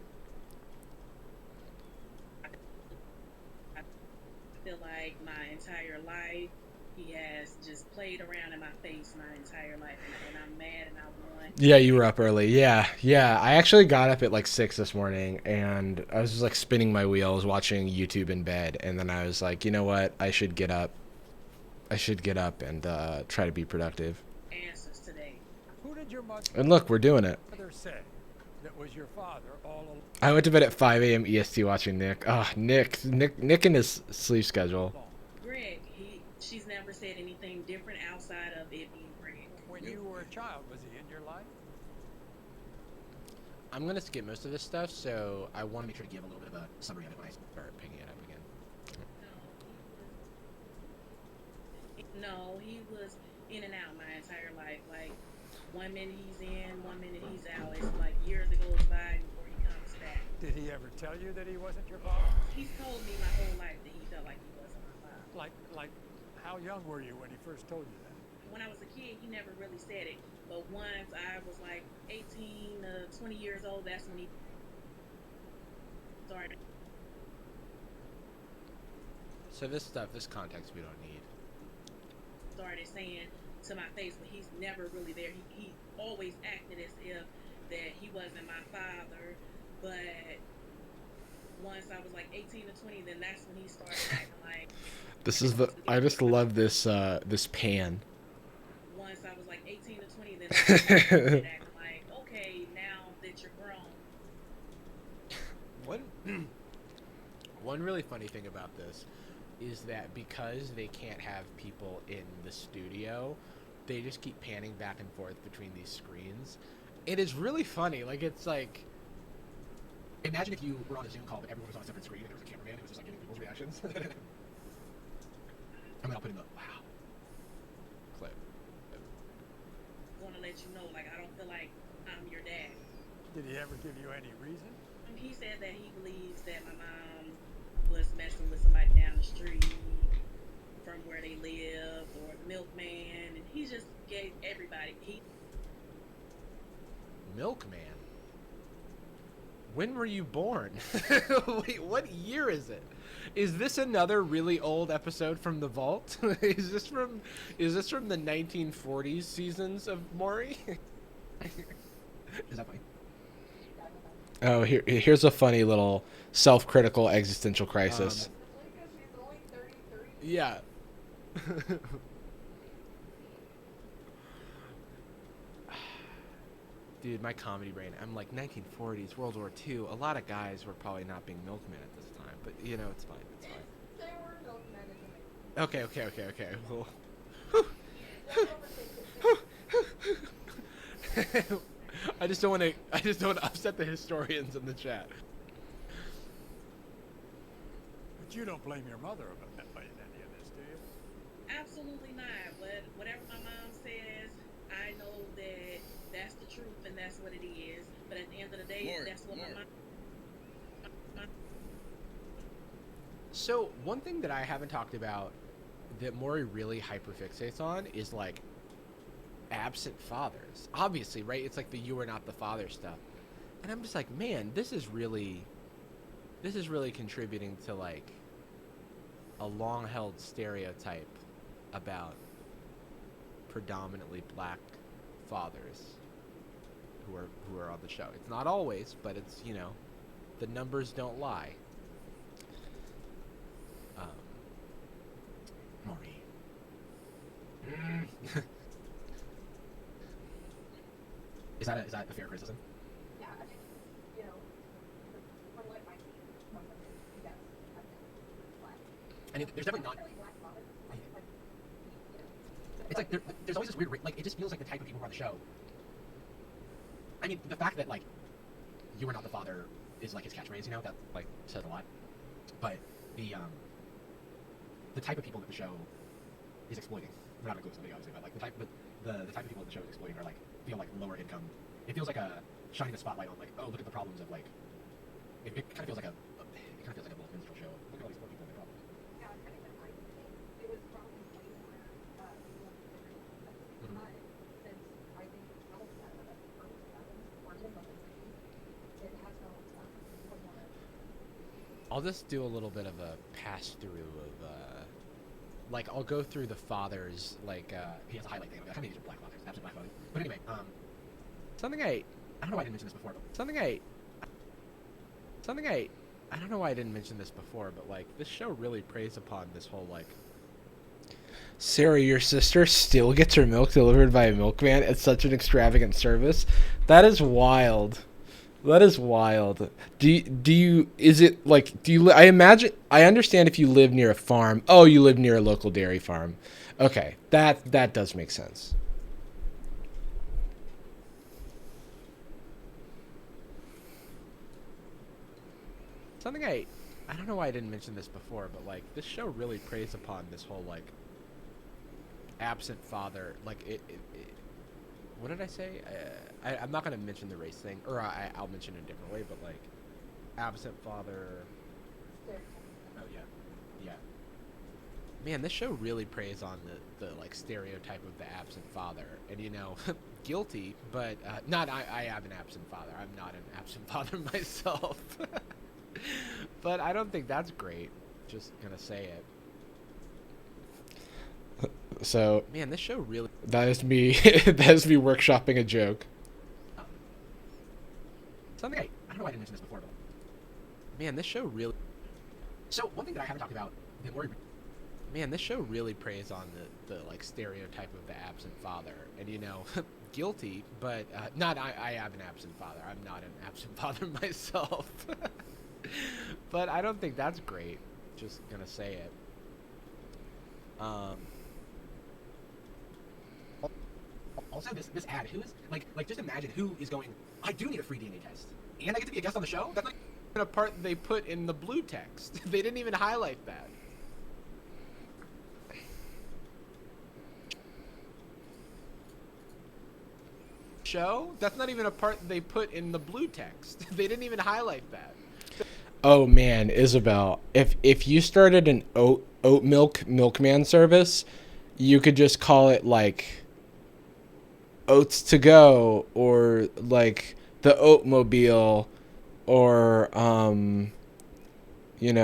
feel like my entire life he has just played around in my face my entire life, and I'm mad and I want. Yeah, you were up early. Yeah. I actually got up at like 6 this morning, and I was just like spinning my wheels watching YouTube in bed, and then I was like, you know what? I should get up and try to be productive. Answers today. Who did your mother And look, we're doing it. say that was your father all along? I went to bed at 5 a.m. EST watching Nick. Nick and his sleep schedule. Greg, she's never said anything different outside of it being Greg. When you were a child, was he in your life? I'm going to skip most of this stuff, so I want to Make sure to give a little bit of a summary of it when I start picking it up again. No, he was in and out my entire life. Like, 1 minute he's in, 1 minute he's out. It's like years that goes by before he comes back. Did he ever tell you that he wasn't your father? He's told me my whole life that he felt like he wasn't my father. Like, how young were you when he first told you that? When I was a kid, he never really said it. But once I was like 18 to 20 years old, that's when he started. So this context we don't need. Started saying to my face, but he's never really there. He always acted as if that he wasn't my father. But once I was like 18 to 20, then that's when he started acting like. I just love this this pan. Once I was like 18 to 20, then that's when he started acting like, okay, now that you're grown. One really funny thing about this is that because they can't have people in the studio, they just keep panning back and forth between these screens. It is really funny. Like, it's like, imagine if you were on a Zoom call, but everyone was on a separate screen and there was a cameraman who was just like getting people's reactions. I mean, I'll put in the wow clip. I want to let you know, like, I don't feel like I'm your dad. Did he ever give you any reason? And he said that he believes that my mom was messing with somebody down the street from where they lived, or the milkman, and he just gave everybody. Milkman. When were you born? Wait, what year is it? Is this another really old episode from the Vault? Is this from the 1940s seasons of Maury? Is that funny? Oh, here's a funny little self-critical existential crisis. Yeah. Dude, my comedy brain. I'm like 1940s, World War II. A lot of guys were probably not being milkmen at this time, but you know, it's fine. It's fine. There were milkmen in the Okay. Well, I just don't want to upset the historians in the chat. But you don't blame your mother about any of this, do you? Absolutely not. Whatever my mom says, I know that that's the truth and that's what it is. But at the end of the day, that's what my mom. So one thing that I haven't talked about that Maury really hyperfixates on is like absent fathers. Obviously, right? It's like the "you are not the father" stuff, and I'm just like, man, this is really contributing to like a long-held stereotype about predominantly black fathers who are on the show. It's not always, but it's, you know, the numbers don't lie. Maury. Is that a fair criticism? Yeah, I mean, you know, from what I've seen, most of them, yes, have been black. I mean, there's definitely not. Really black fathers. It's like there's always this weird, like, it just feels like the type of people who are on the show. I mean, the fact that like "you are not the father" is like his catchphrase, you know, that like says a lot. But the type of people that the show is exploiting, we're not gonna go into somebody obviously, but like the type of people that the show is exploiting are like feel like lower income. It feels like shining a spotlight on like, oh, look at the problems of like. It kind of feels like a little minstrel show. Look at all these poor people and their problems. Yeah, I think that it was probably way more Mhm. since I think probably that the early 2000s or even the late 90s, it has no way more. I'll just do a little bit of a pass through of like I'll go through the fathers like He has a highlight thing. How many black fathers? Absolute black fathers. But anyway, something I don't know why I didn't mention this before, but I don't know why I didn't mention this before, but like this show really preys upon this whole like Sarah, your sister still gets her milk delivered by a milkman at such an extravagant service. That is wild. That is wild. Do you is it like do you I imagine I understand if you live near a farm. Oh, you live near a local dairy farm. Okay. That does make sense. something I don't know why I didn't mention this before, but like this show really preys upon this whole like absent father, like it what did I say? I'm not gonna mention the race thing, or I'll mention it a different way, but like absent father. oh yeah. Man, this show really preys on the like stereotype of the absent father, and you know, guilty, but not. I am an absent father. I'm not an absent father myself, but I don't think that's great. Just gonna say it. So Man, this show really. that is me that is me workshopping a joke. Something I don't know why I didn't mention this before, but Man, this show really. so one thing that I haven't talked about that Maury. Man, this show really preys on the like stereotype of the absent father, and you know, guilty, but not. I am an absent father. I'm not an absent father myself, but I don't think that's great. Just gonna say it. Also, this ad, who is like just imagine who is going. I do need a free DNA test, and I get to be a guest on the show. That's like A part they put in the blue text. They didn't even highlight that. show? That's not even a part they put in the blue text. They didn't even highlight that. Oh man, Isabel, if you started an oat milk milkman service, you could just call it like oats to go, or like the oatmobile, or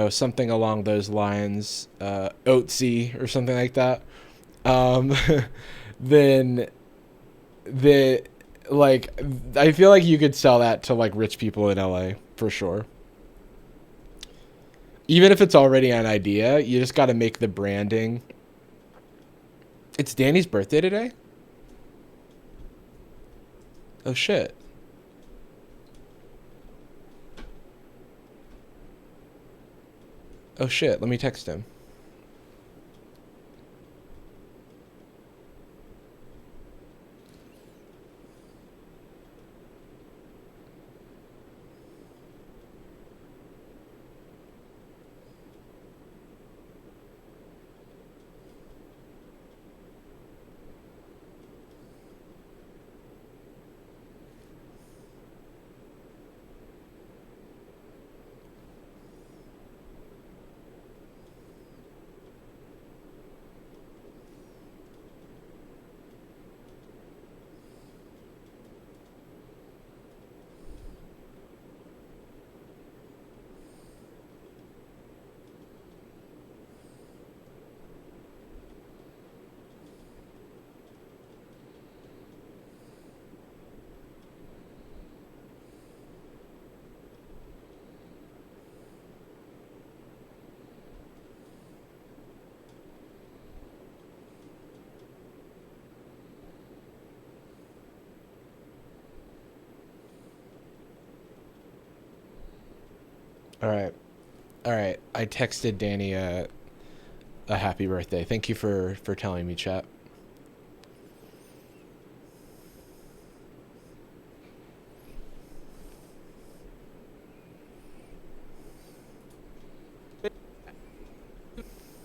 something along those lines, oatsy or something like that. Um, then the like I feel like you could sell that to like rich people in LA for sure. Even if it's already an idea, you just got to make the branding. It's Danny's birthday today? Oh shit. Oh shit, let me text him. All right. All right. I texted Danny a happy birthday. Thank you for telling me, chat.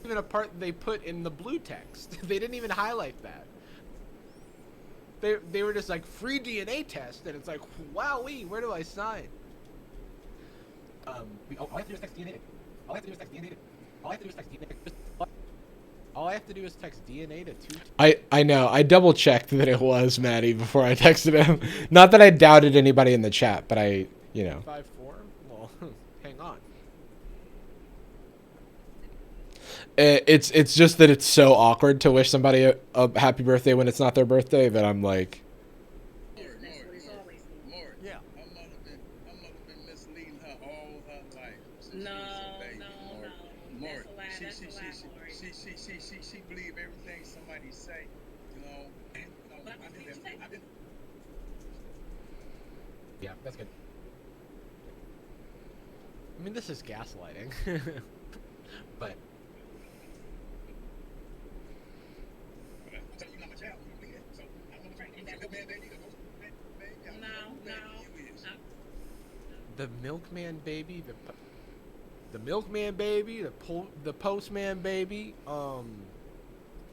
Even a part they put in the blue text. They didn't even highlight that. They were just like free DNA test, and it's like, wowee, where do I sign? All I have to do is text DNA. All I have to do is text DNA. All I have to do is text DNA. All I have to do is text DNA to 2. I know. I double checked that it was Maddie before I texted him. Not that I doubted anybody in the chat, but I. 5-4? Well, hang on. It's just that it's so awkward to wish somebody a happy birthday when it's not their birthday that I'm like. Yeah. Her mother been misleading her all her life. No, More. that's a lie. That's a lie, Maury. She believe everything somebody say, But I've been Yeah, that's good. I mean, this is gaslighting. But tell you not my child, you believe it. So I'm gonna try to get that man baby to go. The milkman baby, the milkman baby, the postman baby. what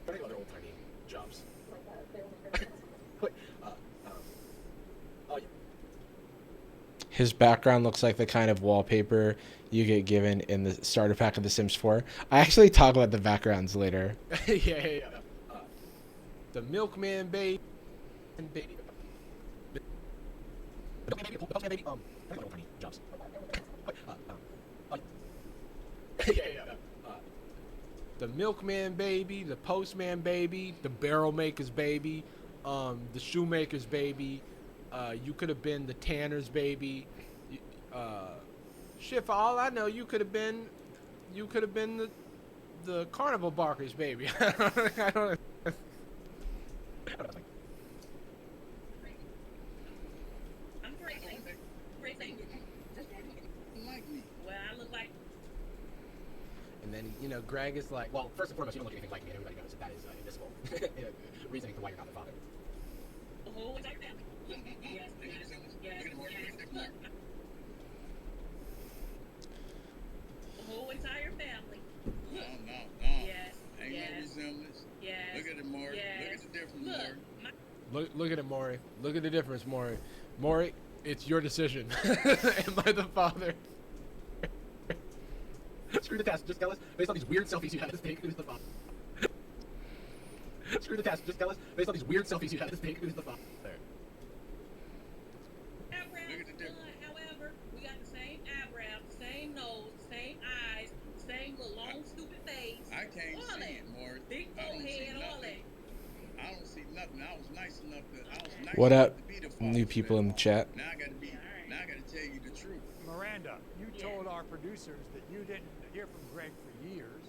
are other old timey jobs? What, oh, His background looks like the kind of wallpaper you get given in the starter pack of The Sims 4. I actually talk about the backgrounds later. Yeah. The milkman baby. the postman baby. What are other old timey jobs? The milkman baby, the postman baby, the barrel maker's baby, the shoemaker's baby. You could have been the tanner's baby. Shit, for all I know, you could have been the carnival barker's baby. I don't. I'm crazy. like me. Well, I look like. And then Greg is like, Well, first and foremost, you don't look anything like me, and everybody knows that is invisible. Reasoning for why you're not the father. The whole entire family. Yes. Look. The whole entire family. No. Yes. Ain't Yes. no resemblance. Yes. Look at it, Mark. Yes. Look at the difference, Look, Mark. Look at it, Maury. Look at the difference, Maury. Maury, it's your decision. Am I the father? Screw the test. Just tell us based on these weird selfies you had to take. Who's the father? Screw the test. Just tell us based on these weird selfies you had to take. Who's the father? Look at the difference. However, we got the same eyebrows, the same nose, the same eyes, the same little long stupid face. I can't all see that. it, Maury. Big I don't see forehead, all nothing. that. I don't see nothing. I was nice enough to. What up, to be the father new people in the chat? Now I gotta tell you the truth. Miranda, you Yeah. told our producers that you didn't hear from Greg for years,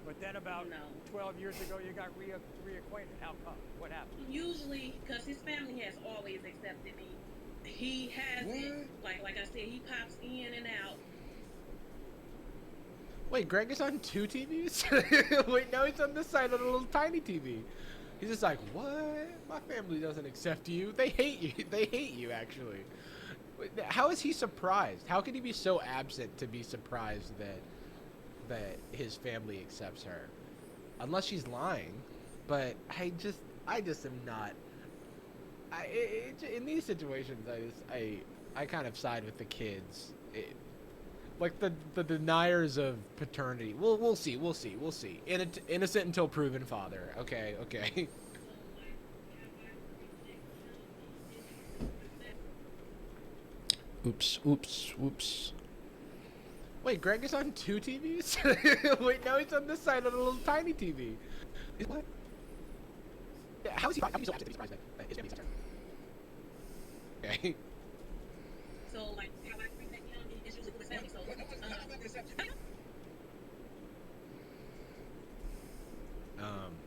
but then about No. 12 years ago you got reacquainted. How come? What happened? Usually, because his family has always accepted me. He hasn't. Like I said, he pops in and out. Wait, Greg is on 2 TVs? Wait, no, he's on this side of the little tiny TV. He's just like, what? My family doesn't accept you. They hate you. They hate you, actually. Wait, how is he surprised? How could he be so absent to be surprised that his family accepts her? Unless she's lying. But I just am not. In these situations, I kind of side with the kids. Like the deniers of paternity. We'll see. Innocent until proven father. Okay. Oops. Wait, Greg is on 2 TVs? Wait, no, he's on this side of the little tiny TV. What? Yeah, how is he so absent to be surprised that his family accepts her? Okay. So, like, how I bring that young, it's usually with his family. So,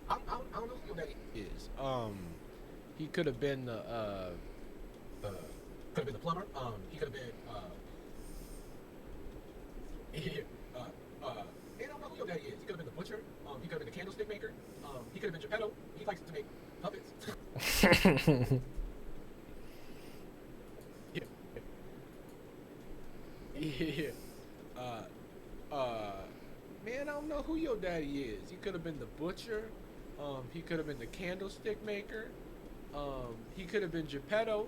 I don't know who that is. He could have been the Could have been the plumber. He could have been I don't know who your daddy is. He could have been the butcher. He could have been the candlestick maker. He could have been Geppetto. He likes to make puppets. Yeah. Man, I don't know who your daddy is. He could have been the butcher. He could have been the candlestick maker. He could have been Geppetto.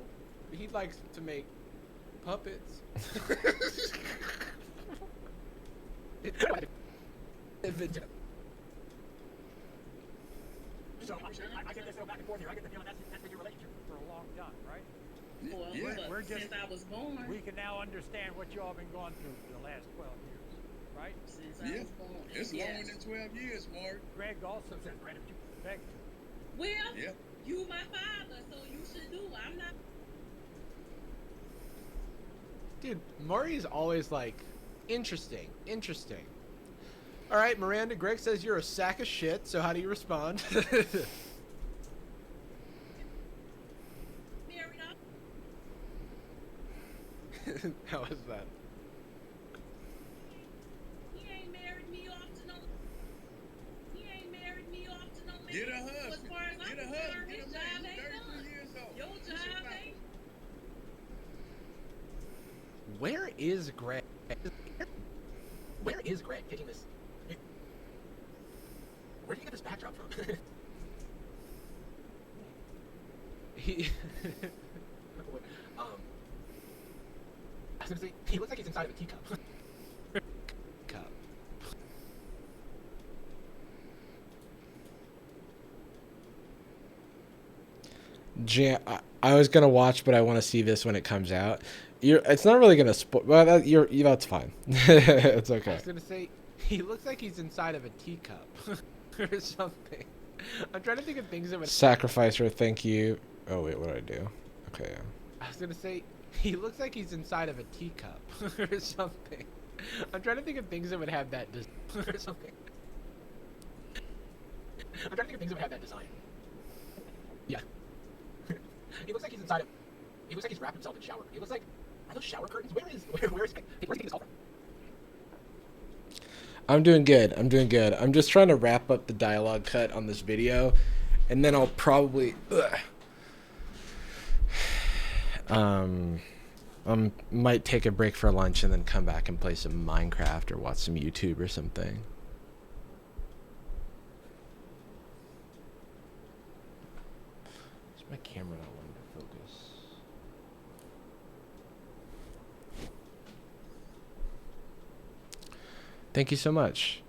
He likes to make puppets. So I get this go back and forth here. I get the feeling that's been your relationship. For a long time, right? well, Yeah. but We're just- since I was born, We can now understand what you all been going through for the last 12 years, right? since I Yeah. was born, It's yeah. longer than 12 years, Maury. Greg also said, Brandon, you begged to. Well, Yeah. you my father, so you should do. I'm not. Dude, Maury is always like, interesting. All right, Miranda, Greg says you're a sack of shit, so how do you respond? Married off. How was that? He ain't married me off to no. He ain't married me off to no man. Get a As husband. far as I'm Get a concerned, husband. his Get a job man. ain't He's 33 done. years old. Your You should job know. ain't. Where is Greg? Where is Greg taking this? Where did he get this backdrop from? He I was gonna say he looks like he's inside of a teacup. cup. I was gonna watch, but I want to see this when it comes out. It's not really gonna spoil. Well, that's fine. It's I okay. was gonna say he looks like he's inside of a teacup or something. I'm trying to think of things that would. Sacrificer, thank you. Oh wait, what do I do? Okay. Yeah. I was gonna say he looks like he's inside of a teacup or something. I'm trying to think of things that would have that or something. I'm trying to think of things that would have that design. Yeah. He looks like he's inside of. He looks like he's wrapped himself in shower. He looks like. Are those shower curtains? Where's where's he getting this all from? I'm doing good. I'm just trying to wrap up the dialogue cut on this video, and then I'll probably might take a break for lunch and then come back and play some Minecraft or watch some YouTube or something. My camera not wanting to focus. Thank you so much.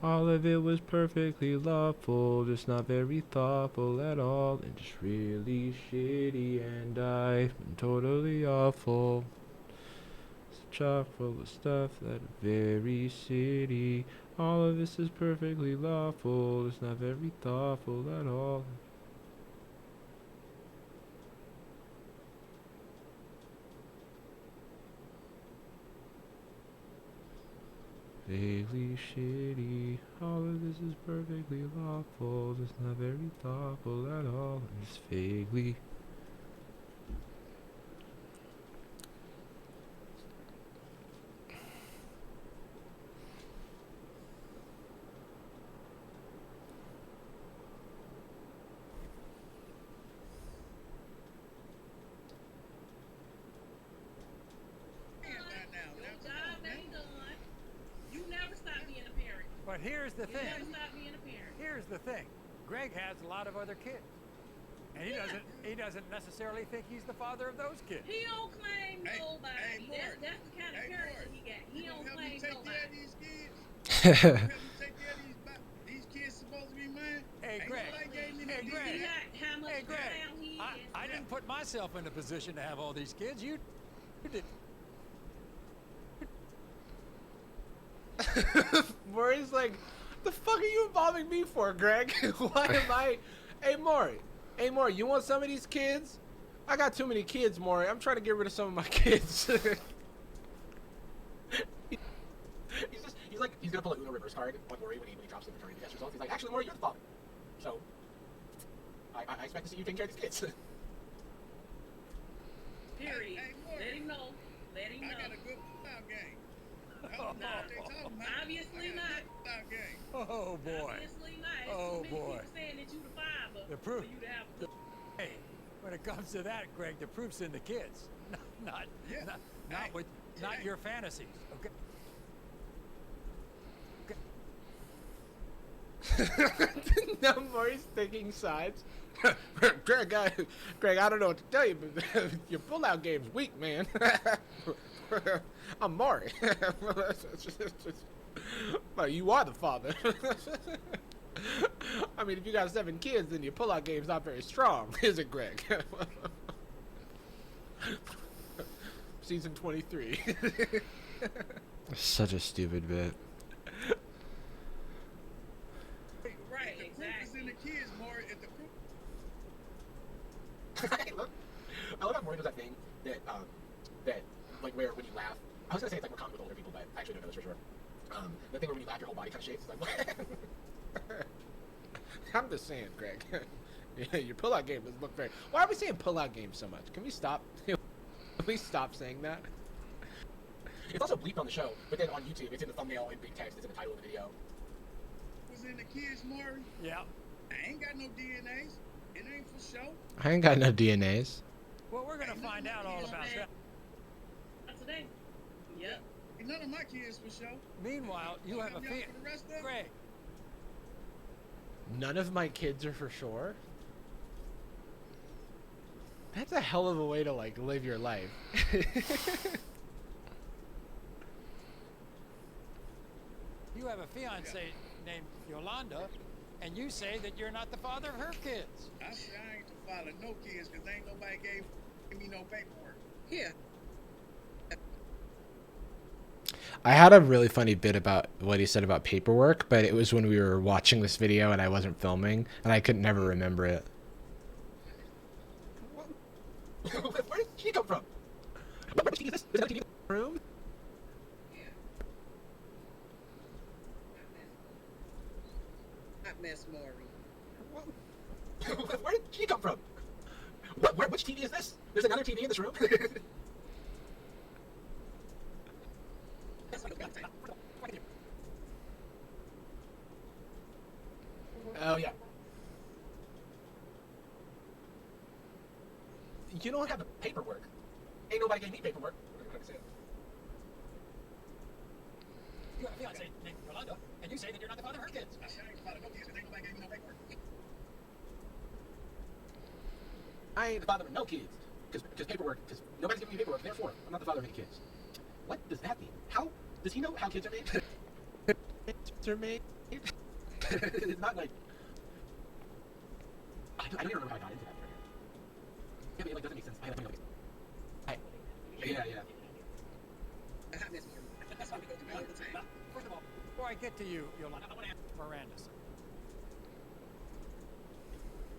All of it was perfectly lawful, just not very thoughtful at all, and just really shitty, and I'm totally awful. It's chock full of stuff that are very shitty. All of this is perfectly lawful, it's not very thoughtful at all. Vaguely shitty. All of this is perfectly lawful. It's not very thoughtful at all. It's vaguely. You never stop being a parent. But here's the You thing. never stop being a parent. Here's the thing. Greg has a lot of other kids. And he doesn't necessarily think he's the father of those kids. He don't claim Hey, nobody. hey, Maury. That's the kind of Hey, character Maury. he got. He You don't gonna help me claim take care of nobody. these kids? You gonna help me take care of these kids supposed to be mine? Hey, Ain't Greg. nobody gave me no Hey, DNA. Greg. How much Hey, Greg. down he is. I didn't put myself in a position to have all these kids. You did. Maury's like, the fuck are you involving me for, Greg? Why am I? Hey, Maury. Hey, Maury, you want some of these kids? I got too many kids, Maury. I'm trying to get rid of some of my kids. He's gonna pull a Uno reverse card on Maury when he drops the paternity test results. He's like, actually, Maury, you're the father. So, I expect to see you taking care of these kids. Period. Hey, Maury. Let him know. Let him I know. got a good football game. I don't know what they talking about. Obviously I got a not. good football game. Oh boy. Obviously not. It's Oh, too many boy. people saying that you the father The proof. for you to have Hey, when it comes to that, Greg, the proof's in the kids. Not Yeah. not with not Hey. your fantasies. Okay. Now Maury's taking sides. Greg, I don't know what to tell you, but your pullout game's weak, man. I'm Maury. Well, you are the father. I mean, if you got 7 kids, then your pullout game's not very strong, is it, Greg? Season 23. Such a stupid bit. right, If the proof is exactly. in the kids, Maury. If the proof Look, I love how Maury does that thing that like where when you laugh. I was gonna say it's like more common with older people, but I actually don't know this for sure. The thing where when you laugh, your whole body kind of shakes. It's like, I'm just saying, Greg. Yeah, your pullout game doesn't look very. Why are we saying pullout game so much? Can we stop? Can we stop saying that? it's also bleeped on the show, but then on YouTube, it's in the thumbnail in big text. It's in the title of the video. was in the kids, Maury, Yeah. I ain't got no DNAs. It ain't for show. I ain't got no DNAs. Well, we're gonna find out all about that. Not today. Yep. Ain't none of my kids for show. Meanwhile, you have a Y'all fear. for the rest of 'em? Greg, None of my kids are for sure. That's a hell of a way to like live your life. you have a fiance named Yolanda, and you say that you're not the father of her kids. I say I ain't the father of no kids because ain't nobody gave me no paperwork. Here. I had a really funny bit about what he said about paperwork, but it was when we were watching this video and I wasn't filming, and I could never remember it. Where did she come from? What TV is this? Is that a TV room? Hot mess, Maury. Where did she come from? Which TV is this? There's another TV in this room. Oh yeah. You don't have the paperwork. Ain't nobody gave me paperwork. You have a fiance named Yolanda, and you say that you're not the father of her kids. I say I ain't the father of no kids because ain't nobody gave me no paperwork. I ain't the father of no kids. Because paperwork, because nobody's giving me paperwork, therefore, I'm not the father of any kids. What does that mean? How, does he know how kids are made? Kids are made? It's not like, I don't even remember how I got into that. Yeah, but it like, doesn't make sense. Yeah. A hot mess, Maury. That's why we go through all the time. First of all, before I get to you, Yolanda, I want to ask Miranda something.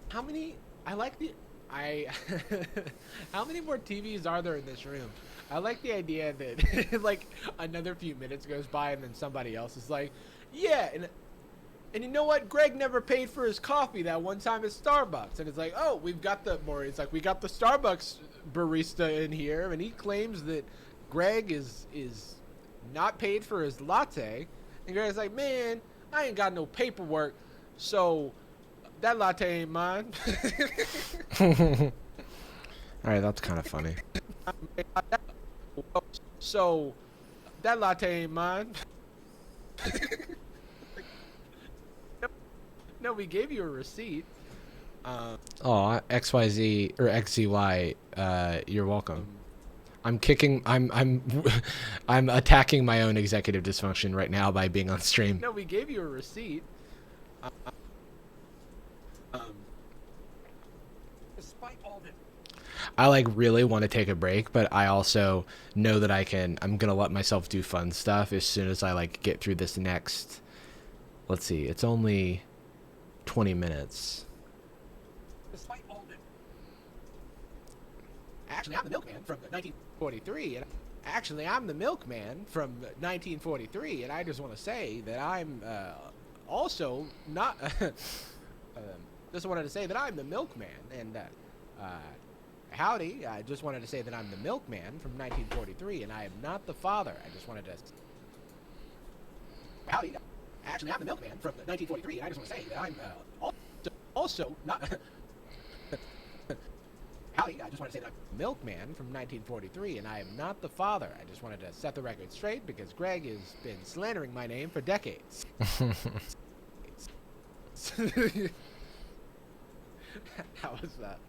How many? How many more TVs are there in this room? I like the idea that like another few minutes goes by and then somebody else is like, yeah, and you know what? Greg never paid for his coffee that one time at Starbucks, and it's like, oh, we got the Starbucks barista in here, and he claims that Greg is not paid for his latte, and Greg's like, man, I ain't got no paperwork, so that latte ain't mine. All right, that's kind of funny. So that latte ain't mine. No, we gave you a receipt. Oh, XYZ or XZY, you're welcome. I'm I'm attacking my own executive dysfunction right now by being on stream. No, we gave you a receipt. Despite all this, I like really want to take a break, but I also know that I'm gonna let myself do fun stuff as soon as I like get through this next. Let's see, it's only 20 minutes. despite all this, Actually, I'm the milkman from 1943, and I'm the milkman from 1943, and I just want to say that I'm also not. Just wanted to say that I'm the milkman, and howdy. I just wanted to say that I'm the milkman from 1943, and I am not the father. I just wanted to. howdy. Actually, I'm the milkman from 1943, and I just want to say that I'm Also not. Howdy, I just want to say that I'm milkman from 1943, and I am not the father. I just wanted to set the record straight because Greg has been slandering my name for decades. How was that?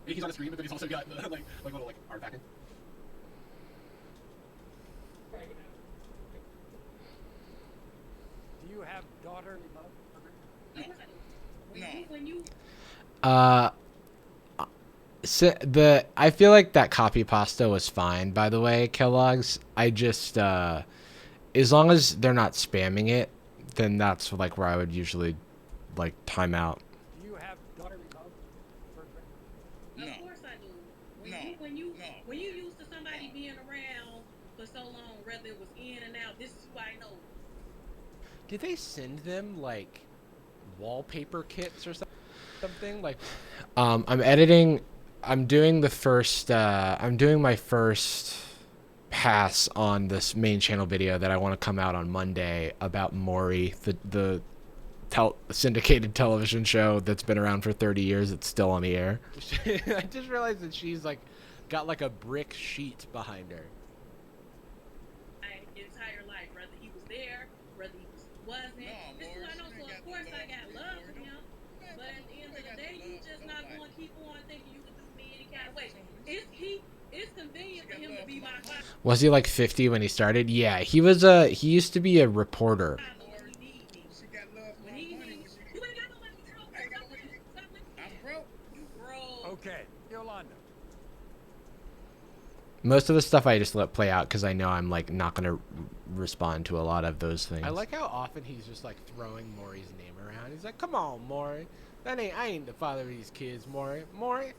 he's on the screen, but then he's also got like little like artifact. do you have daughter? I feel like that copy pasta was fine, by the way, Kellogg's. I just as long as they're not spamming it, then that's like where I would usually like time out. Do you have daughter? Of course I do. When you used to somebody being around for so long, whether it was in and out, this is who I know. Did they send them like wallpaper kits or something? Like, I'm doing my first pass on this main channel video that I want to come out on Monday about Maury, the syndicated television show that's been around for 30 years. It's still on the air. I just realized that she's like got like a brick sheet behind her. My entire life, whether he was there, whether he wasn't. This is who I know, so of course I got love for him. But at the end of the day, you just not going to keep on thinking you can do me any kind of way. It's convenient for him to be my father. Was he like 50 when he started? Yeah, he used to be a reporter. She got love for When my he money. needs you ain't got no money, girl. I ain't got no money. I'm broke. You broke. Okay, Yolanda. Most of the stuff I just let play out because I know I'm like not gonna respond to a lot of those things. I like how often he's just like throwing Maury's name around. He's like, "Come on, Maury. I ain't the father of these kids, Maury. Maury.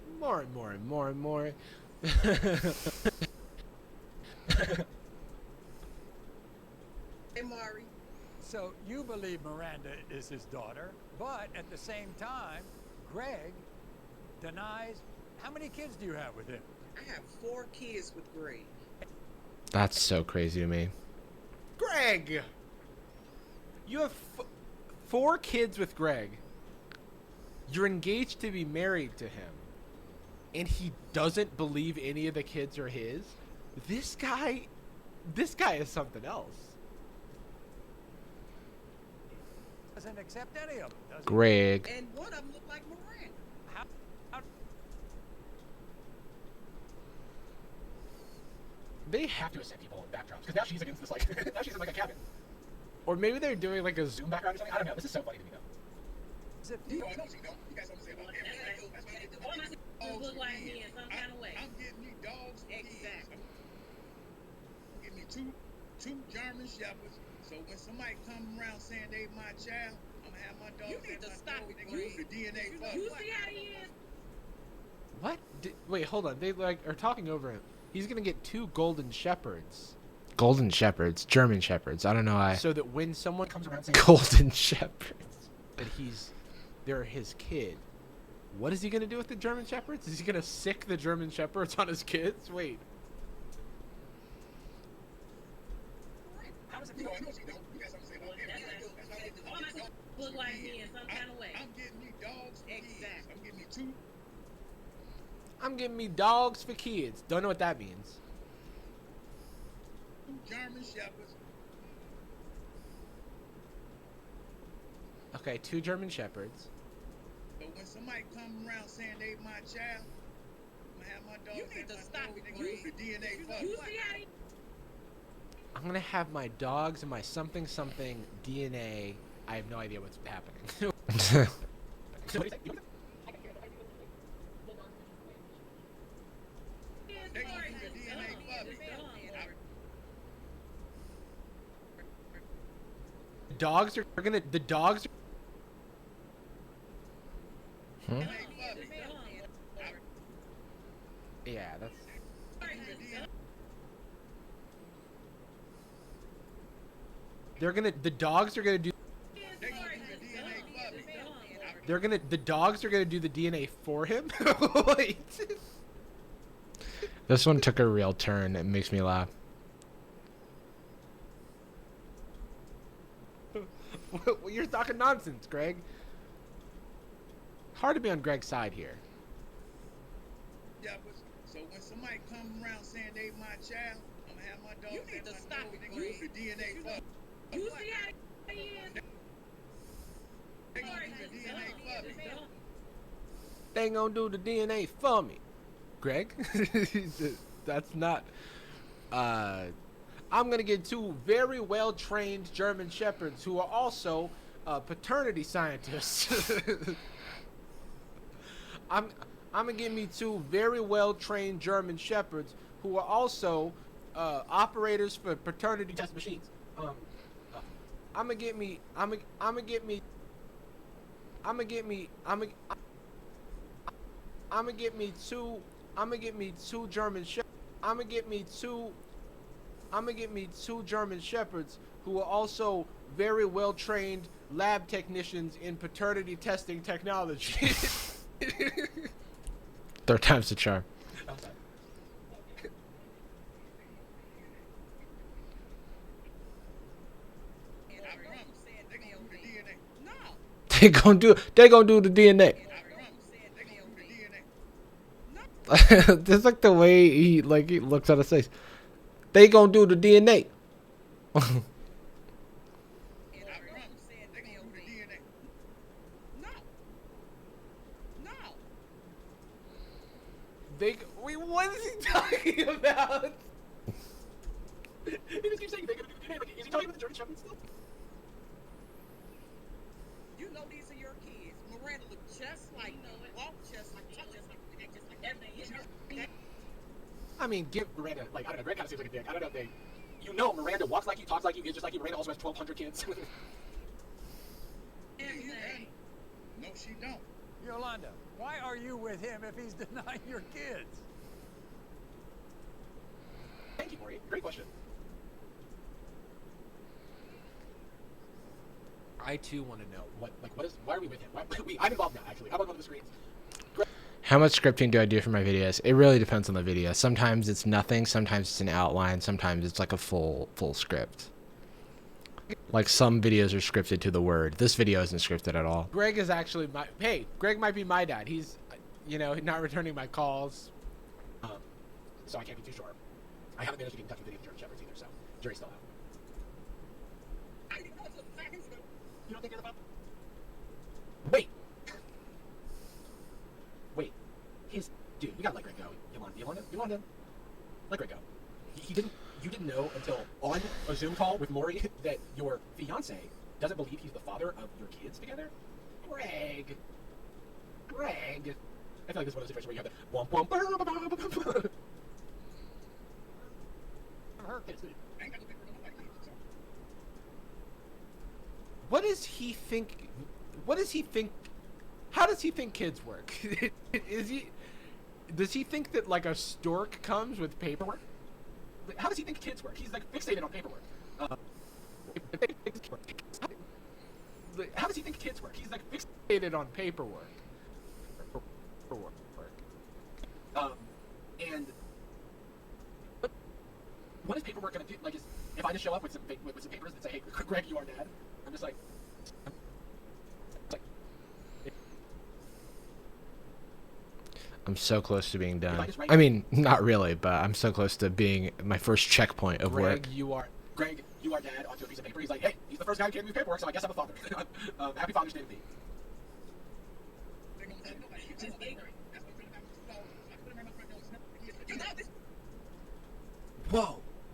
Hey, Maury. So you believe Miranda is his daughter, but at the same time, Greg denies. How many kids do you have with him? I have 4 kids with Greg. That's so crazy to me. Greg, you have 4 kids with Greg. You're engaged to be married to him, and he doesn't believe any of the kids are his. This guy is something else. doesn't accept any of them, does he? Greg. And one of them looked like Miranda. How They have to have sent people in backdrops because now she's against this like now she's in like a cabin. Or maybe they're doing like a Zoom background or something. I don't know. This is so funny to me though. does it You feel? know, I know she don't. You got something to say about that? That's why I get the All my sisters look like me in some kind of way. I'm getting me dogs. Exactly. I'm getting me two German shepherds. So when somebody come around saying they my child, I'm gonna have my dogs. You need to stop it. They gonna do the DNA You for see how he is? what? Wait, hold on. They like are talking over him. He's gonna get 2 golden shepherds, Golden Shepherds. German Shepherds. I don't know why. so that when someone Comes around saying Golden Shepherds. that they're his kid. What is he gonna do with the German shepherds? Is he gonna sick the German shepherds on his kids? Wait. how does it feel? I know she don't. You got something to say about that? That's why I get the All my sisters look like me in some kind of way. I'm getting me dogs. Exactly. I'm getting me two I'm getting me dogs for kids. Don't know what that means. German shepherds. Okay, 2 German shepherds. But when somebody come around saying they my child, I'm gonna have my dogs. You need to stop it, They gonna do the DNA for You see how he I'm gonna have my dogs and my something something DNA. I have no idea what's happening. So what do you think? is? They gonna do the DNA for me. Dogs are gonna. The dogs. Hmm? Yeah, that's. They're gonna. The dogs are gonna do. They're gonna. The dogs are gonna do the DNA for him. Wait. This one took a real turn. It makes me laugh. Well, you're talking nonsense, Greg. Hard to be on Greg's side here. Shepherds. So when somebody come around saying they my child, I'm gonna have my dogs. You need to stop it, They gonna do the DNA for me. You see how he is? They gonna do the DNA for me. They ain't gonna do the DNA for me, Greg. That's not. I'm gonna get 2 very well trained German shepherds who are also paternity scientists. I'm gonna get me 2 very well trained German shepherds who are also operators for paternity test machines. I'm gonna get me two German shepherds. I'm gonna get me 2 German shepherds who are also very well trained lab technicians in paternity testing technology. 3rd time's the charm. I'm sorry. I promise. They gonna do the DNA. No. They gonna do the DNA. I promise. They gonna do the DNA. Just like the way he looks at his face. They gonna do the DNA. I promise. They gonna do the DNA. No. No. Wait, what is he talking about? He just keeps saying they're gonna do the DNA. Like, is he talking about the German Shepherd still? You know these are your kids. Miranda look just like walk just like talk just like act just like everything is your. I mean, give Miranda, like, I don't know, Miranda kind of seems like a dick. I don't know if they... You know Miranda walks like you, talks like you, is just like you. Miranda also has 1,200 kids. Everything. No, she don't. Yolanda, why are you with him if he's denying your kids? Thank you, Maury. Great question. I too want to know. Why are we with him? I'm involved now, actually. How about one of the screens? How much scripting do I do for my videos? It really depends on the video. Sometimes it's nothing. Sometimes it's an outline. Sometimes it's like a full script. Like some videos are scripted to the word. This video isn't scripted at all. Greg is actually my. Hey, Greg might be my dad. He's, not returning my calls. So I can't be too sure. I haven't managed to get in touch with any of the German Shepherds either, so jury's still out. I didn't know until seconds ago. You don't think they're about? Yolanda, let Greg go. You didn't know until on a Zoom call with Maury that your fiance doesn't believe he's the father of your kids together? Greg. I feel like this is one of those situations where you have the womp womp. Her kids. I ain't got no big problem like kids, so. What does he think? What does he think? How does he think kids work? Does he think that like a stork comes with paperwork? How does he think kids work? He's like fixated on paperwork. How does he think kids work? He's like Fixated on paperwork. And what is paperwork gonna do? Like, if I just show up with some papers that say, "Hey, Greg, you are dad," I'm just like, I'm so close to being done. I mean, not really, but I'm so close to being my first checkpoint of work. Greg, you are dad onto a piece of paper. He's like, "Hey, he's the first guy who gave me paperwork, so I guess I'm a father." Happy Father's Day to me.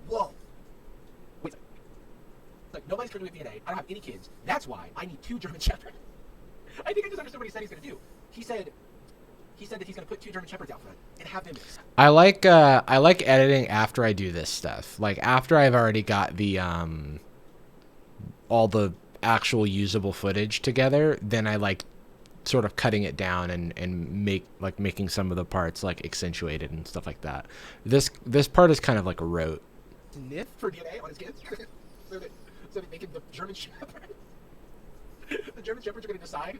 Whoa. Wait. Like, nobody's turned with DNA. I don't have any kids. That's why I need 2 German Shepherds. I think I just understood what he said he's going to do. He said that he's going to put 2 German Shepherds out front and have them. I like editing after I do this stuff. Like after I've already got the all the actual usable footage together, then I like sort of cutting it down and making some of the parts like accentuated and stuff like that. This part is kind of like a rote. Sniff for DNA on his kids, so that they can the German Shepherd. The German Shepherds are going to decide.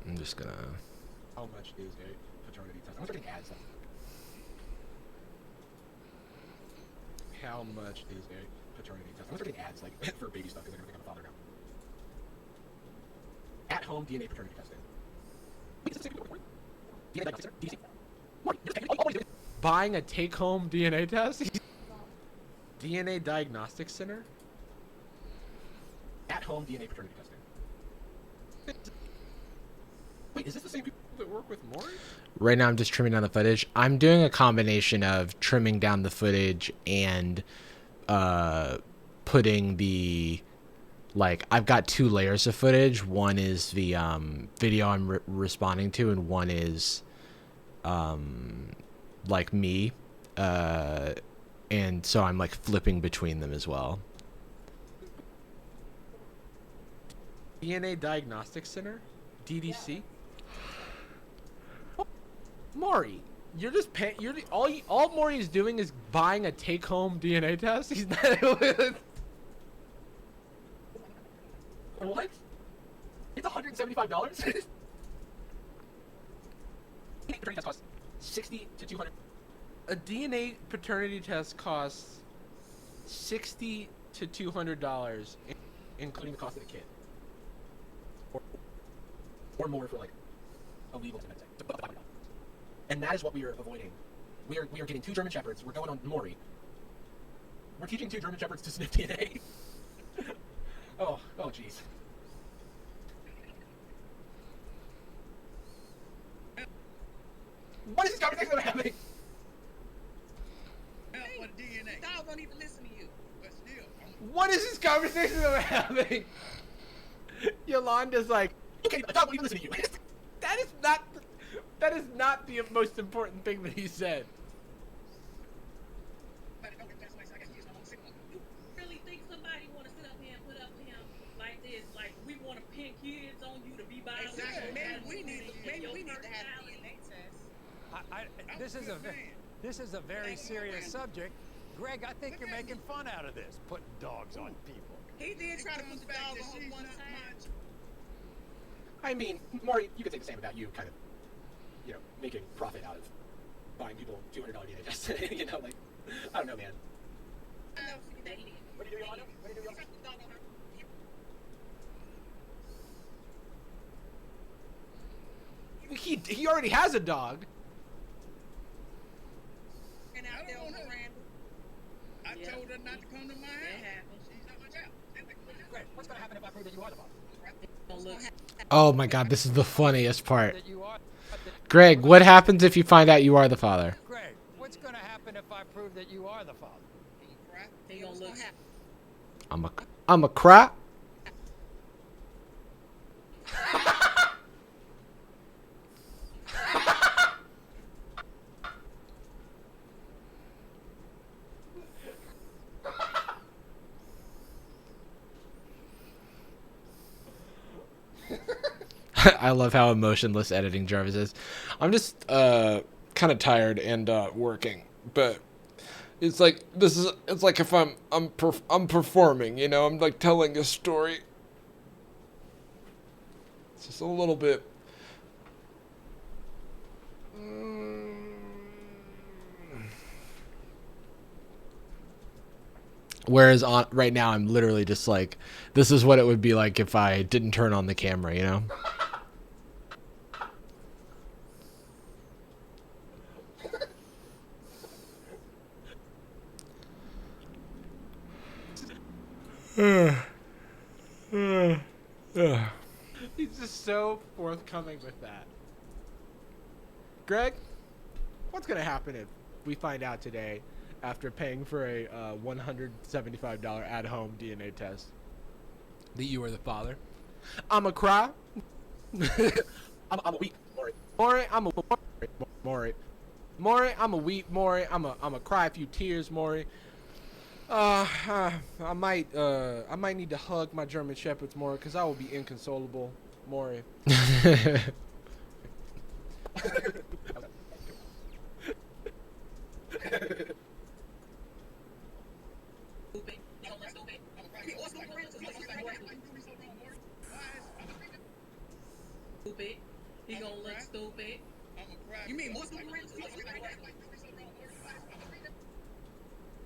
I'm just gonna. How much is a paternity test? I'm going to start getting ads. How much is a paternity test? I'm going to start getting ads like for baby stuff because I'm going to think I'm a father now. At-home DNA paternity testing. Wait, is this the same thing? DNA diagnostic center? DC? Marty, you're just always doing it. Buying a take-home DNA test? DNA diagnostic center? At-home DNA paternity testing. Wait, is this the same people that work with Maury? Right now I'm just trimming down the footage. I'm doing a combination of trimming down the footage and putting the like I've got 2 layers of footage. One is the video I'm responding to, and one is like me, and so I'm like flipping between them as well. DNA Diagnostic Center, DDC. Maury, you're just all Maury is doing is buying a take-home DNA test. He's not. What? It's $175. Paternity test costs $60 to $200. A DNA paternity test costs $60 to $200, including the cost of the kid, or more for like a legal genetic. And that is what we are avoiding. We are getting 2 German Shepherds. We're going on Maury. We're teaching 2 German Shepherds to sniff DNA. Oh, jeez. What is this conversation that I'm having? What DNA? Dogs don't even listen to you. But still, What is this conversation that we're having? Yolanda's like, okay, a dog won't even listen to you. that is not the most important thing that he said. You really think somebody want to sit up here and put up to him like this? Like, we want to pin kids on you to be biological? Exactly. Maybe we need to have a DNA test. This is a very serious subject. Greg, I think you're making fun out of this, putting dogs on people. He did try to put the dog on her one time. I mean, Maury, you could say the same about you, kind of, making profit out of buying people $200 DNA tests. Like, I don't know, man. What do you do, Yolanda? What do you do, Yolanda? He already has a dog. And out there on Miranda. I told her not to come to my house. She's not my child. Greg, what's going to happen if I prove that you are the father? Oh my god, this is the funniest part. Greg, what happens if you find out you are the father? Greg, what's going to happen if I prove that you are the father? He gonna look. I'm a cry. I love how emotionless editing Jarvis is. I'm just kind of tired and working, but it's like it's like if I'm performing, you know, I'm like telling a story. It's just a little bit. Whereas right now I'm literally just like, this is what it would be like if I didn't turn on the camera, you know? He's just so forthcoming with that. Greg, what's gonna happen if we find out today, after paying for a $175 at-home DNA test, that you are the father? I'ma cry. I'm a weep, Maury. Maury, Maury, I'm a weep, Maury. I'm a cry a few tears, Maury. I might need to hug my German shepherds, Maury, because I will be inconsolable, Maury. Stupid. He gonna look stupid. You mean more stupid?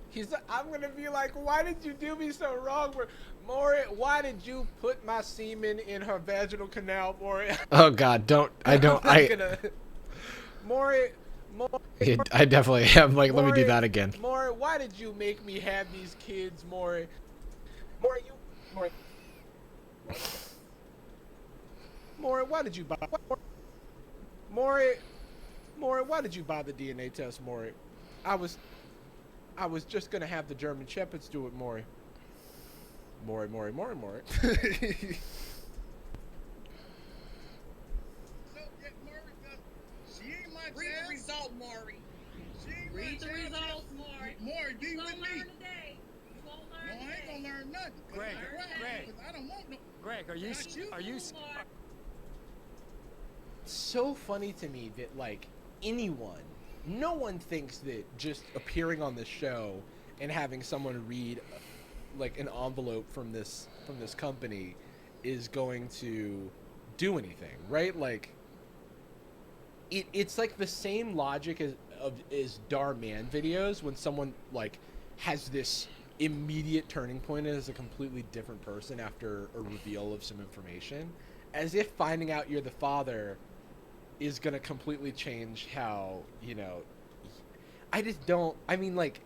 He's like, I'm gonna be like, why did you do me so wrong, Maury? Why did you put my semen in her vaginal canal, Maury? Oh God, Maury, I definitely am like, let me do Maury, that again. Maury, why did you make me have these kids, Maury? Maury, why did you buy? Maury, why did you buy the DNA test, Maury? I was just gonna have the German shepherds do it, Maury. Maury. Read the result, Maury. Read the results, Maury. Maury, be You with gonna me. learn today. You gonna learn No, I ain't today. gonna learn nothing. Greg, I don't want no. Greg, are you It's so funny to me that like no one thinks that just appearing on this show and having someone read like an envelope from this company is going to do anything, right? Like it's like the same logic as Dar Man videos when someone like has this immediate turning point and is a completely different person after a reveal of some information, as if finding out you're the father is gonna completely change how, you know. I just don't. I mean, like,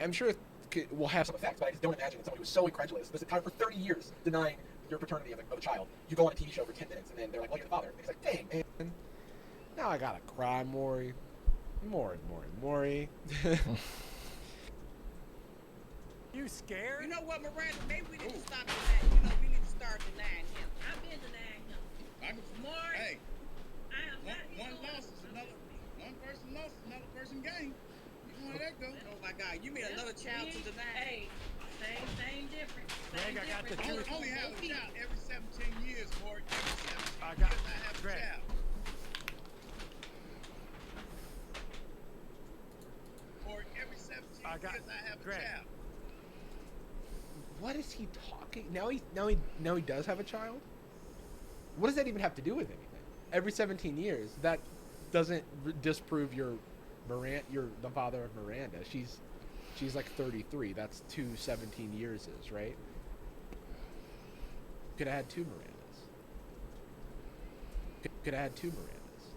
I'm sure we'll have some Effects, but I just don't imagine that somebody who's so incredulous this entire for 30 years denying your paternity of a child. You go on a TV show for 10 minutes and then they're like, "Well, you're the father." And it's like, "Dang, man." Now I gotta cry, Maury. Maury. You scared? You know what, Miranda? Maybe we need to stop denying. You know, we need to start denying him. I've been denying him. Maury, Hey, I am not. one loss is another. One person lost is another person gain. You know how that go? Oh my God, you mean another child to deny? Hey, same difference. Greg, I got the I truth. only have a child every 17 years, Maury. Every 17 I got years I have a Greg. child. Maury, every 17 years I have a Greg. child. What is he talking? Now he does have a child? What does that even have to do with anything? Every 17 years, that doesn't disprove you're the father of Miranda. She's like 33. That's 17 years is, right? Could have had two Mirandas. Could have had two Mirandas.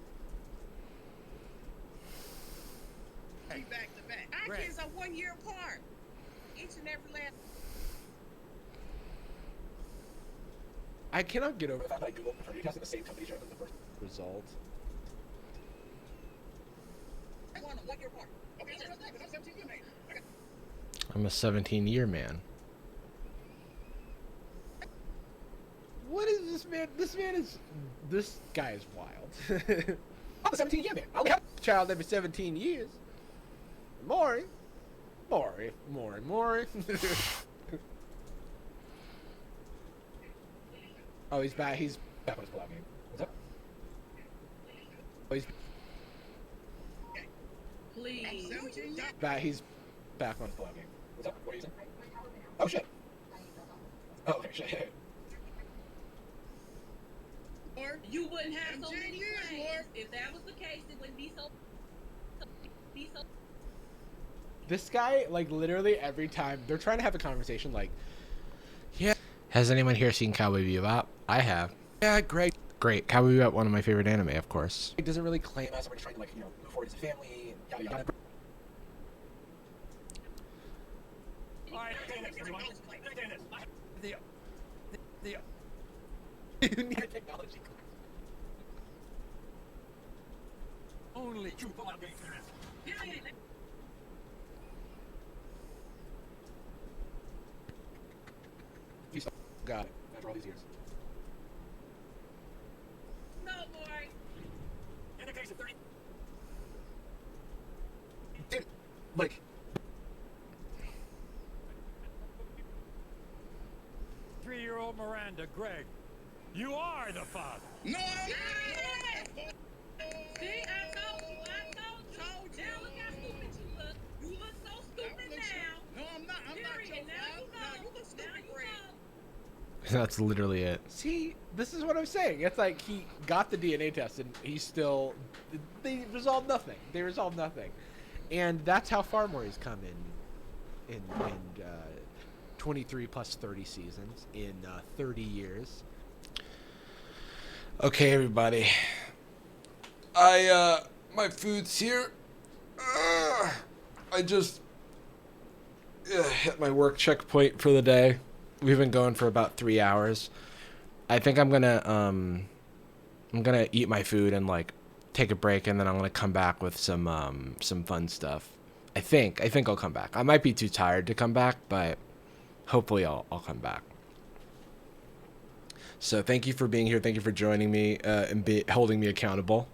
Be back to back. Our Greg. kids are 1 year apart. Each and every last. I cannot get over The fact that I Googled paternity test in the same company show as the first. result. 1 year apart. Okay, that's what I'm saying, 'cause I'm 17 year man. I'm a 17-year man. What is this man? This guy is wild. I'm a 17 year man. I only have A child every 17 years. Maury. Maury. Oh, he's back. He's back on his pull-out game. What's up? oh, he's Please. 17 years. back. He's back on. Pull-out game. What's up? What are you saying? Oh, shit. Oh, okay, shit. Or You wouldn't have so 17 many years, planes. Lord. If that was the case, it wouldn't be so. This guy, like, literally every time they're trying to have a conversation, like, yeah. Has anyone here seen Cowboy Bebop? I have. Yeah, great. Great. Cowboy Bebop, one of my favorite anime, of course. It doesn't really claim us. We're just trying to, like, you know, move forward as a family, yada yada. All right, everyone. The You need a technology class. only true pull-out game there is. You still got it after all these years. No, boy. In the case of 30. Dude, like, 3-year-old Miranda, Greg, you are the father. no, I'm Yeah. not. See, I told you. Now look how stupid you look. You look so stupid now. No, I'm not. I'm not your Period. Now father. you No, know. you look Now stupid, you Greg. know. That's literally it. See, this is what I'm saying. It's like he got the DNA test and he's still. They resolved nothing. They resolved nothing, and that's how far Maury's come in 23 plus 30 seasons in 30 years. Okay, everybody. My food's here. I just hit my work checkpoint for the day. We've been going for about 3 hours. I think I'm gonna eat my food and like take a break, and then I'm gonna come back with some fun stuff. I think I'll come back. I might be too tired to come back, but hopefully I'll come back. So thank you for being here. Thank you for joining me and holding me accountable.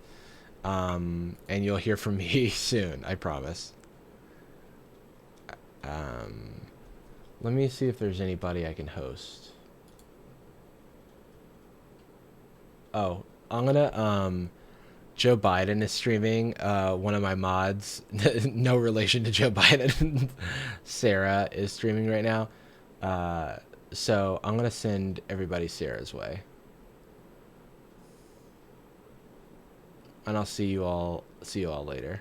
And you'll hear from me soon, I promise. Let me see if there's anybody I can host. Oh, I'm gonna Joe Biden is streaming. One of my mods, no relation to Joe Biden, Sarah is streaming right now. So I'm gonna send everybody Sarah's way. And I'll see you all later.